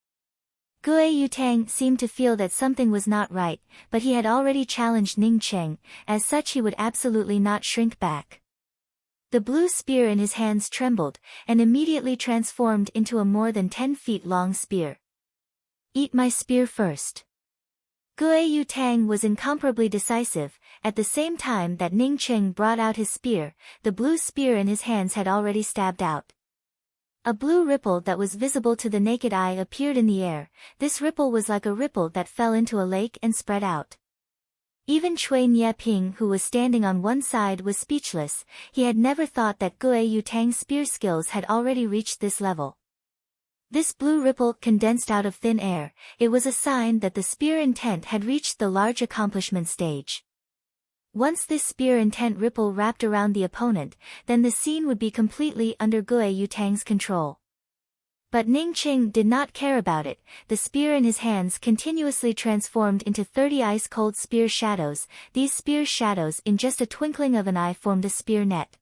Gue Yutang seemed to feel that something was not right, but he had already challenged Ning Cheng, as such he would absolutely not shrink back. The blue spear in his hands trembled, and immediately transformed into a more than 10 feet long spear. "Eat my spear first." Gue Yutang was incomparably decisive. At the same time that Ning Cheng brought out his spear, the blue spear in his hands had already stabbed out. A blue ripple that was visible to the naked eye appeared in the air. This ripple was like a ripple that fell into a lake and spread out. Even Cui Nieping, who was standing on one side, was speechless. He had never thought that Gue Yutang's spear skills had already reached this level. This blue ripple condensed out of thin air. It was a sign that the spear intent had reached the large accomplishment stage. Once this spear intent ripple wrapped around the opponent, then the scene would be completely under Gue Yutang's control. But Ning Cheng did not care about it. The spear in his hands continuously transformed into 30 ice-cold spear shadows. These spear shadows in just a twinkling of an eye formed a spear net.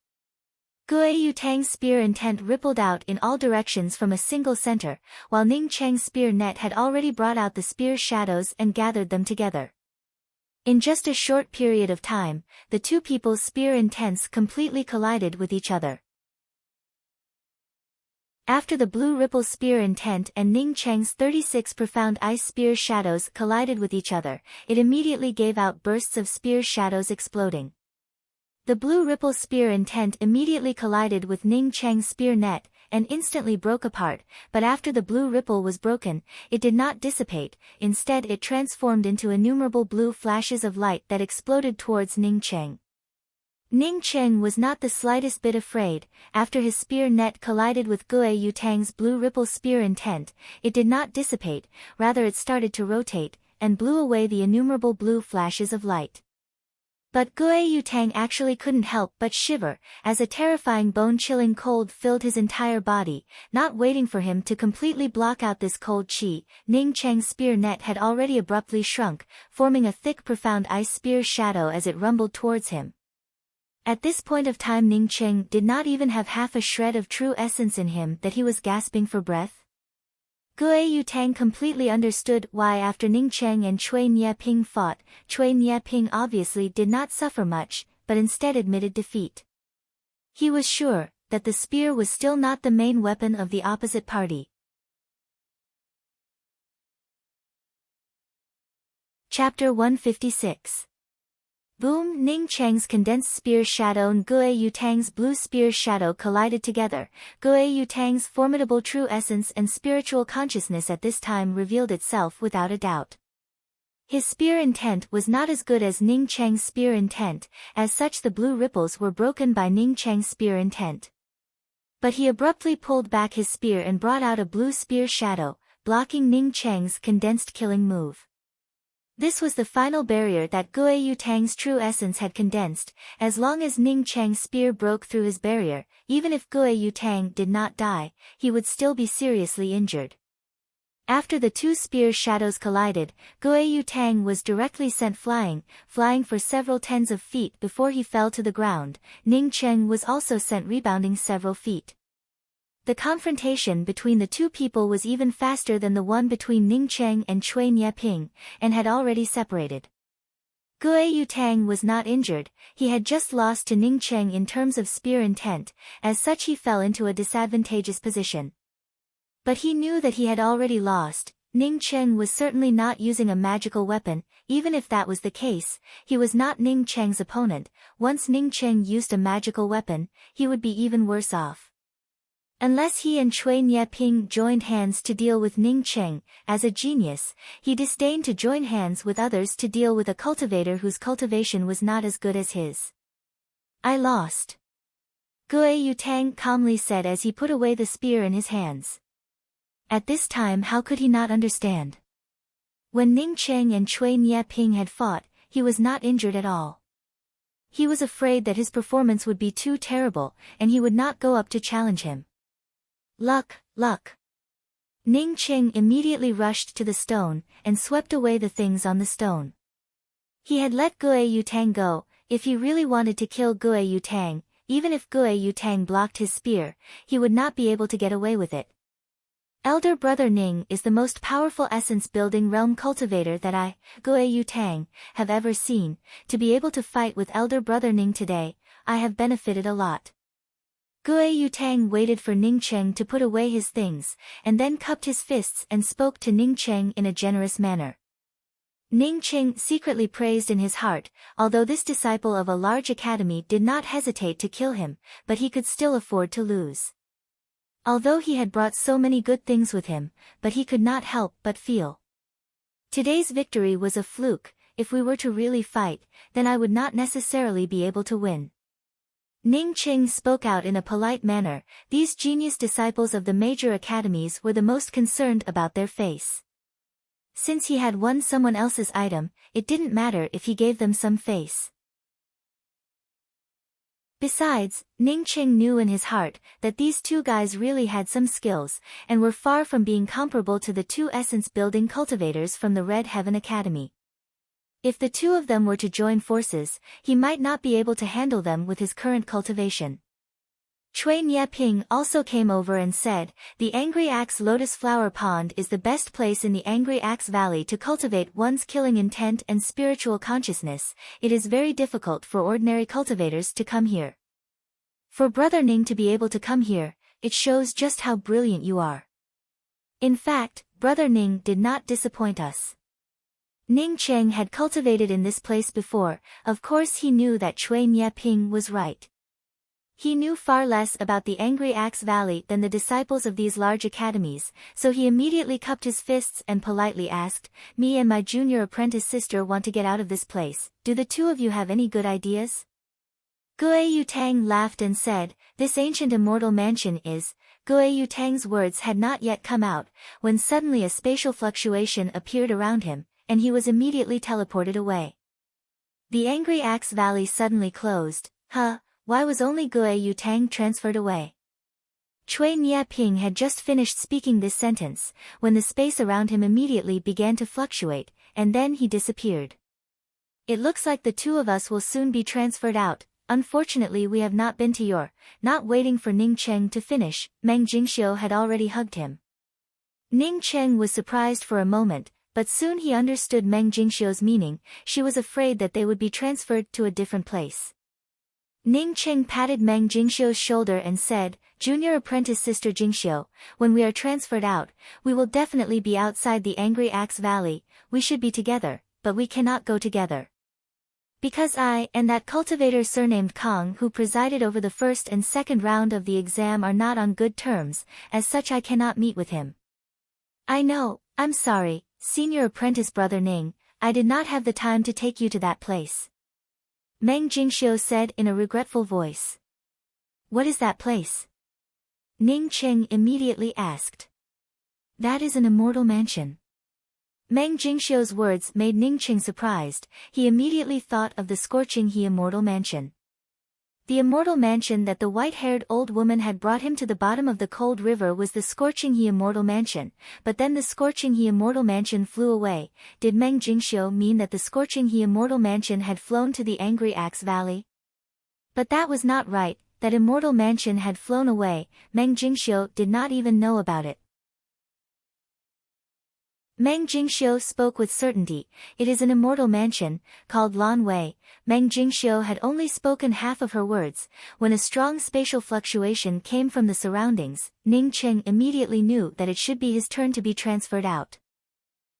Gue Yutang's spear intent rippled out in all directions from a single center, while Ning Cheng's spear net had already brought out the spear shadows and gathered them together. In just a short period of time, the two people's spear intents completely collided with each other. After the blue ripple spear intent and Ning Cheng's 36 profound ice spear shadows collided with each other, it immediately gave out bursts of spear shadows exploding. The blue ripple spear intent immediately collided with Ning Cheng's spear net, and instantly broke apart, but after the blue ripple was broken, it did not dissipate. Instead it transformed into innumerable blue flashes of light that exploded towards Ning Cheng. Ning Cheng was not the slightest bit afraid. After his spear net collided with Gue Yutang's blue ripple spear intent, it did not dissipate, rather it started to rotate, and blew away the innumerable blue flashes of light. But Gue Yutang actually couldn't help but shiver, as a terrifying bone-chilling cold filled his entire body. Not waiting for him to completely block out this cold chi, Ning Cheng's spear net had already abruptly shrunk, forming a thick profound ice spear shadow as it rumbled towards him. At this point of time Ning Cheng did not even have half a shred of true essence in him that he was gasping for breath. Gue Yutang completely understood why after Ning Cheng and Cui Nieping fought, Cui Nieping obviously did not suffer much, but instead admitted defeat. He was sure that the spear was still not the main weapon of the opposite party. Chapter 156. Boom! Ning Cheng's condensed spear shadow and Gue Yutang's blue spear shadow collided together. Gue Yutang's formidable true essence and spiritual consciousness at this time revealed itself without a doubt. His spear intent was not as good as Ning Cheng's spear intent, as such the blue ripples were broken by Ning Cheng's spear intent. But he abruptly pulled back his spear and brought out a blue spear shadow, blocking Ning Cheng's condensed killing move. This was the final barrier that Gue Yutang's true essence had condensed. As long as Ning Cheng's spear broke through his barrier, even if Gue Yutang did not die, he would still be seriously injured. After the two spear shadows collided, Gue Yutang was directly sent flying for several tens of feet before he fell to the ground. Ning Cheng was also sent rebounding several feet. The confrontation between the two people was even faster than the one between Ning Cheng and Cui Nieping, and had already separated. Gue Yutang was not injured. He had just lost to Ning Cheng in terms of spear intent, as such he fell into a disadvantageous position. But he knew that he had already lost. Ning Cheng was certainly not using a magical weapon. Even if that was the case, he was not Ning Cheng's opponent. Once Ning Cheng used a magical weapon, he would be even worse off. Unless he and Cui Nieping joined hands to deal with Ning Cheng, as a genius, he disdained to join hands with others to deal with a cultivator whose cultivation was not as good as his. "I lost," Gue Yutang calmly said as he put away the spear in his hands. At this time how could he not understand? When Ning Cheng and Cui Nieping had fought, he was not injured at all. He was afraid that his performance would be too terrible, and he would not go up to challenge him. Luck, luck. Ning Qing immediately rushed to the stone, and swept away the things on the stone. He had let Guo Yutang go. If he really wanted to kill Guo Yutang, even if Guo Yutang blocked his spear, he would not be able to get away with it. Elder brother Ning is the most powerful essence-building realm cultivator that I, Guo Yutang, have ever seen. To be able to fight with elder brother Ning today, I have benefited a lot. Guo Yutang waited for Ning Cheng to put away his things, and then cupped his fists and spoke to Ning Cheng in a generous manner. Ning Cheng secretly praised in his heart, although this disciple of a large academy did not hesitate to kill him, but he could still afford to lose. Although he had brought so many good things with him, but he could not help but feel. Today's victory was a fluke. If we were to really fight, then I would not necessarily be able to win. Ning Cheng spoke out in a polite manner. These genius disciples of the major academies were the most concerned about their face. Since he had won someone else's item, it didn't matter if he gave them some face. Besides, Ning Cheng knew in his heart that these two guys really had some skills, and were far from being comparable to the two essence-building cultivators from the Red Heaven Academy. If the two of them were to join forces, he might not be able to handle them with his current cultivation. Cui Nieping also came over and said, "The Angry Axe Lotus Flower Pond is the best place in the Angry Axe Valley to cultivate one's killing intent and spiritual consciousness. It is very difficult for ordinary cultivators to come here. For Brother Ning to be able to come here, it shows just how brilliant you are. In fact, Brother Ning did not disappoint us." Ning Cheng had cultivated in this place before. Of course he knew that Cui Nieping was right. He knew far less about the Angry Axe Valley than the disciples of these large academies, so he immediately cupped his fists and politely asked, "Me and my junior apprentice sister want to get out of this place. Do the two of you have any good ideas?" Guo Yutang laughed and said, "This ancient immortal mansion is..." Guo Yutang's words had not yet come out, when suddenly a spatial fluctuation appeared around him, and he was immediately teleported away. The Angry Axe Valley suddenly closed. Why was only Guo Yutang transferred away? Cui Nieping had just finished speaking this sentence, when the space around him immediately began to fluctuate, and then he disappeared. "It looks like the two of us will soon be transferred out. Unfortunately we have not been to your..." Not waiting for Ning Cheng to finish, Meng Jingxiu had already hugged him. Ning Cheng was surprised for a moment, but soon he understood Meng Jingxiu's meaning. She was afraid that they would be transferred to a different place. Ning Cheng patted Meng Jingxiu's shoulder and said, "Junior apprentice sister Jingxiu, when we are transferred out, we will definitely be outside the Angry Axe Valley. We should be together, but we cannot go together. Because I and that cultivator surnamed Kong who presided over the first and second round of the exam are not on good terms, as such I cannot meet with him." "I know, I'm sorry, senior apprentice brother Ning, I did not have the time to take you to that place," Meng Jingxiu said in a regretful voice. "What is that place?" Ning Cheng immediately asked. "That is an immortal mansion." Meng Jingxiu's words made Ning Cheng surprised. He immediately thought of the Scorching He Immortal Mansion. The immortal mansion that the white-haired old woman had brought him to the bottom of the cold river was the Scorching He Immortal Mansion, but then the Scorching He Immortal Mansion flew away. Did Meng Jingxiu mean that the Scorching He Immortal Mansion had flown to the Angry Axe Valley? But that was not right. That immortal mansion had flown away. Meng Jingxiu did not even know about it. Meng Jingxiu spoke with certainty. "It is an immortal mansion, called Lan Wei." Meng Jingxiu had only spoken half of her words. When a strong spatial fluctuation came from the surroundings, Ning Cheng immediately knew that it should be his turn to be transferred out.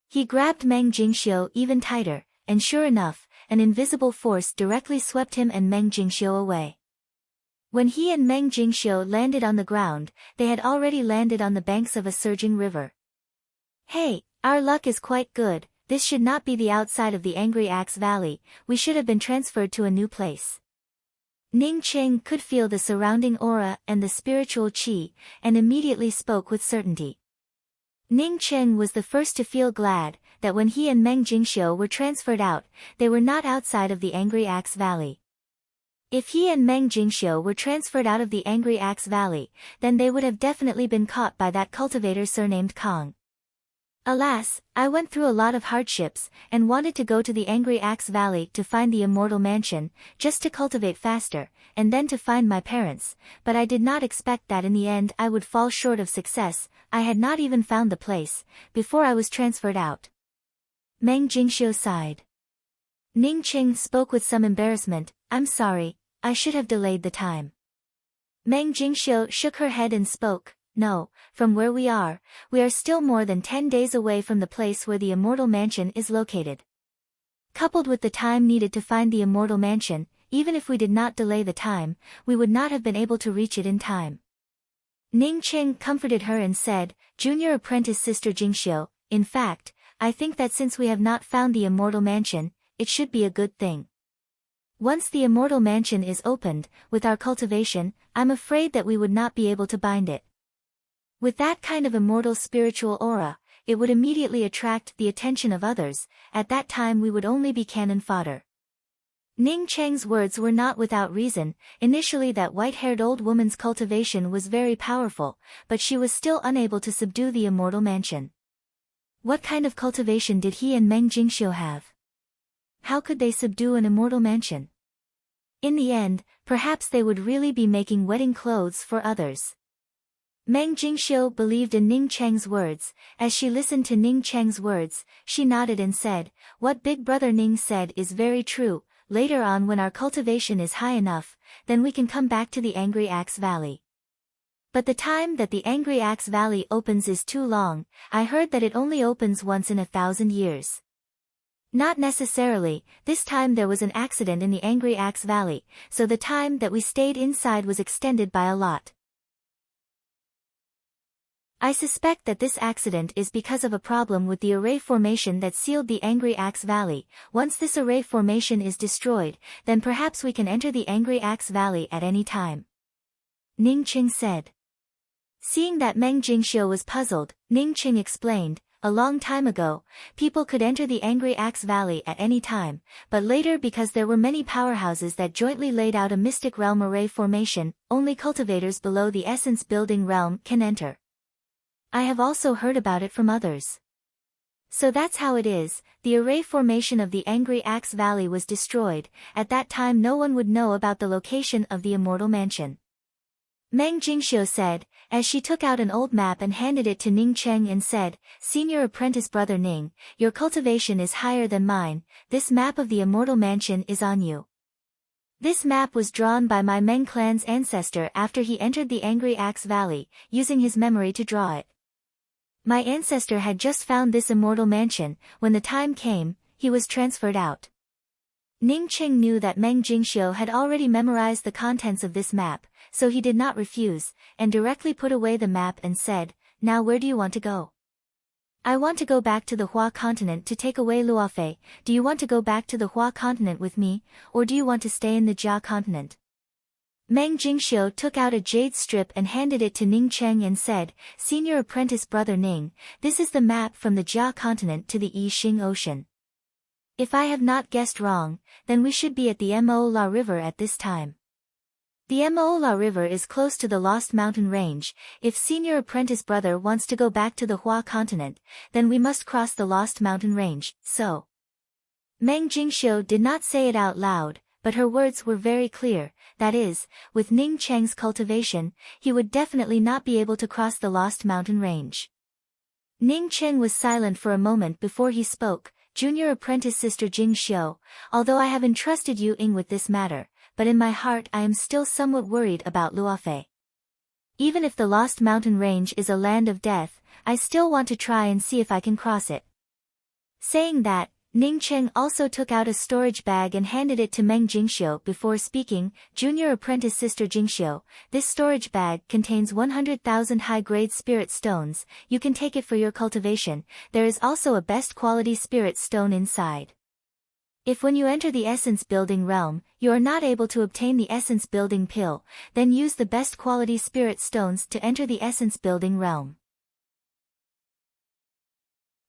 He grabbed Meng Jingxiu even tighter, and sure enough, an invisible force directly swept him and Meng Jingxiu away. When he and Meng Jingxiu landed on the ground, they had already landed on the banks of a surging river. "Hey! Our luck is quite good. This should not be the outside of the Angry Axe Valley. We should have been transferred to a new place." Ning Cheng could feel the surrounding aura and the spiritual qi, and immediately spoke with certainty. Ning Cheng was the first to feel glad that when he and Meng Jingxiu were transferred out, they were not outside of the Angry Axe Valley. If he and Meng Jingxiu were transferred out of the Angry Axe Valley, then they would have definitely been caught by that cultivator surnamed Kong. Alas, I went through a lot of hardships, and wanted to go to the Angry Axe Valley to find the Immortal Mansion, just to cultivate faster, and then to find my parents, but I did not expect that in the end I would fall short of success. I had not even found the place, before I was transferred out. Meng Jingxiu sighed. Ning Qing spoke with some embarrassment. I'm sorry, I should have delayed the time. Meng Jingxiu shook her head and spoke. No, from where we are still more than 10 days away from the place where the Immortal Mansion is located. Coupled with the time needed to find the Immortal Mansion, even if we did not delay the time, we would not have been able to reach it in time. Ning Qing comforted her and said, Junior apprentice sister Jingxiu, in fact, I think that since we have not found the Immortal Mansion, it should be a good thing. Once the Immortal Mansion is opened, with our cultivation, I'm afraid that we would not be able to bind it. With that kind of immortal spiritual aura, it would immediately attract the attention of others. At that time we would only be cannon fodder. Ning Cheng's words were not without reason. Initially that white-haired old woman's cultivation was very powerful, but she was still unable to subdue the Immortal Mansion. What kind of cultivation did he and Meng Jingxiu have? How could they subdue an Immortal Mansion? In the end, perhaps they would really be making wedding clothes for others. Meng Jingxiu believed in Ning Cheng's words. As she listened to Ning Cheng's words, she nodded and said, What Big Brother Ning said is very true. Later on when our cultivation is high enough, then we can come back to the Angry Axe Valley. But the time that the Angry Axe Valley opens is too long. I heard that it only opens once in 1,000 years. Not necessarily. This time there was an accident in the Angry Axe Valley, so the time that we stayed inside was extended by a lot. I suspect that this accident is because of a problem with the array formation that sealed the Angry Axe Valley. Once this array formation is destroyed, then perhaps we can enter the Angry Axe Valley at any time. Ning Qing said. Seeing that Meng Jingxiu was puzzled, Ning Qing explained, a long time ago, people could enter the Angry Axe Valley at any time, but later because there were many powerhouses that jointly laid out a mystic realm array formation, only cultivators below the essence building realm can enter. I have also heard about it from others. So that's how it is. The array formation of the Angry Axe Valley was destroyed. At that time no one would know about the location of the Immortal Mansion. Meng Jingxiu said, as she took out an old map and handed it to Ning Cheng and said, Senior apprentice brother Ning, your cultivation is higher than mine. This map of the Immortal Mansion is on you. This map was drawn by my Meng clan's ancestor after he entered the Angry Axe Valley, using his memory to draw it. My ancestor had just found this Immortal Mansion. When the time came, he was transferred out. Ning Qing knew that Meng Jingxiu had already memorized the contents of this map, so he did not refuse, and directly put away the map and said, Now where do you want to go? I want to go back to the Hua continent to take away Luofei. Do you want to go back to the Hua continent with me, or do you want to stay in the Jia continent? Meng Jingxiu took out a jade strip and handed it to Ning Cheng and said, Senior apprentice brother Ning, this is the map from the Jia continent to the Yixing Ocean. If I have not guessed wrong, then we should be at the Mo La River at this time. The Mo La River is close to the Lost Mountain Range. If senior apprentice brother wants to go back to the Hua continent, then we must cross the Lost Mountain Range, so. Meng Jingxiu did not say it out loud, but her words were very clear. That is, with Ning Cheng's cultivation, he would definitely not be able to cross the Lost Mountain Range. Ning Cheng was silent for a moment before he spoke. Junior apprentice sister Jingxiu, although I have entrusted you with this matter, but in my heart I am still somewhat worried about Luofei. Even if the Lost Mountain Range is a land of death, I still want to try and see if I can cross it. Saying that, Ning Cheng also took out a storage bag and handed it to Meng Jingxiu before speaking, Junior apprentice sister Jingxiu, this storage bag contains 100,000 high-grade spirit stones. You can take it for your cultivation. There is also a best quality spirit stone inside. If when you enter the essence building realm, you are not able to obtain the essence building pill, then use the best quality spirit stones to enter the essence building realm.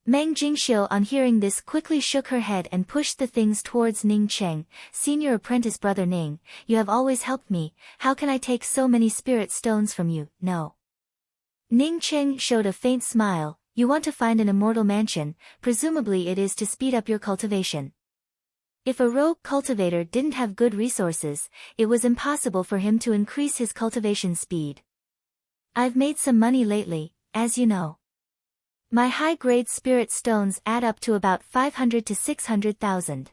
Meng Jingxiu on hearing this quickly shook her head and pushed the things towards Ning Cheng. Senior apprentice brother Ning, you have always helped me, how can I take so many spirit stones from you? No. Ning Cheng showed a faint smile. You want to find an immortal mansion, presumably it is to speed up your cultivation. If a rogue cultivator didn't have good resources, it was impossible for him to increase his cultivation speed. I've made some money lately, as you know. My high-grade spirit stones add up to about 500 to 600,000.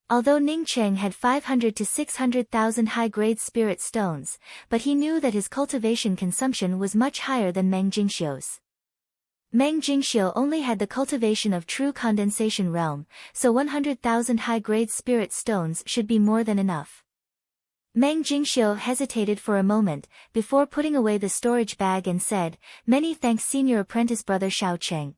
Although Ning Cheng had 500 to 600,000 high-grade spirit stones, but he knew that his cultivation consumption was much higher than Meng Jingxiu's. Meng Jingxiu only had the cultivation of true condensation realm, so 100,000 high-grade spirit stones should be more than enough. Meng Jingxiu hesitated for a moment, before putting away the storage bag and said, "Many thanks senior apprentice brother Xiao Cheng."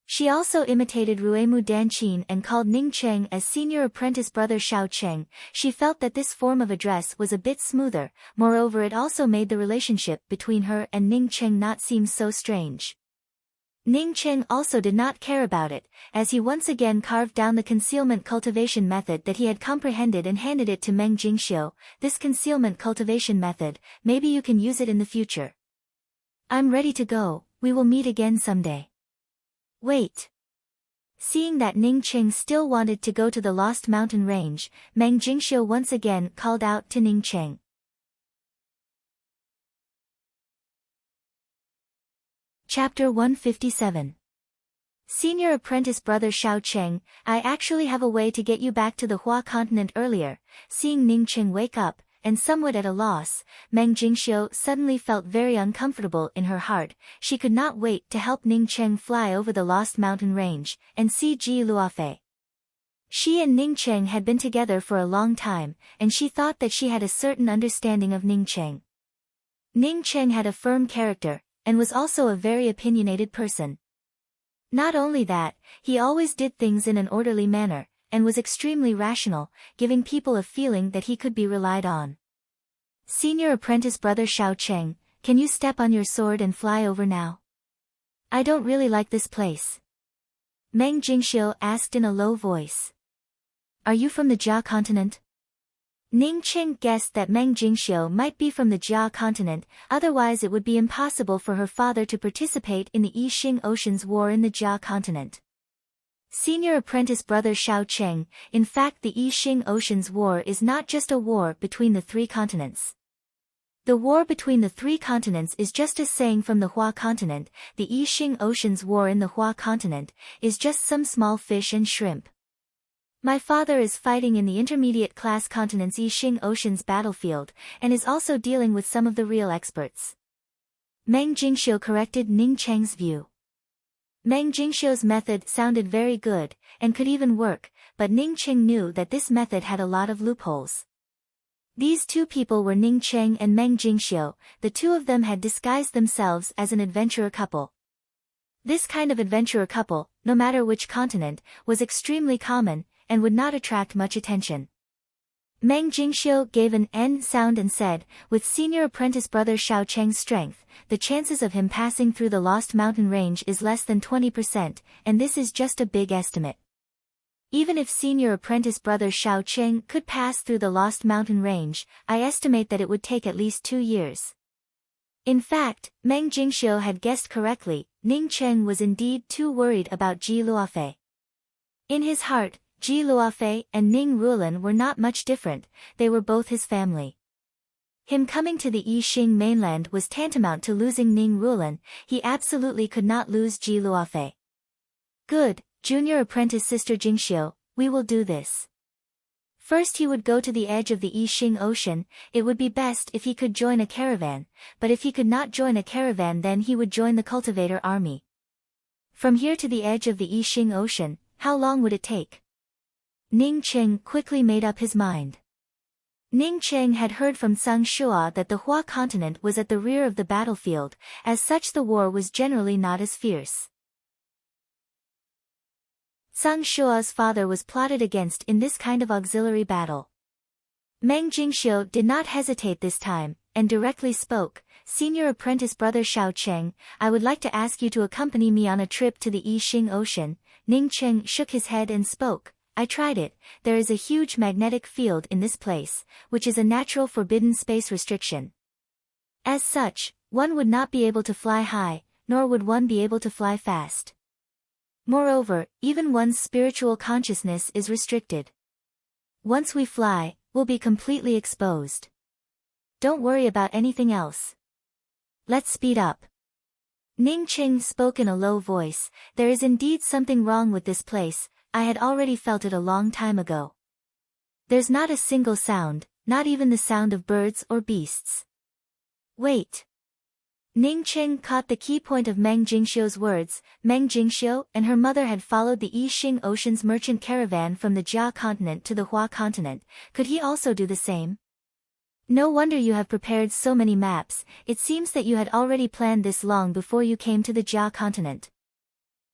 She also imitated Ruemu Danqin and called Ning Cheng as senior apprentice brother Xiao Cheng. She felt that this form of address was a bit smoother, moreover it also made the relationship between her and Ning Cheng not seem so strange. Ning Cheng also did not care about it, as he once again carved down the concealment cultivation method that he had comprehended and handed it to Meng Jingxiu. This concealment cultivation method, maybe you can use it in the future. I'm ready to go, we will meet again someday. Wait. Seeing that Ning Cheng still wanted to go to the Lost Mountain Range, Meng Jingxiu once again called out to Ning Cheng. Chapter 157. Senior apprentice brother Xiao Cheng, I actually have a way to get you back to the Hua continent earlier. Seeing Ning Cheng wake up, and somewhat at a loss, Meng Jingxiu suddenly felt very uncomfortable in her heart. She could not wait to help Ning Cheng fly over the Lost Mountain Range, and see Ji Luofei. She and Ning Cheng had been together for a long time, and she thought that she had a certain understanding of Ning Cheng. Ning Cheng had a firm character, and was also a very opinionated person. Not only that, he always did things in an orderly manner, and was extremely rational, giving people a feeling that he could be relied on. Senior apprentice brother Xiao Cheng, can you step on your sword and fly over now? I don't really like this place. Meng Jingxiu asked in a low voice. Are you from the Jia continent? Ning Cheng guessed that Meng Jingxiu might be from the Jia continent, otherwise it would be impossible for her father to participate in the Yixing Ocean's war in the Jia continent. Senior apprentice brother Xiao Cheng, in fact the Yixing Ocean's war is not just a war between the three continents. The war between the three continents is just as saying from the Hua continent, the Yixing Ocean's war in the Hua continent, is just some small fish and shrimp. My father is fighting in the intermediate class continent's Yixing Ocean's battlefield, and is also dealing with some of the real experts. Meng Jingxiu corrected Ning Cheng's view. Meng Jingxiu's method sounded very good, and could even work, but Ning Cheng knew that this method had a lot of loopholes. These two people were Ning Cheng and Meng Jingxiu. The two of them had disguised themselves as an adventurer couple. This kind of adventurer couple, no matter which continent, was extremely common, and would not attract much attention. Meng Jingxiu gave an N sound and said, with senior apprentice brother Xiao Cheng's strength, the chances of him passing through the Lost Mountain Range is less than 20%, and this is just a big estimate. Even if senior apprentice brother Xiao Cheng could pass through the Lost Mountain Range, I estimate that it would take at least 2 years. In fact, Meng Jingxiu had guessed correctly. Ning Cheng was indeed too worried about Ji Luofei. In his heart, Ji Luofei and Ning Ruolin were not much different, they were both his family. Him coming to the Yixing mainland was tantamount to losing Ning Ruolin. He absolutely could not lose Ji Luofei. Good, junior apprentice sister Jingxiu, we will do this. First he would go to the edge of the Yixing Ocean. It would be best if he could join a caravan, but if he could not join a caravan then he would join the cultivator army. From here to the edge of the Yixing Ocean, how long would it take? Ning Cheng quickly made up his mind. Ning Cheng had heard from Sang Shua that the Hua continent was at the rear of the battlefield, as such the war was generally not as fierce. Sang Shua's father was plotted against in this kind of auxiliary battle. Meng Jingxiu did not hesitate this time. and directly spoke, "Senior apprentice brother Xiao Cheng, I would like to ask you to accompany me on a trip to the Yixing Ocean." Ning Cheng shook his head and spoke, "I tried it, there is a huge magnetic field in this place, which is a natural forbidden space restriction. As such, one would not be able to fly high, nor would one be able to fly fast. Moreover, even one's spiritual consciousness is restricted. Once we fly, we'll be completely exposed. Don't worry about anything else. Let's speed up." Ning Cheng spoke in a low voice, "There is indeed something wrong with this place, I had already felt it a long time ago. There's not a single sound, not even the sound of birds or beasts." "Wait." Ning Cheng caught the key point of Meng Jingxiu's words. Meng Jingxiu and her mother had followed the Yixing Ocean's merchant caravan from the Jia continent to the Hua continent. Could he also do the same? "No wonder you have prepared so many maps, it seems that you had already planned this long before you came to the Jia continent."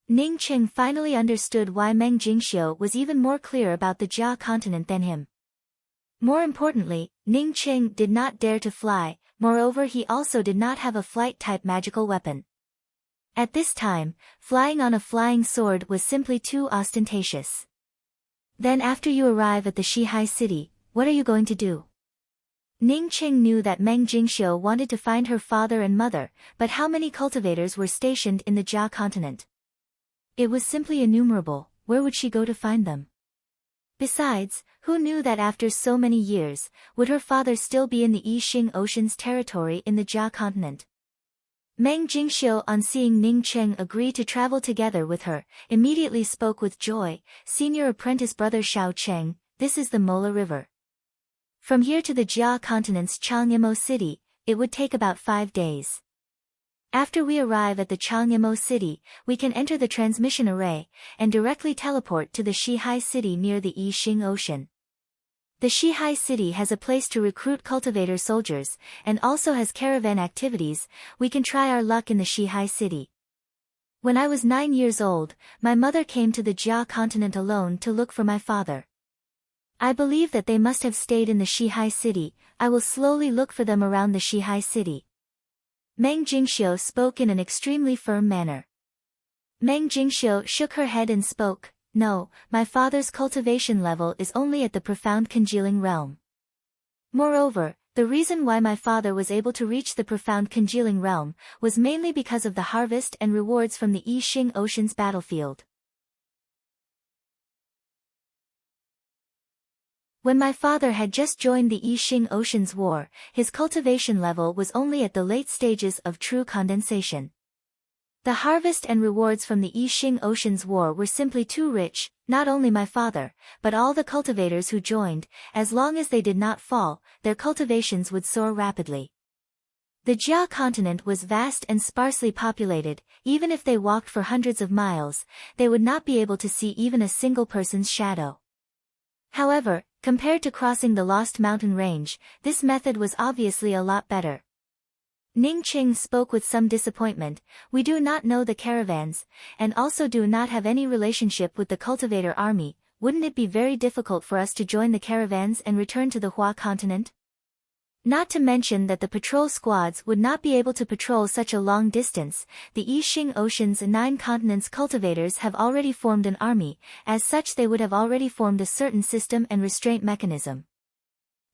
Ning Cheng finally understood why Meng Jingxiu was even more clear about the Jia continent than him. More importantly, Ning Cheng did not dare to fly, moreover he also did not have a flight-type magical weapon. At this time, flying on a flying sword was simply too ostentatious. "Then after you arrive at the Shihai city, what are you going to do?" Ning Cheng knew that Meng Jingxiu wanted to find her father and mother, but how many cultivators were stationed in the Jia continent? It was simply innumerable. Where would she go to find them? Besides, who knew that after so many years, would her father still be in the Yixing Ocean's territory in the Jia continent? Meng Jingxiu, on seeing Ning Cheng agree to travel together with her, immediately spoke with joy, "Senior apprentice brother Xiao Cheng, this is the Mola River. From here to the Jia continent's Changyimo city, it would take about 5 days. After we arrive at the Changyimo city, we can enter the transmission array, and directly teleport to the Shihai city near the Yixing Ocean. The Shihai city has a place to recruit cultivator soldiers, and also has caravan activities. We can try our luck in the Shihai city. When I was 9 years old, my mother came to the Jia continent alone to look for my father. I believe that they must have stayed in the Shihai city. I will slowly look for them around the Shihai city." Meng Jingxiu spoke in an extremely firm manner. Meng Jingxiu shook her head and spoke, "No, my father's cultivation level is only at the profound congealing realm. Moreover, the reason why my father was able to reach the profound congealing realm was mainly because of the harvest and rewards from the Yixing Ocean's battlefield. When my father had just joined the Yixing Ocean's war, his cultivation level was only at the late stages of true condensation. The harvest and rewards from the Yixing Ocean's war were simply too rich, not only my father, but all the cultivators who joined. As long as they did not fall, their cultivations would soar rapidly. The Jia continent was vast and sparsely populated. Even if they walked for hundreds of miles, they would not be able to see even a single person's shadow. However, compared to crossing the Lost Mountain Range, this method was obviously a lot better. Ning Cheng spoke with some disappointment. "We do not know the caravans, and also do not have any relationship with the cultivator army. Wouldn't it be very difficult for us to join the caravans and return to the Hua continent? Not to mention that the patrol squads would not be able to patrol such a long distance. The Yixing Ocean's 9 continents cultivators have already formed an army, as such they would have already formed a certain system and restraint mechanism.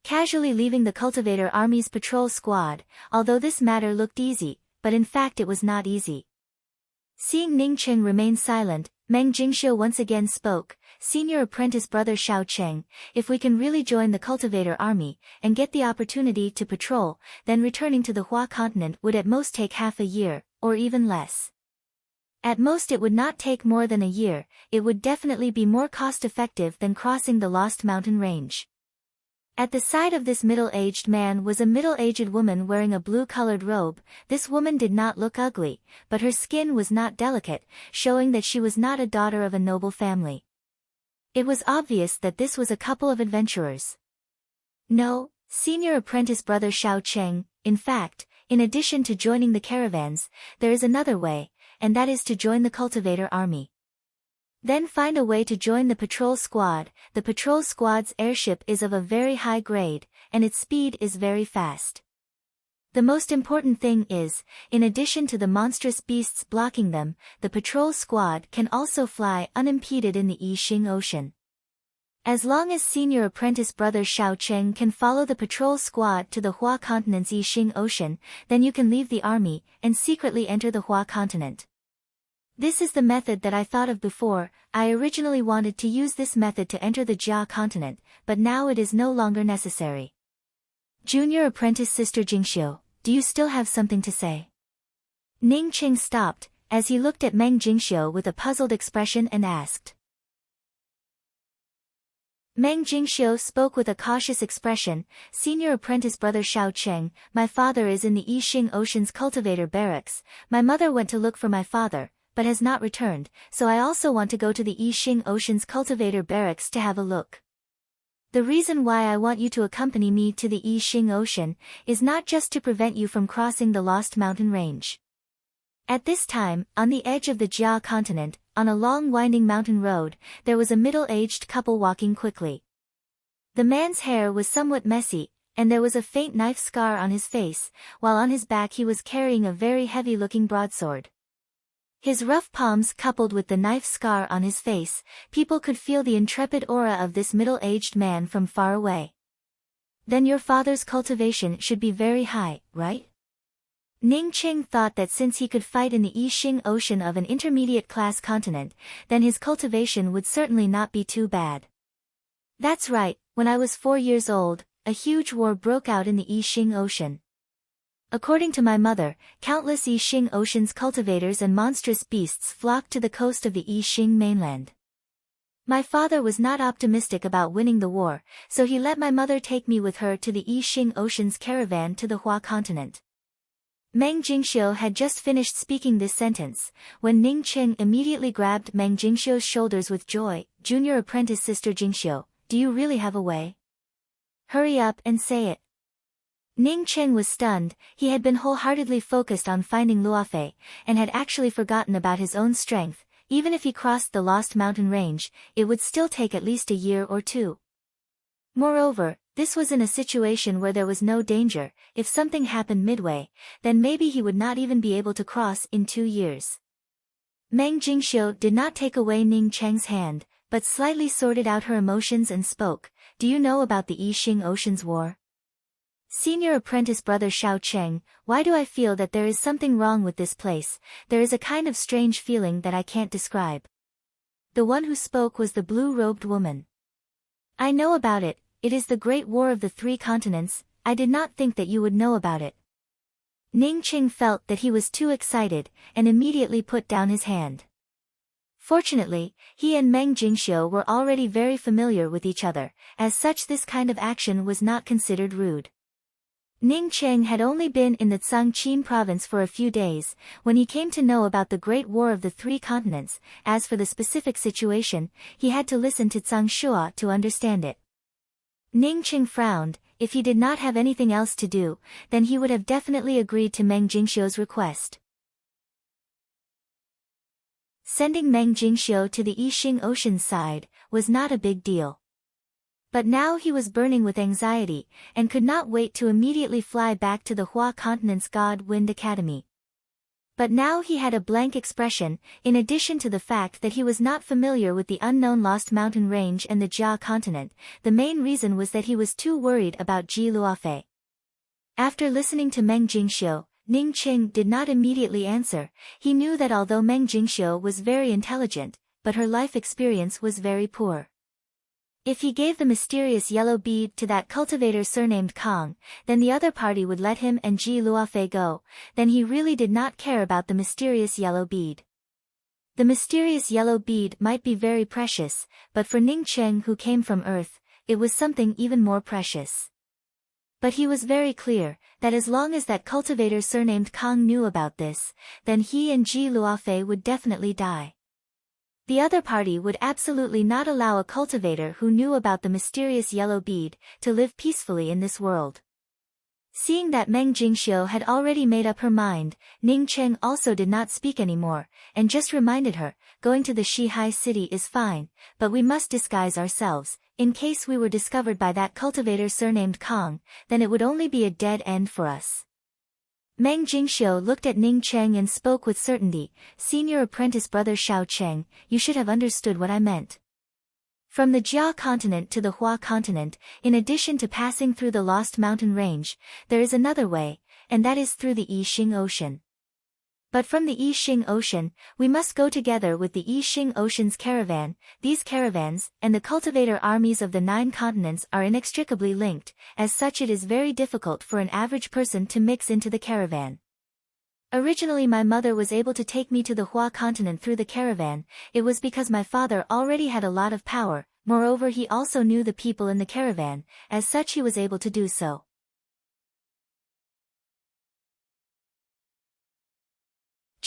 Casually leaving the cultivator army's patrol squad, although this matter looked easy, but in fact it was not easy." Seeing Ning Cheng remain silent, Meng Jingxiu once again spoke, "Senior apprentice brother Xiao Cheng, if we can really join the cultivator army, and get the opportunity to patrol, then returning to the Hua continent would at most take half a year, or even less. At most it would not take more than a year. It would definitely be more cost-effective than crossing the Lost Mountain Range." At the side of this middle-aged man was a middle-aged woman wearing a blue-colored robe. This woman did not look ugly, but her skin was not delicate, showing that she was not a daughter of a noble family. It was obvious that this was a couple of adventurers. "No, senior apprentice brother Xiao Cheng, in fact, in addition to joining the caravans, there is another way, and that is to join the cultivator army. Then find a way to join the patrol squad. The patrol squad's airship is of a very high grade, and its speed is very fast. The most important thing is, in addition to the monstrous beasts blocking them, the patrol squad can also fly unimpeded in the Yixing Ocean. As long as senior apprentice brother Xiao Cheng can follow the patrol squad to the Hua continent's Yixing Ocean, then you can leave the army and secretly enter the Hua continent. This is the method that I thought of before. I originally wanted to use this method to enter the Jia continent, but now it is no longer necessary. Junior apprentice sister Jingxiu, do you still have something to say? Ning Qing stopped, as he looked at Meng Jingxiu with a puzzled expression and asked. Meng Jingxiu spoke with a cautious expression, Senior apprentice brother Xiao Cheng, my father is in the Yixing Ocean's cultivator barracks. My mother went to look for my father, but has not returned, so I also want to go to the Yixing Ocean's cultivator barracks to have a look. The reason why I want you to accompany me to the Yixing Ocean is not just to prevent you from crossing the Lost Mountain Range. At this time, on the edge of the Jia continent, on a long winding mountain road, there was a middle-aged couple walking quickly. The man's hair was somewhat messy, and there was a faint knife scar on his face, while on his back he was carrying a very heavy-looking broadsword. His rough palms coupled with the knife scar on his face, people could feel the intrepid aura of this middle-aged man from far away. Then your father's cultivation should be very high, right? Ning Qing thought that since he could fight in the Yixing Ocean of an intermediate-class continent, then his cultivation would certainly not be too bad. That's right, when I was 4 years old, a huge war broke out in the Yixing Ocean. According to my mother, countless Yixing Ocean's cultivators and monstrous beasts flocked to the coast of the Yixing mainland. My father was not optimistic about winning the war, so he let my mother take me with her to the Yixing Ocean's caravan to the Hua continent. Meng Jingxiu had just finished speaking this sentence, when Ning Qing immediately grabbed Meng Jingxiu's shoulders with joy. Junior apprentice sister Jingxiu, do you really have a way? Hurry up and say it. Ning Qing was stunned. He had been wholeheartedly focused on finding Luofei, and had actually forgotten about his own strength. Even if he crossed the Lost Mountain Range, it would still take at least a year or two. Moreover, this was in a situation where there was no danger. If something happened midway, then maybe he would not even be able to cross in 2 years. Meng Jingxiu did not take away Ning Cheng's hand, but slightly sorted out her emotions and spoke, do you know about the Yixing Ocean's war? Senior apprentice brother Xiao Cheng, why do I feel that there is something wrong with this place? There is a kind of strange feeling that I can't describe. The one who spoke was the blue-robed woman. I know about it. It is the Great War of the 3 continents. I did not think that you would know about it. Ning Qing felt that he was too excited, and immediately put down his hand. Fortunately, he and Meng Jingxiu were already very familiar with each other, as such this kind of action was not considered rude. Ning Qing had only been in the Changqing province for a few days, when he came to know about the Great War of the 3 continents. As for the specific situation, he had to listen to Zhang Shua to understand it. Ning Qing frowned. If he did not have anything else to do, then he would have definitely agreed to Meng Jingxiu's request. Sending Meng Jingxiu to the Yixing Ocean side was not a big deal. But now he was burning with anxiety, and could not wait to immediately fly back to the Hua continent's God Wind Academy. But now he had a blank expression, in addition to the fact that he was not familiar with the unknown Lost Mountain Range and the Jia continent. The main reason was that he was too worried about Ji Luofei. After listening to Meng Jingxiu, Ning Qing did not immediately answer. He knew that although Meng Jingxiu was very intelligent, but her life experience was very poor. If he gave the mysterious yellow bead to that cultivator surnamed Kong, then the other party would let him and Ji Luofei go. Then he really did not care about the mysterious yellow bead. The mysterious yellow bead might be very precious, but for Ning Qing who came from Earth, it was something even more precious. But he was very clear, that as long as that cultivator surnamed Kong knew about this, then he and Ji Luofei would definitely die. The other party would absolutely not allow a cultivator who knew about the mysterious yellow bead to live peacefully in this world. Seeing that Meng Jingxiu had already made up her mind, Ning Qing also did not speak anymore, and just reminded her, going to the Shihai city is fine, but we must disguise ourselves. In case we were discovered by that cultivator surnamed Kong, then it would only be a dead end for us. Meng Jingxiu looked at Ning Cheng and spoke with certainty. Senior apprentice brother Xiao Cheng, you should have understood what I meant. From the Jia continent to the Hua continent, in addition to passing through the Lost Mountain Range, there is another way, and that is through the Yixing Ocean. But from the Yixing Ocean, we must go together with the Yixing Ocean's caravan. These caravans, and the cultivator armies of the 9 continents are inextricably linked, as such it is very difficult for an average person to mix into the caravan. Originally my mother was able to take me to the Hua continent through the caravan. It was because my father already had a lot of power, moreover he also knew the people in the caravan, as such he was able to do so.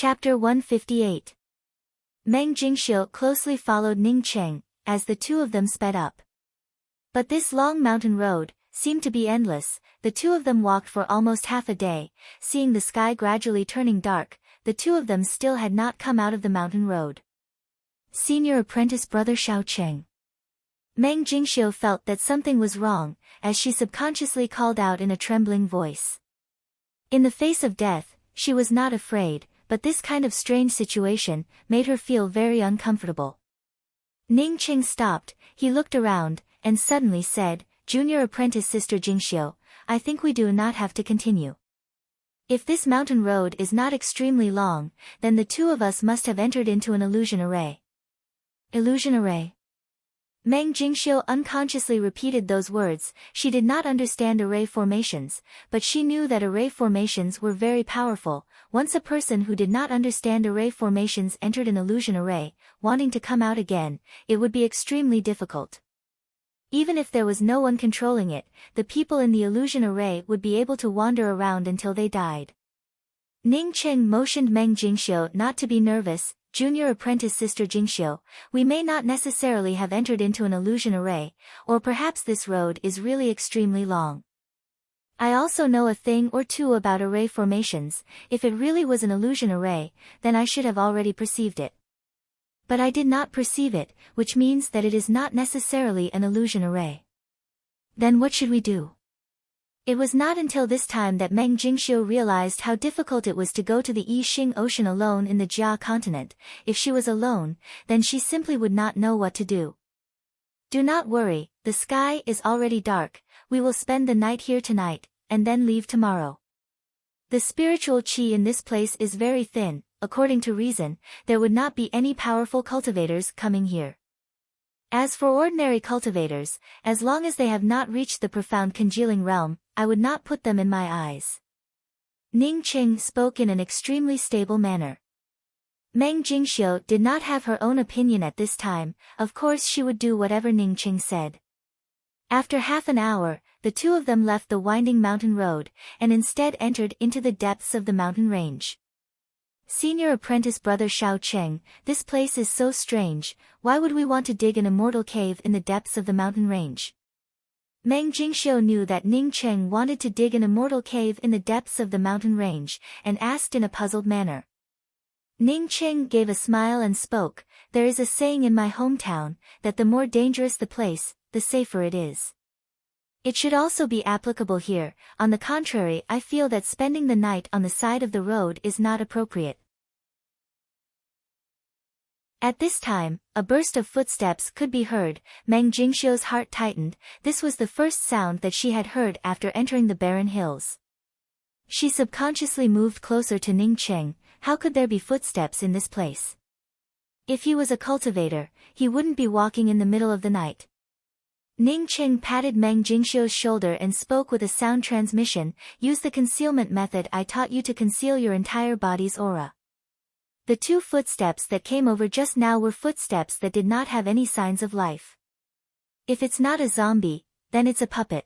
Chapter 158. Meng Jingxiu closely followed Ning Cheng, as the two of them sped up. But this long mountain road seemed to be endless. The two of them walked for almost half a day. Seeing the sky gradually turning dark, the two of them still had not come out of the mountain road. Senior apprentice brother Xiao Cheng. Meng Jingxiu felt that something was wrong, as she subconsciously called out in a trembling voice. In the face of death, she was not afraid, but this kind of strange situation made her feel very uncomfortable. Ning Cheng stopped, he looked around, and suddenly said, Junior apprentice sister Jingxiu, I think we do not have to continue. If this mountain road is not extremely long, then the two of us must have entered into an illusion array. Illusion array? Meng Jingxiu unconsciously repeated those words. She did not understand array formations, but she knew that array formations were very powerful. Once a person who did not understand array formations entered an illusion array, wanting to come out again, it would be extremely difficult. Even if there was no one controlling it, the people in the illusion array would be able to wander around until they died. Ning Cheng motioned Meng Jingxiu not to be nervous. Junior apprentice sister Jingxiu, we may not necessarily have entered into an illusion array, or perhaps this road is really extremely long. I also know a thing or two about array formations. If it really was an illusion array, then I should have already perceived it. But I did not perceive it, which means that it is not necessarily an illusion array. Then what should we do? It was not until this time that Meng Jingxiu realized how difficult it was to go to the Yixing Ocean alone in the Jia continent. If she was alone, then she simply would not know what to do. Do not worry, the sky is already dark. We will spend the night here tonight, and then leave tomorrow. The spiritual qi in this place is very thin. According to reason, there would not be any powerful cultivators coming here. As for ordinary cultivators, as long as they have not reached the profound congealing realm, I would not put them in my eyes. Ning Cheng spoke in an extremely stable manner. Meng Jingxiu did not have her own opinion at this time. Of course she would do whatever Ning Cheng said. After half an hour, the two of them left the winding mountain road, and instead entered into the depths of the mountain range. Senior apprentice brother Xiao Cheng, this place is so strange. Why would we want to dig an immortal cave in the depths of the mountain range? Meng Jingxiu knew that Ning Cheng wanted to dig an immortal cave in the depths of the mountain range, and asked in a puzzled manner. Ning Cheng gave a smile and spoke, there is a saying in my hometown, that the more dangerous the place, the safer it is. It should also be applicable here. On the contrary, I feel that spending the night on the side of the road is not appropriate. At this time, a burst of footsteps could be heard. Meng Jingxiu's heart tightened. This was the first sound that she had heard after entering the barren hills. She subconsciously moved closer to Ning Cheng. How could there be footsteps in this place? If he was a cultivator, he wouldn't be walking in the middle of the night. Ning Cheng patted Meng Jingxiu's shoulder and spoke with a sound transmission. Use the concealment method I taught you to conceal your entire body's aura. The two footsteps that came over just now were footsteps that did not have any signs of life. If it's not a zombie, then it's a puppet.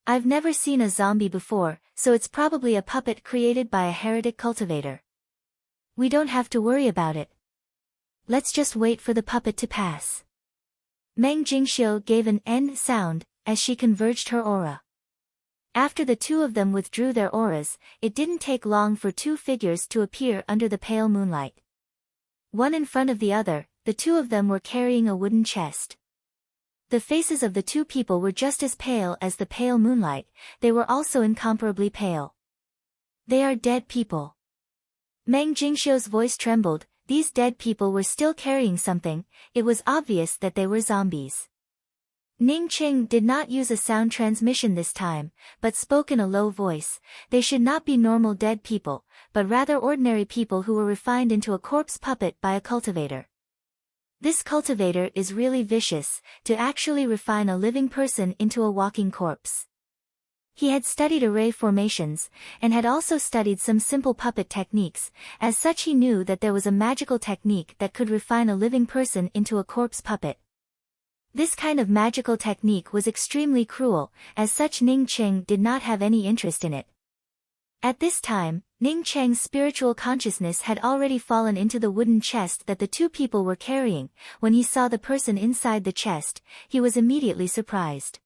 I've never seen a zombie before, so it's probably a puppet created by a heretic cultivator. We don't have to worry about it. Let's just wait for the puppet to pass. Meng Jingxiu gave an N sound, as she converged her aura. After the two of them withdrew their auras, it didn't take long for two figures to appear under the pale moonlight. One in front of the other, the two of them were carrying a wooden chest. The faces of the two people were just as pale as the pale moonlight. They were also incomparably pale. They are dead people. Meng Jingxiu's voice trembled. These dead people were still carrying something. It was obvious that they were zombies. Ning Qing did not use a sound transmission this time, but spoke in a low voice. They should not be normal dead people, but rather ordinary people who were refined into a corpse puppet by a cultivator. This cultivator is really vicious, to actually refine a living person into a walking corpse. He had studied array formations, and had also studied some simple puppet techniques. As such, he knew that there was a magical technique that could refine a living person into a corpse puppet. This kind of magical technique was extremely cruel, as such Ning Qing did not have any interest in it. At this time, Ning Cheng's spiritual consciousness had already fallen into the wooden chest that the two people were carrying. When he saw the person inside the chest, he was immediately surprised.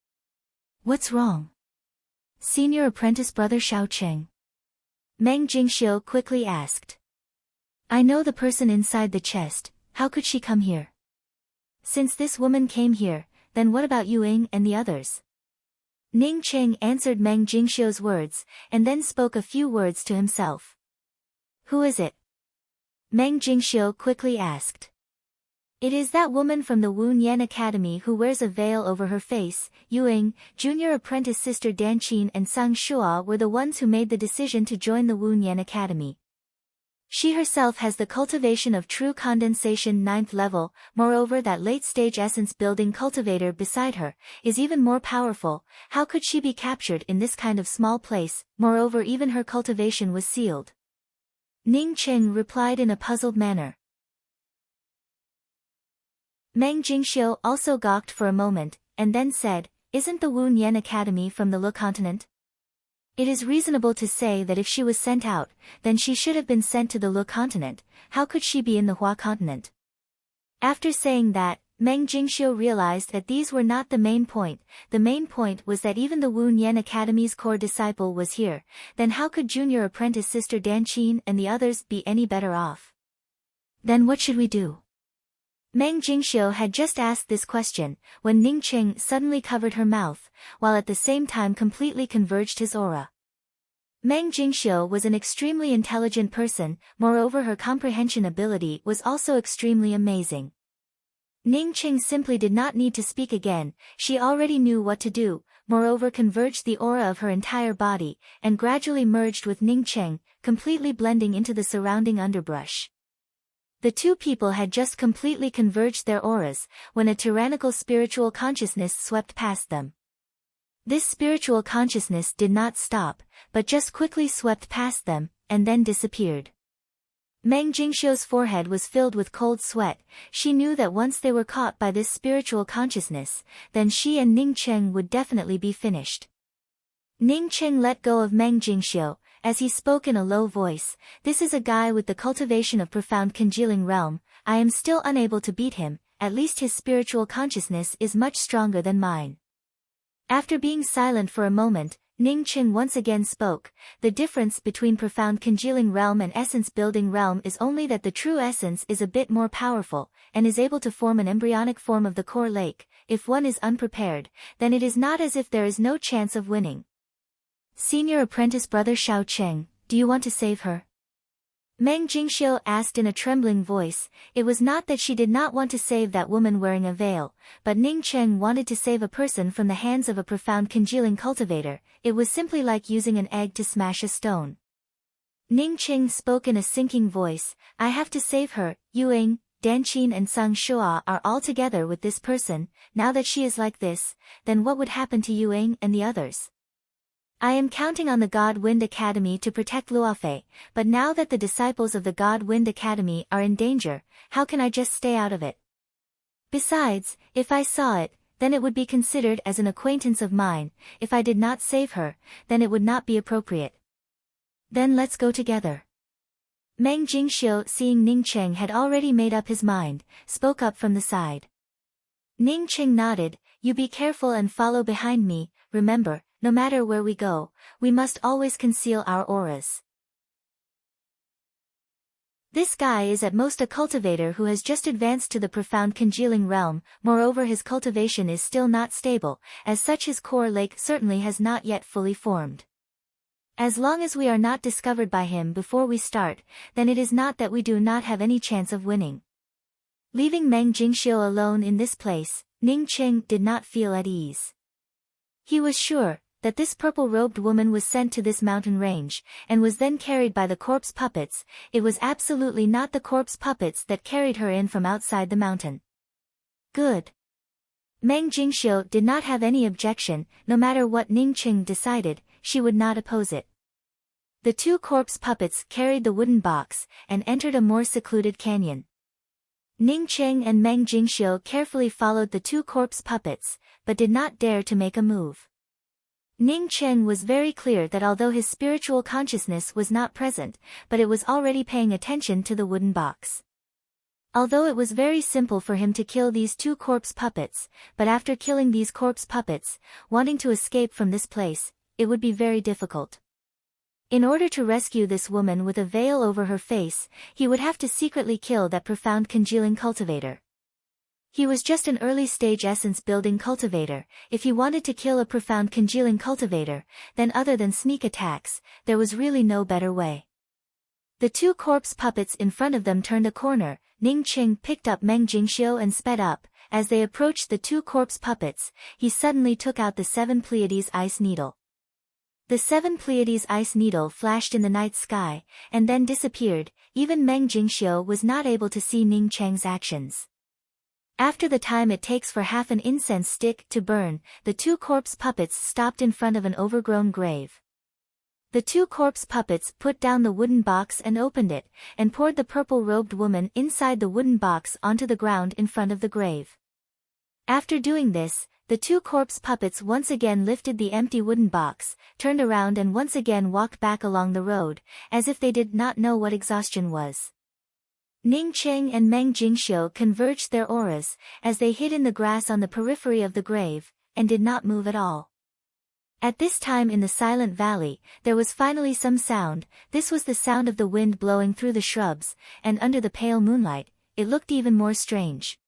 "What's wrong?" "Senior apprentice brother Xiao Cheng?" Meng Jingxiu quickly asked. "I know the person inside the chest. How could she come here?" "Since this woman came here, then what about Yu Ying and the others?" Ning Cheng answered Meng Jingxiu's words, and then spoke a few words to himself. "Who is it?" Meng Jingxiu quickly asked. "It is that woman from the Wu Nian Academy who wears a veil over her face. Yu Ying, junior apprentice sister Dan Qin and Sang Shua were the ones who made the decision to join the Wu Nian Academy. She herself has the cultivation of true condensation 9th level, moreover that late-stage essence-building cultivator beside her is even more powerful. How could she be captured in this kind of small place? Moreover, even her cultivation was sealed." Ning Cheng replied in a puzzled manner. Meng Jingxiu also gawked for a moment, and then said, "Isn't the Wu Nian Academy from the Le continent? It is reasonable to say that if she was sent out, then she should have been sent to the Le continent. How could she be in the Hua continent?" After saying that, Meng Jingxiu realized that these were not the main point. The main point was that even the Wu Nian Academy's core disciple was here. Then how could junior apprentice sister Dan Qin and the others be any better off? "Then what should we do?" Meng Jingxiu had just asked this question, when Ning Qing suddenly covered her mouth, while at the same time completely converged his aura. Meng Jingxiu was an extremely intelligent person, moreover her comprehension ability was also extremely amazing. Ning Qing simply did not need to speak again, she already knew what to do, moreover converged the aura of her entire body, and gradually merged with Ning Qing, completely blending into the surrounding underbrush. The two people had just completely converged their auras, when a tyrannical spiritual consciousness swept past them. This spiritual consciousness did not stop, but just quickly swept past them, and then disappeared. Meng Jingxiu's forehead was filled with cold sweat. She knew that once they were caught by this spiritual consciousness, then she and Ning Cheng would definitely be finished. Ning Cheng let go of Meng Jingxiu, as he spoke in a low voice. "This is a guy with the cultivation of profound congealing realm. I am still unable to beat him, at least his spiritual consciousness is much stronger than mine." After being silent for a moment, Ning Qing once again spoke. "The difference between profound congealing realm and essence building realm is only that the true essence is a bit more powerful, and is able to form an embryonic form of the core lake. If one is unprepared, then it is not as if there is no chance of winning." "Senior apprentice brother Xiao Cheng, do you want to save her?" Meng Jingxiu asked in a trembling voice. It was not that she did not want to save that woman wearing a veil, but Ning Cheng wanted to save a person from the hands of a profound congealing cultivator. It was simply like using an egg to smash a stone. Ning Cheng spoke in a sinking voice. "I have to save her. Yu Ying, Dan Qin and Sang Shua are all together with this person. Now that she is like this, then what would happen to Yu Ying and the others? I am counting on the God Wind Academy to protect Luofei, but now that the disciples of the God Wind Academy are in danger, how can I just stay out of it? Besides, if I saw it, then it would be considered as an acquaintance of mine. If I did not save her, then it would not be appropriate. Then let's go together." Meng Jingxiu, seeing Ning Cheng had already made up his mind, spoke up from the side. Ning Cheng nodded. "You be careful and follow behind me. Remember, no matter where we go, we must always conceal our auras. This guy is at most a cultivator who has just advanced to the profound congealing realm, moreover his cultivation is still not stable, as such his core lake certainly has not yet fully formed. As long as we are not discovered by him before we start, then it is not that we do not have any chance of winning. Leaving Meng Jingxiu alone in this place, Ning Qing did not feel at ease. He was sure that this purple-robed woman was sent to this mountain range, and was then carried by the corpse puppets. It was absolutely not the corpse puppets that carried her in from outside the mountain. Good. Meng Jingxiu did not have any objection. No matter what Ning Qing decided, she would not oppose it. The two corpse puppets carried the wooden box, and entered a more secluded canyon. Ning Qing and Meng Jingxiu carefully followed the two corpse puppets, but did not dare to make a move. Ning Qing was very clear that although his spiritual consciousness was not present, but it was already paying attention to the wooden box. Although it was very simple for him to kill these two corpse puppets, but after killing these corpse puppets, wanting to escape from this place, it would be very difficult. In order to rescue this woman with a veil over her face, he would have to secretly kill that profound congealing cultivator. He was just an early-stage essence-building cultivator. If he wanted to kill a profound congealing cultivator, then other than sneak attacks, there was really no better way. The two corpse puppets in front of them turned a corner. Ning Qing picked up Meng Jingxiu and sped up. As they approached the two corpse puppets, he suddenly took out the 7 Pleiades ice needle. The 7 Pleiades ice needle flashed in the night sky, and then disappeared. Even Meng Jingxiu was not able to see Ning Cheng's actions. After the time it takes for half an incense stick to burn, the two corpse puppets stopped in front of an overgrown grave. The two corpse puppets put down the wooden box and opened it, and poured the purple-robed woman inside the wooden box onto the ground in front of the grave. After doing this, the two corpse puppets once again lifted the empty wooden box, turned around and once again walked back along the road, as if they did not know what exhaustion was. Ning Qing and Meng Jingxiu converged their auras, as they hid in the grass on the periphery of the grave, and did not move at all. At this time in the silent valley, there was finally some sound. This was the sound of the wind blowing through the shrubs, and under the pale moonlight, it looked even more strange.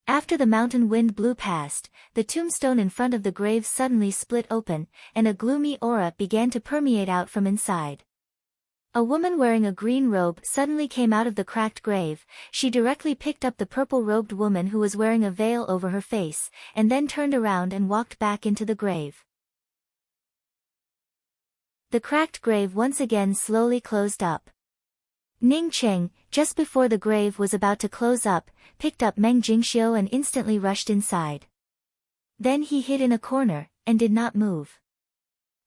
After the mountain wind blew past, the tombstone in front of the grave suddenly split open, and a gloomy aura began to permeate out from inside. A woman wearing a green robe suddenly came out of the cracked grave. She directly picked up the purple-robed woman who was wearing a veil over her face, and then turned around and walked back into the grave. The cracked grave once again slowly closed up. Ning Qing, just before the grave was about to close up, picked up Meng Jingxiu and instantly rushed inside. Then he hid in a corner, and did not move.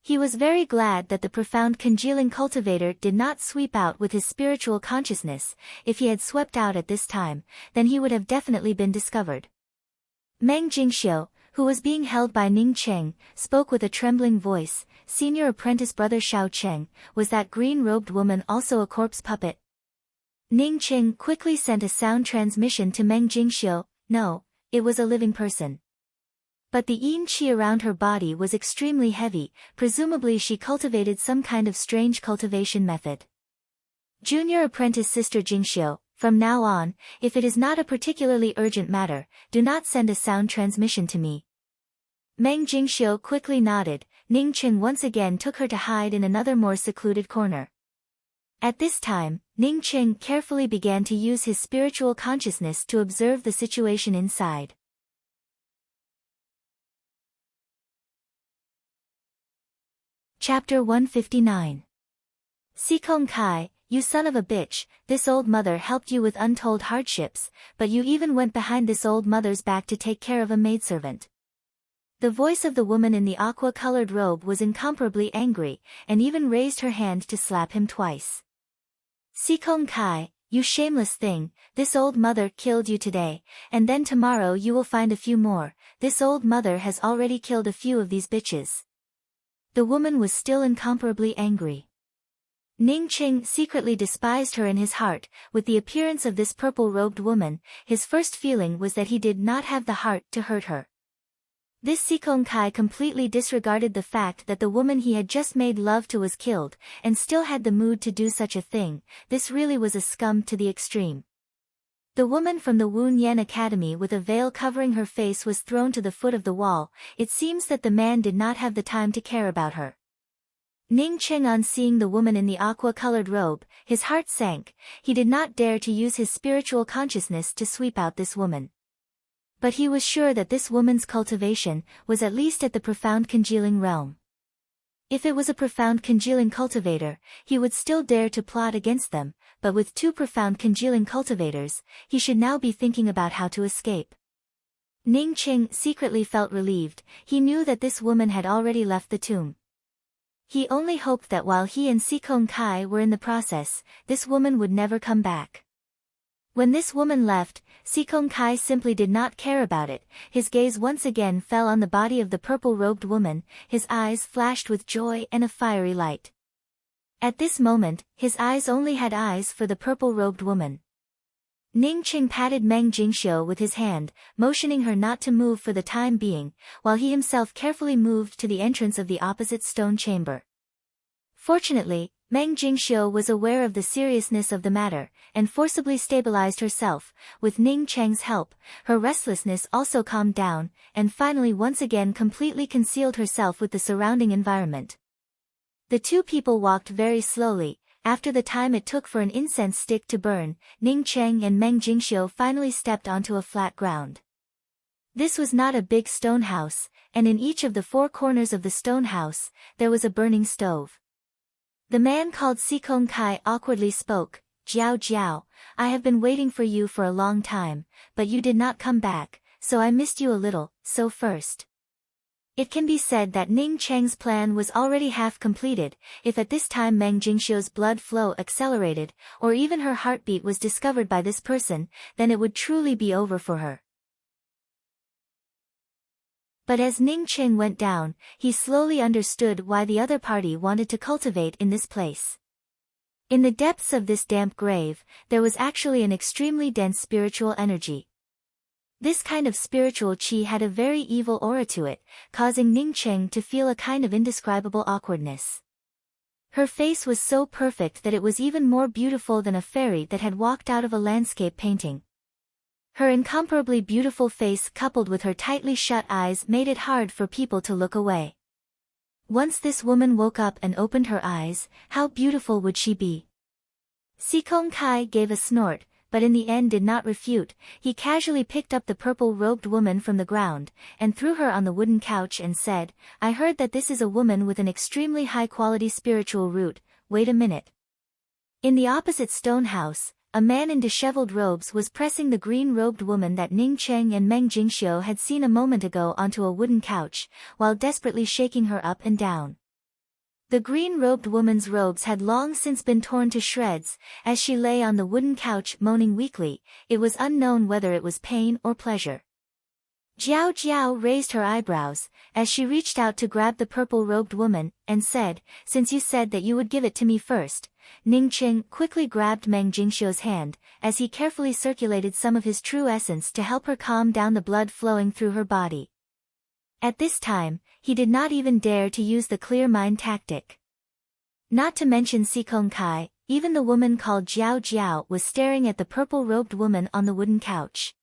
He was very glad that the profound congealing cultivator did not sweep out with his spiritual consciousness. If he had swept out at this time, then he would have definitely been discovered. Meng Jingxiu, who was being held by Ning Qing, spoke with a trembling voice. Senior apprentice brother Shao Cheng, was that green-robed woman also a corpse puppet? Ning Qing quickly sent a sound transmission to Meng Jingxiu. No, it was a living person. But the yin qi around her body was extremely heavy. Presumably she cultivated some kind of strange cultivation method. Junior apprentice sister Jingxiu, from now on, if it is not a particularly urgent matter, do not send a sound transmission to me. Meng Jingxiu quickly nodded. Ning Qing once again took her to hide in another more secluded corner. At this time, Ning Qing carefully began to use his spiritual consciousness to observe the situation inside. Chapter 159. Sikong Kai, you son of a bitch, this old mother helped you with untold hardships, but you even went behind this old mother's back to take care of a maidservant. The voice of the woman in the aqua-colored robe was incomparably angry, and even raised her hand to slap him twice. Sikong Kai, you shameless thing, this old mother killed you today, and then tomorrow you will find a few more. This old mother has already killed a few of these bitches. The woman was still incomparably angry. Ning Qing secretly despised her in his heart. With the appearance of this purple-robed woman, his first feeling was that he did not have the heart to hurt her. This Sikong Kai completely disregarded the fact that the woman he had just made love to was killed, and still had the mood to do such a thing. This really was a scum to the extreme. The woman from the Wu Nian Academy with a veil covering her face was thrown to the foot of the wall. It seems that the man did not have the time to care about her. Ning Cheng, on seeing the woman in the aqua-colored robe, his heart sank. He did not dare to use his spiritual consciousness to sweep out this woman. But he was sure that this woman's cultivation was at least at the profound congealing realm. If it was a profound congealing cultivator, he would still dare to plot against them, but with two profound congealing cultivators, he should now be thinking about how to escape. Ning Cheng secretly felt relieved. He knew that this woman had already left the tomb. He only hoped that while he and Si Kong Kai were in the process, this woman would never come back. When this woman left, Si Kong Kai simply did not care about it. His gaze once again fell on the body of the purple-robed woman. His eyes flashed with joy and a fiery light. At this moment, his eyes only had eyes for the purple-robed woman. Ning Cheng patted Meng Jingxiu with his hand, motioning her not to move for the time being, while he himself carefully moved to the entrance of the opposite stone chamber. Fortunately, Meng Jingxiu was aware of the seriousness of the matter, and forcibly stabilized herself. With Ning Cheng's help, her restlessness also calmed down, and finally once again completely concealed herself with the surrounding environment. The two people walked very slowly. After the time it took for an incense stick to burn, Ning Cheng and Meng Jingxiu finally stepped onto a flat ground. This was not a big stone house, and in each of the four corners of the stone house, there was a burning stove. The man called Si Kong Kai awkwardly spoke, "Jiao Jiao, I have been waiting for you for a long time, but you did not come back, so I missed you a little, so first." It can be said that Ning Cheng's plan was already half completed. If at this time Meng Jingxiu's blood flow accelerated, or even her heartbeat was discovered by this person, then it would truly be over for her. But as Ning Cheng went down, he slowly understood why the other party wanted to cultivate in this place. In the depths of this damp grave, there was actually an extremely dense spiritual energy. This kind of spiritual qi had a very evil aura to it, causing Ning Cheng to feel a kind of indescribable awkwardness. Her face was so perfect that it was even more beautiful than a fairy that had walked out of a landscape painting. Her incomparably beautiful face coupled with her tightly shut eyes made it hard for people to look away. Once this woman woke up and opened her eyes, how beautiful would she be? Si Kong Kai gave a snort, but in the end did not refute. He casually picked up the purple-robed woman from the ground, and threw her on the wooden couch and said, "I heard that this is a woman with an extremely high-quality spiritual root. Wait a minute." In the opposite stone house, a man in disheveled robes was pressing the green-robed woman that Ning Cheng and Meng Jingxiu had seen a moment ago onto a wooden couch, while desperately shaking her up and down. The green-robed woman's robes had long since been torn to shreds. As she lay on the wooden couch moaning weakly, it was unknown whether it was pain or pleasure. Jiao Jiao raised her eyebrows, as she reached out to grab the purple-robed woman, and said, "Since you said that you would give it to me first." Ning Cheng quickly grabbed Meng Jingxiu's hand, as he carefully circulated some of his true essence to help her calm down the blood flowing through her body. At this time, he did not even dare to use the clear mind tactic. Not to mention Si Kong Kai, even the woman called Jiao Jiao was staring at the purple-robed woman on the wooden couch.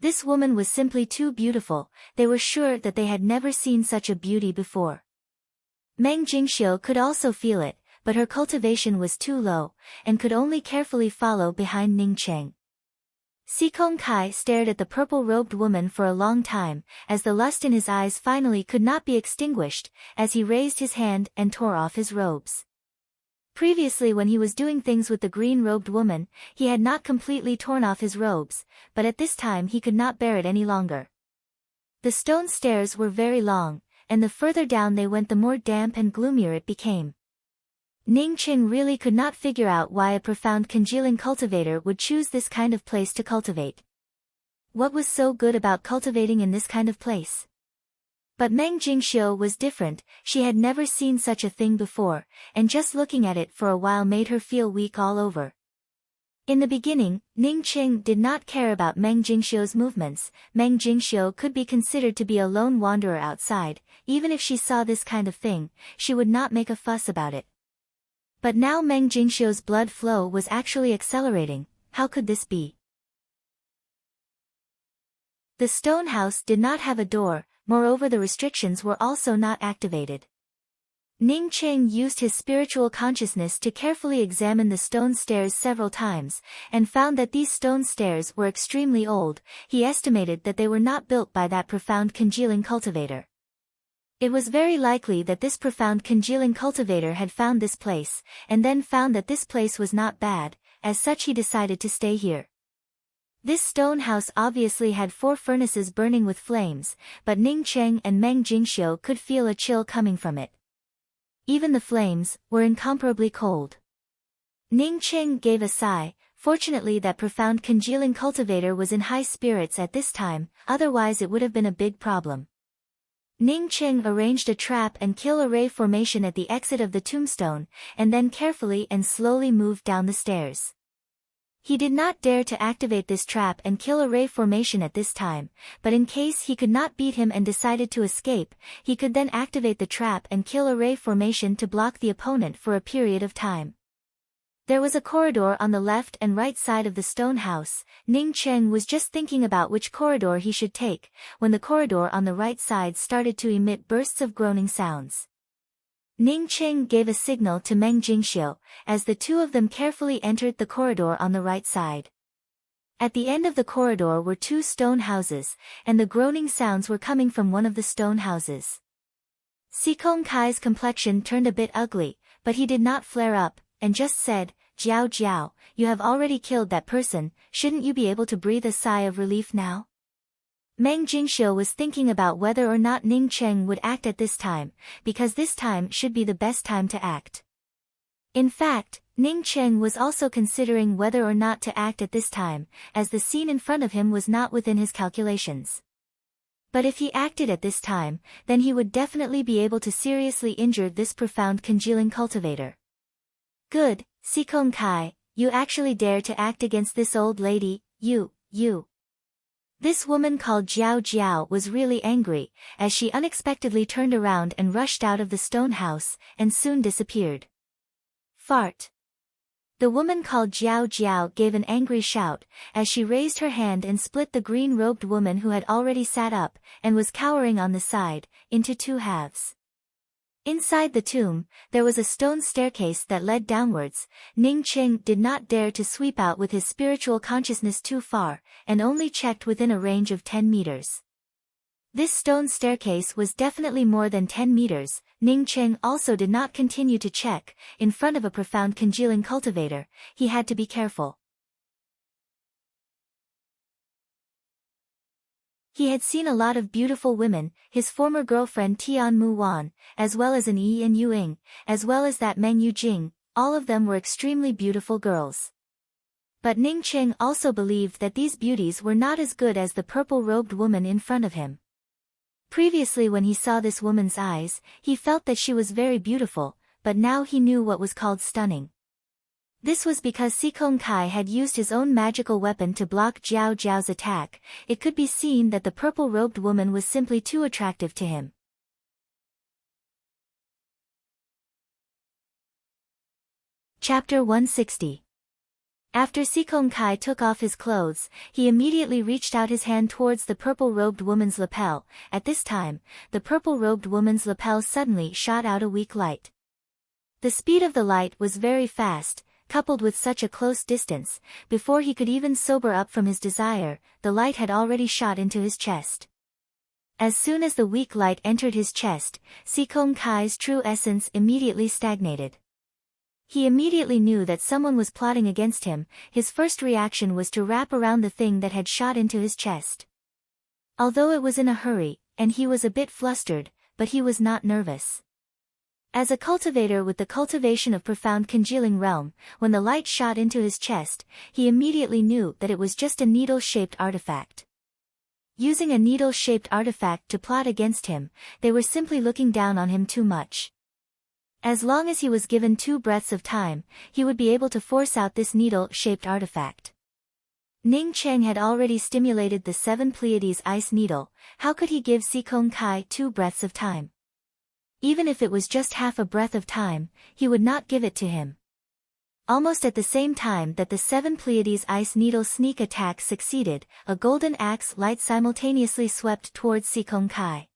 This woman was simply too beautiful. They were sure that they had never seen such a beauty before. Meng Jingxiu could also feel it, but her cultivation was too low, and could only carefully follow behind Ning Cheng. Si Kong Kai stared at the purple-robed woman for a long time, as the lust in his eyes finally could not be extinguished, as he raised his hand and tore off his robes. Previously, when he was doing things with the green-robed woman, he had not completely torn off his robes, but at this time he could not bear it any longer. The stone stairs were very long, and the further down they went the more damp and gloomier it became. Ning Cheng really could not figure out why a profound congealing cultivator would choose this kind of place to cultivate. What was so good about cultivating in this kind of place? But Meng Jingxiu was different. She had never seen such a thing before, and just looking at it for a while made her feel weak all over. In the beginning, Ning Cheng did not care about Meng Jingxiu's movements. Meng Jingxiu could be considered to be a lone wanderer outside. Even if she saw this kind of thing, she would not make a fuss about it. But now Meng Jingxiu's blood flow was actually accelerating. How could this be? The stone house did not have a door, moreover the restrictions were also not activated. Ning Cheng used his spiritual consciousness to carefully examine the stone stairs several times, and found that these stone stairs were extremely old. He estimated that they were not built by that profound congealing cultivator. It was very likely that this profound congealing cultivator had found this place, and then found that this place was not bad. As such, he decided to stay here. This stone house obviously had 4 furnaces burning with flames, but Ning Cheng and Meng Jingxiu could feel a chill coming from it. Even the flames were incomparably cold. Ning Cheng gave a sigh. Fortunately, that profound congealing cultivator was in high spirits at this time, otherwise it would have been a big problem. Ning Cheng arranged a trap and kill array formation at the exit of the tombstone, and then carefully and slowly moved down the stairs. He did not dare to activate this trap and kill array formation at this time, but in case he could not beat him and decided to escape, he could then activate the trap and kill array formation to block the opponent for a period of time. There was a corridor on the left and right side of the stone house. Ning Cheng was just thinking about which corridor he should take, when the corridor on the right side started to emit bursts of groaning sounds. Ning Cheng gave a signal to Meng Jingxiu, as the two of them carefully entered the corridor on the right side. At the end of the corridor were 2 stone houses, and the groaning sounds were coming from one of the stone houses. Sikong Kai's complexion turned a bit ugly, but he did not flare up, and just said, "Jiao Jiao, you have already killed that person, shouldn't you be able to breathe a sigh of relief now?" Meng Jingxiu was thinking about whether or not Ning Cheng would act at this time, because this time should be the best time to act. In fact, Ning Cheng was also considering whether or not to act at this time, as the scene in front of him was not within his calculations. But if he acted at this time, then he would definitely be able to seriously injure this profound congealing cultivator. "Good, Sikong Kai, you actually dare to act against this old lady, you. This woman called Jiao Jiao was really angry, as she unexpectedly turned around and rushed out of the stone house, and soon disappeared. Fart. The woman called Jiao Jiao gave an angry shout, as she raised her hand and split the green-robed woman who had already sat up, and was cowering on the side, into 2 halves. Inside the tomb, there was a stone staircase that led downwards. Ning Cheng did not dare to sweep out with his spiritual consciousness too far, and only checked within a range of 10 meters. This stone staircase was definitely more than 10 meters. Ning Cheng also did not continue to check. In front of a profound congealing cultivator, he had to be careful. He had seen a lot of beautiful women, his former girlfriend Tian Mu Wan, as well as an Yi and Yu Ying, as well as that Meng Yu Jing, all of them were extremely beautiful girls. But Ning Cheng also believed that these beauties were not as good as the purple-robed woman in front of him. Previously, when he saw this woman's eyes, he felt that she was very beautiful, but now he knew what was called stunning. This was because Sikong Kai had used his own magical weapon to block Jiao Jiao's attack. It could be seen that the purple-robed woman was simply too attractive to him. Chapter 160. After Sikong Kai took off his clothes, he immediately reached out his hand towards the purple-robed woman's lapel. At this time, the purple-robed woman's lapel suddenly shot out a weak light. The speed of the light was very fast. Coupled with such a close distance, before he could even sober up from his desire, the light had already shot into his chest. As soon as the weak light entered his chest, Sikong Kai's true essence immediately stagnated. He immediately knew that someone was plotting against him. His first reaction was to wrap around the thing that had shot into his chest. Although it was in a hurry, and he was a bit flustered, but he was not nervous. As a cultivator with the cultivation of profound congealing realm, when the light shot into his chest, he immediately knew that it was just a needle-shaped artifact. Using a needle-shaped artifact to plot against him, they were simply looking down on him too much. As long as he was given 2 breaths of time, he would be able to force out this needle-shaped artifact. Ning Cheng had already stimulated the 7 Pleiades ice needle. How could he give Sikong Kai 2 breaths of time? Even if it was just half a breath of time, he would not give it to him. Almost at the same time that the 7 Pleiades ice needle sneak attack succeeded, a golden axe light simultaneously swept towards Sikong Kai.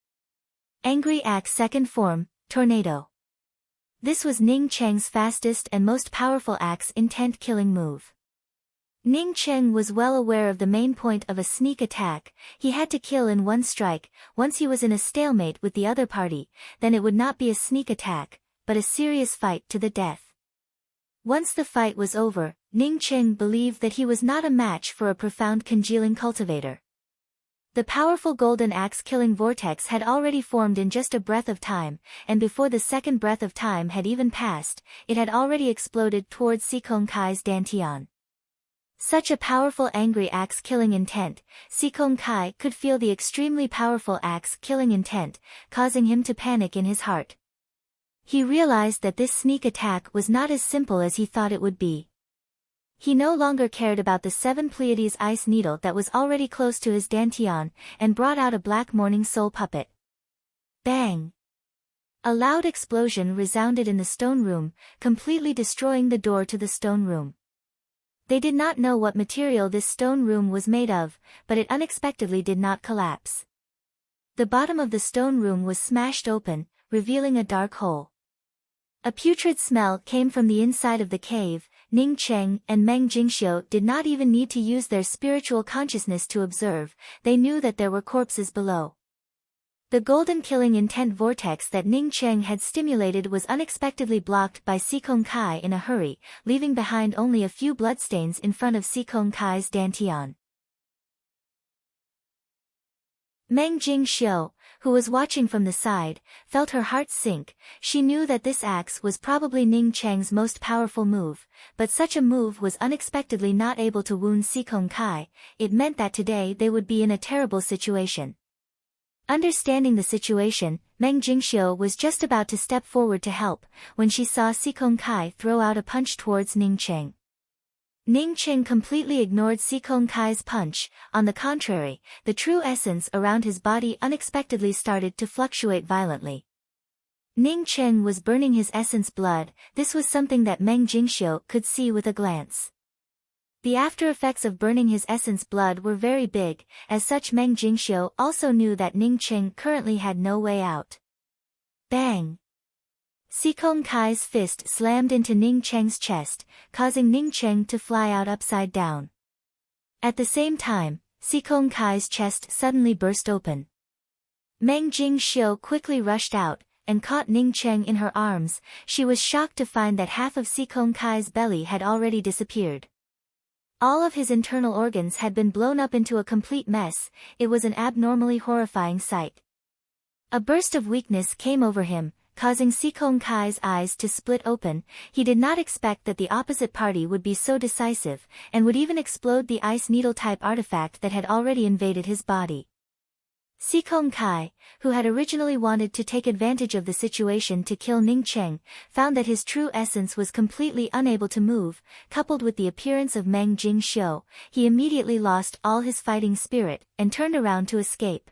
Angry axe second form, tornado. This was Ning Cheng's fastest and most powerful axe intent-killing move. Ning Cheng was well aware of the main point of a sneak attack. He had to kill in one strike. Once he was in a stalemate with the other party, then it would not be a sneak attack, but a serious fight to the death. Once the fight was over, Ning Cheng believed that he was not a match for a profound congealing cultivator. The powerful golden axe-killing vortex had already formed in just a breath of time, and before the second breath of time had even passed, it had already exploded towards Si Kong Kai's dantian. Such a powerful angry axe-killing intent, Si Kong Kai could feel the extremely powerful axe-killing intent, causing him to panic in his heart. He realized that this sneak attack was not as simple as he thought it would be. He no longer cared about the 7 Pleiades ice needle that was already close to his dantian, and brought out a black morning soul puppet. Bang! A loud explosion resounded in the stone room, completely destroying the door to the stone room. They did not know what material this stone room was made of, but it unexpectedly did not collapse. The bottom of the stone room was smashed open, revealing a dark hole. A putrid smell came from the inside of the cave. Ning Cheng and Meng Jingxiu did not even need to use their spiritual consciousness to observe, they knew that there were corpses below. The golden killing intent vortex that Ning Cheng had stimulated was unexpectedly blocked by Si Kong Kai in a hurry, leaving behind only a few bloodstains in front of Si Kong Kai's dantian. Meng Jingxiu, who was watching from the side, felt her heart sink. She knew that this axe was probably Ning Cheng's most powerful move, but such a move was unexpectedly not able to wound Si Kong Kai. It meant that today they would be in a terrible situation. Understanding the situation, Meng Jingxiu was just about to step forward to help, when she saw Si Kong Kai throw out a punch towards Ning Cheng. Ning Cheng completely ignored Si Kong Kai's punch. On the contrary, the true essence around his body unexpectedly started to fluctuate violently. Ning Cheng was burning his essence blood. This was something that Meng Jingxiu could see with a glance. The after effects of burning his essence blood were very big, as such Meng Jingxiu also knew that Ning Cheng currently had no way out. Bang! Si Kong Kai's fist slammed into Ning Cheng's chest, causing Ning Cheng to fly out upside down. At the same time, Si Kong Kai's chest suddenly burst open. Meng Jingxiu quickly rushed out, and caught Ning Cheng in her arms. She was shocked to find that half of Si Kong Kai's belly had already disappeared. All of his internal organs had been blown up into a complete mess. It was an abnormally horrifying sight. A burst of weakness came over him, causing Si Kong Kai's eyes to split open. He did not expect that the opposite party would be so decisive, and would even explode the ice needle-type artifact that had already invaded his body. Si Kong Kai, who had originally wanted to take advantage of the situation to kill Ning Cheng, found that his true essence was completely unable to move. Coupled with the appearance of Meng Jingxiu, he immediately lost all his fighting spirit, and turned around to escape.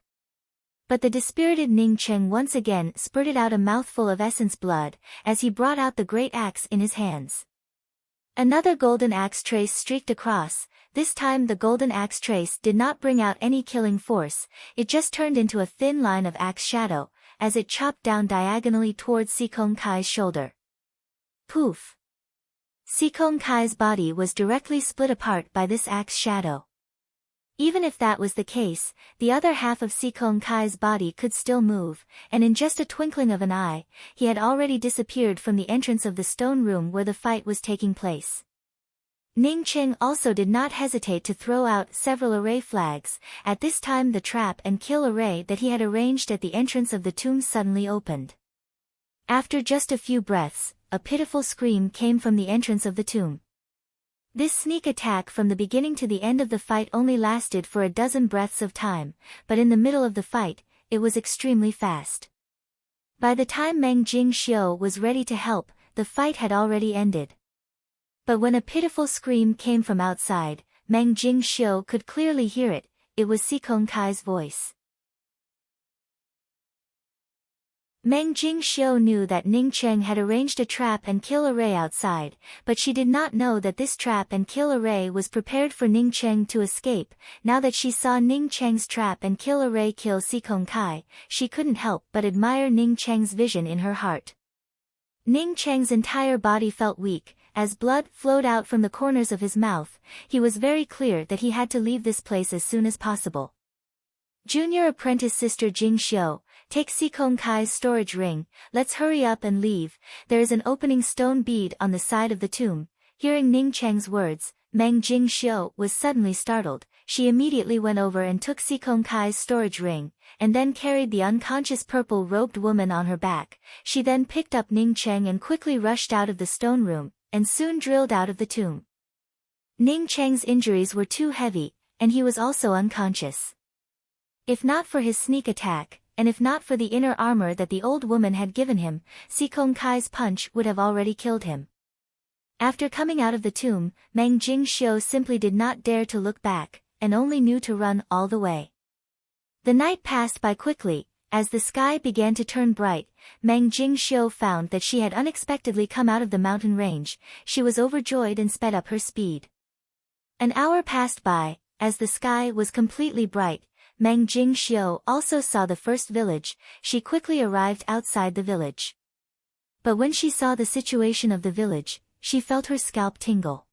But the dispirited Ning Cheng once again spurted out a mouthful of essence blood, as he brought out the great axe in his hands. Another golden axe trace streaked across. This time the golden axe trace did not bring out any killing force, it just turned into a thin line of axe shadow, as it chopped down diagonally towards Si Kong Kai's shoulder. Poof! Si Kong Kai's body was directly split apart by this axe shadow. Even if that was the case, the other half of Si Kong Kai's body could still move, and in just a twinkling of an eye, he had already disappeared from the entrance of the stone room where the fight was taking place. Ning Cheng also did not hesitate to throw out several array flags. At this time the trap and kill array that he had arranged at the entrance of the tomb suddenly opened. After just a few breaths, a pitiful scream came from the entrance of the tomb. This sneak attack from the beginning to the end of the fight only lasted for a dozen breaths of time, but in the middle of the fight, it was extremely fast. By the time Meng Jingxiu was ready to help, the fight had already ended. But when a pitiful scream came from outside, Meng Jingxiu could clearly hear it. It was Si Kong Kai's voice. Meng Jingxiu knew that Ning Cheng had arranged a trap and kill array outside, but she did not know that this trap and kill array was prepared for Ning Cheng to escape. Now that she saw Ning Cheng's trap and kill array kill Si Kong Kai, she couldn't help but admire Ning Cheng's vision in her heart. Ning Cheng's entire body felt weak. As blood flowed out from the corners of his mouth, he was very clear that he had to leave this place as soon as possible. Junior apprentice Sister Jing Xiu, take Sikong Kai's storage ring, let's hurry up and leave, there is an opening stone bead on the side of the tomb. Hearing Ning Cheng's words, Meng Jing Xiu was suddenly startled. She immediately went over and took Sikong Kai's storage ring, and then carried the unconscious purple-robed woman on her back. She then picked up Ning Cheng and quickly rushed out of the stone room, and soon drilled out of the tomb. Ning Cheng's injuries were too heavy, and he was also unconscious. If not for his sneak attack, and if not for the inner armor that the old woman had given him, Sikong Kai's punch would have already killed him. After coming out of the tomb, Meng Jing Xiu simply did not dare to look back, and only knew to run all the way. The night passed by quickly. As the sky began to turn bright, Meng Jing Xiu found that she had unexpectedly come out of the mountain range. She was overjoyed and sped up her speed. An hour passed by. As the sky was completely bright, Meng Jing Xiu also saw the first village. She quickly arrived outside the village. But when she saw the situation of the village, she felt her scalp tingle.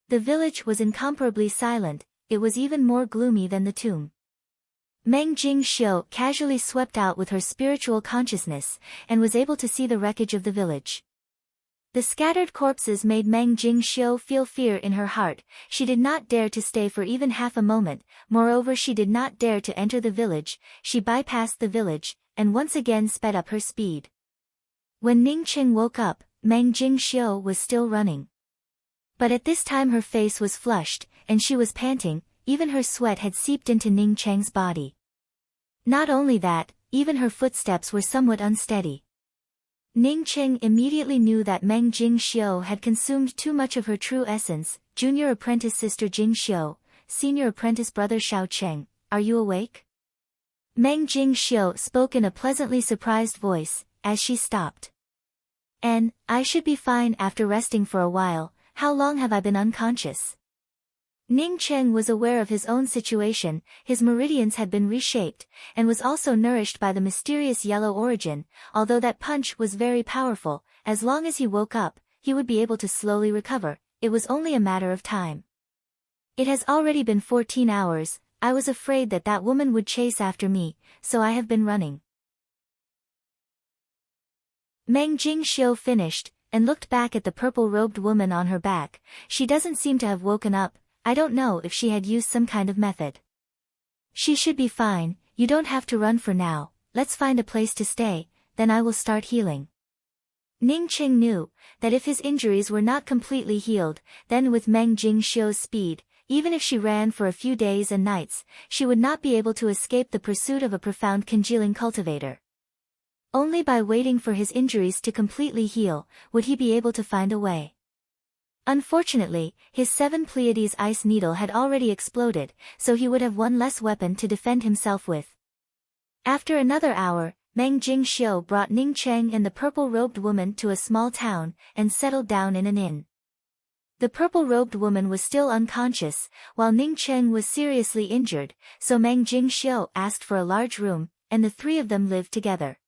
The village was incomparably silent. It was even more gloomy than the tomb. Meng Jing Xiu casually swept out with her spiritual consciousness, and was able to see the wreckage of the village. The scattered corpses made Meng Jing Xiu feel fear in her heart. She did not dare to stay for even half a moment. Moreover, she did not dare to enter the village. She bypassed the village, and once again sped up her speed. When Ning Cheng woke up, Meng Jing Xiu was still running. But at this time her face was flushed, and she was panting. Even her sweat had seeped into Ning Cheng's body. Not only that, even her footsteps were somewhat unsteady. Ning Cheng immediately knew that Meng Jing Xiu had consumed too much of her true essence. Junior apprentice Sister Jing Xiu, senior apprentice brother Xiao Cheng, are you awake? Meng Jing Xiu spoke in a pleasantly surprised voice, as she stopped. I should be fine after resting for a while. How long have I been unconscious? Ning Cheng was aware of his own situation. His meridians had been reshaped, and was also nourished by the mysterious yellow origin. Although that punch was very powerful, as long as he woke up, he would be able to slowly recover. It was only a matter of time. It has already been 14 hours, I was afraid that that woman would chase after me, so I have been running. Meng Jing Xiu finished, and looked back at the purple-robed woman on her back. She doesn't seem to have woken up. I don't know if she had used some kind of method. She should be fine. You don't have to run for now. Let's find a place to stay, then I will start healing. Ning Cheng knew that if his injuries were not completely healed, then with Meng Jing Xiu's speed, even if she ran for a few days and nights, she would not be able to escape the pursuit of a profound congealing cultivator. Only by waiting for his injuries to completely heal, would he be able to find a way. Unfortunately, his 7 Pleiades ice needle had already exploded, so he would have one less weapon to defend himself with. After another hour, Meng Jing Xiu brought Ning Cheng and the purple-robed woman to a small town, and settled down in an inn. The purple-robed woman was still unconscious, while Ning Cheng was seriously injured, so Meng Jing Xiu asked for a large room, and the three of them lived together.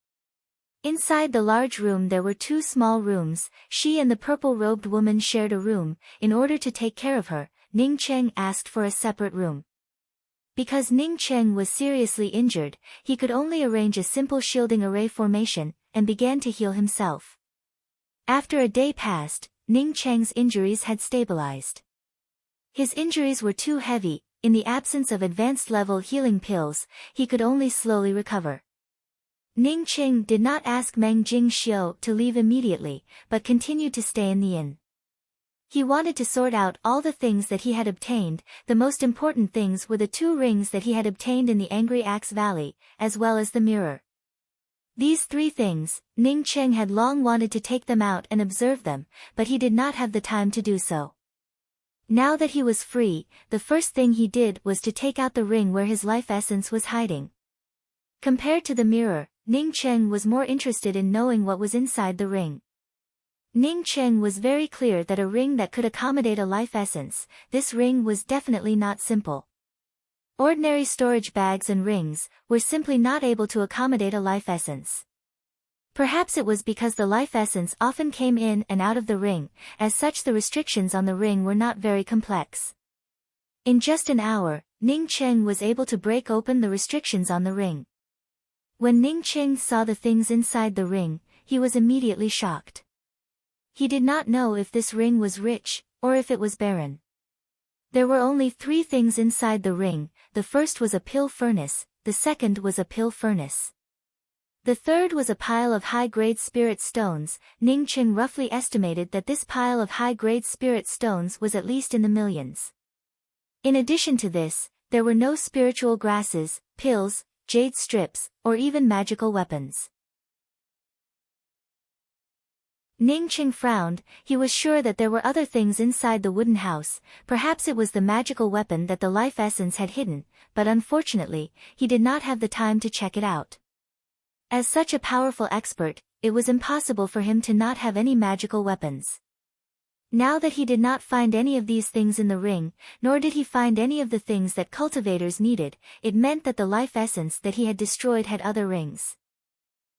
Inside the large room there were 2 small rooms. She and the purple-robed woman shared a room. In order to take care of her, Ning Cheng asked for a separate room. Because Ning Cheng was seriously injured, he could only arrange a simple shielding array formation, and began to heal himself. After a day passed, Ning Cheng's injuries had stabilized. His injuries were too heavy. In the absence of advanced-level healing pills, he could only slowly recover. Ning Cheng did not ask Meng Jing Xiu to leave immediately, but continued to stay in the inn. He wanted to sort out all the things that he had obtained. The most important things were the 2 rings that he had obtained in the Angry Axe Valley, as well as the mirror. These 3 things, Ning Cheng had long wanted to take them out and observe them, but he did not have the time to do so. Now that he was free, the first thing he did was to take out the ring where his life essence was hiding. Compared to the mirror, Ning Cheng was more interested in knowing what was inside the ring. Ning Cheng was very clear that a ring that could accommodate a life essence, this ring was definitely not simple. Ordinary storage bags and rings were simply not able to accommodate a life essence. Perhaps it was because the life essence often came in and out of the ring, as such the restrictions on the ring were not very complex. In just an hour, Ning Cheng was able to break open the restrictions on the ring. When Ning Cheng saw the things inside the ring, he was immediately shocked. He did not know if this ring was rich, or if it was barren. There were only 3 things inside the ring. The first was a pill furnace, the second was a pill furnace. The third was a pile of high-grade spirit stones. Ning Cheng roughly estimated that this pile of high-grade spirit stones was at least in the millions. In addition to this, there were no spiritual grasses, pills, jade strips, or even magical weapons. Ning Cheng frowned. He was sure that there were other things inside the wooden house. Perhaps it was the magical weapon that the life essence had hidden, but unfortunately, he did not have the time to check it out. As such a powerful expert, it was impossible for him to not have any magical weapons. Now that he did not find any of these things in the ring, nor did he find any of the things that cultivators needed, it meant that the life essence that he had destroyed had other rings.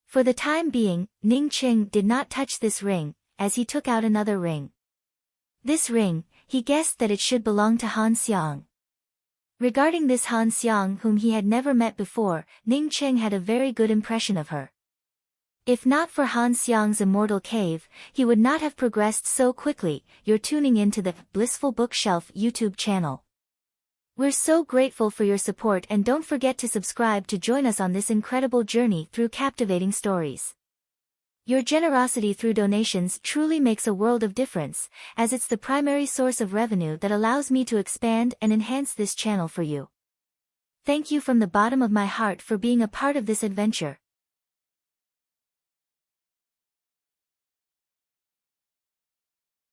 For the time being, Ning Cheng did not touch this ring, as he took out another ring. This ring, he guessed that it should belong to Han Xiang. Regarding this Han Xiang whom he had never met before, Ning Cheng had a very good impression of her. If not for Han Xiang's immortal cave, he would not have progressed so quickly. You're tuning in to the Blissful Bookshelf YouTube channel. We're so grateful for your support, and don't forget to subscribe to join us on this incredible journey through captivating stories. Your generosity through donations truly makes a world of difference, as it's the primary source of revenue that allows me to expand and enhance this channel for you. Thank you from the bottom of my heart for being a part of this adventure.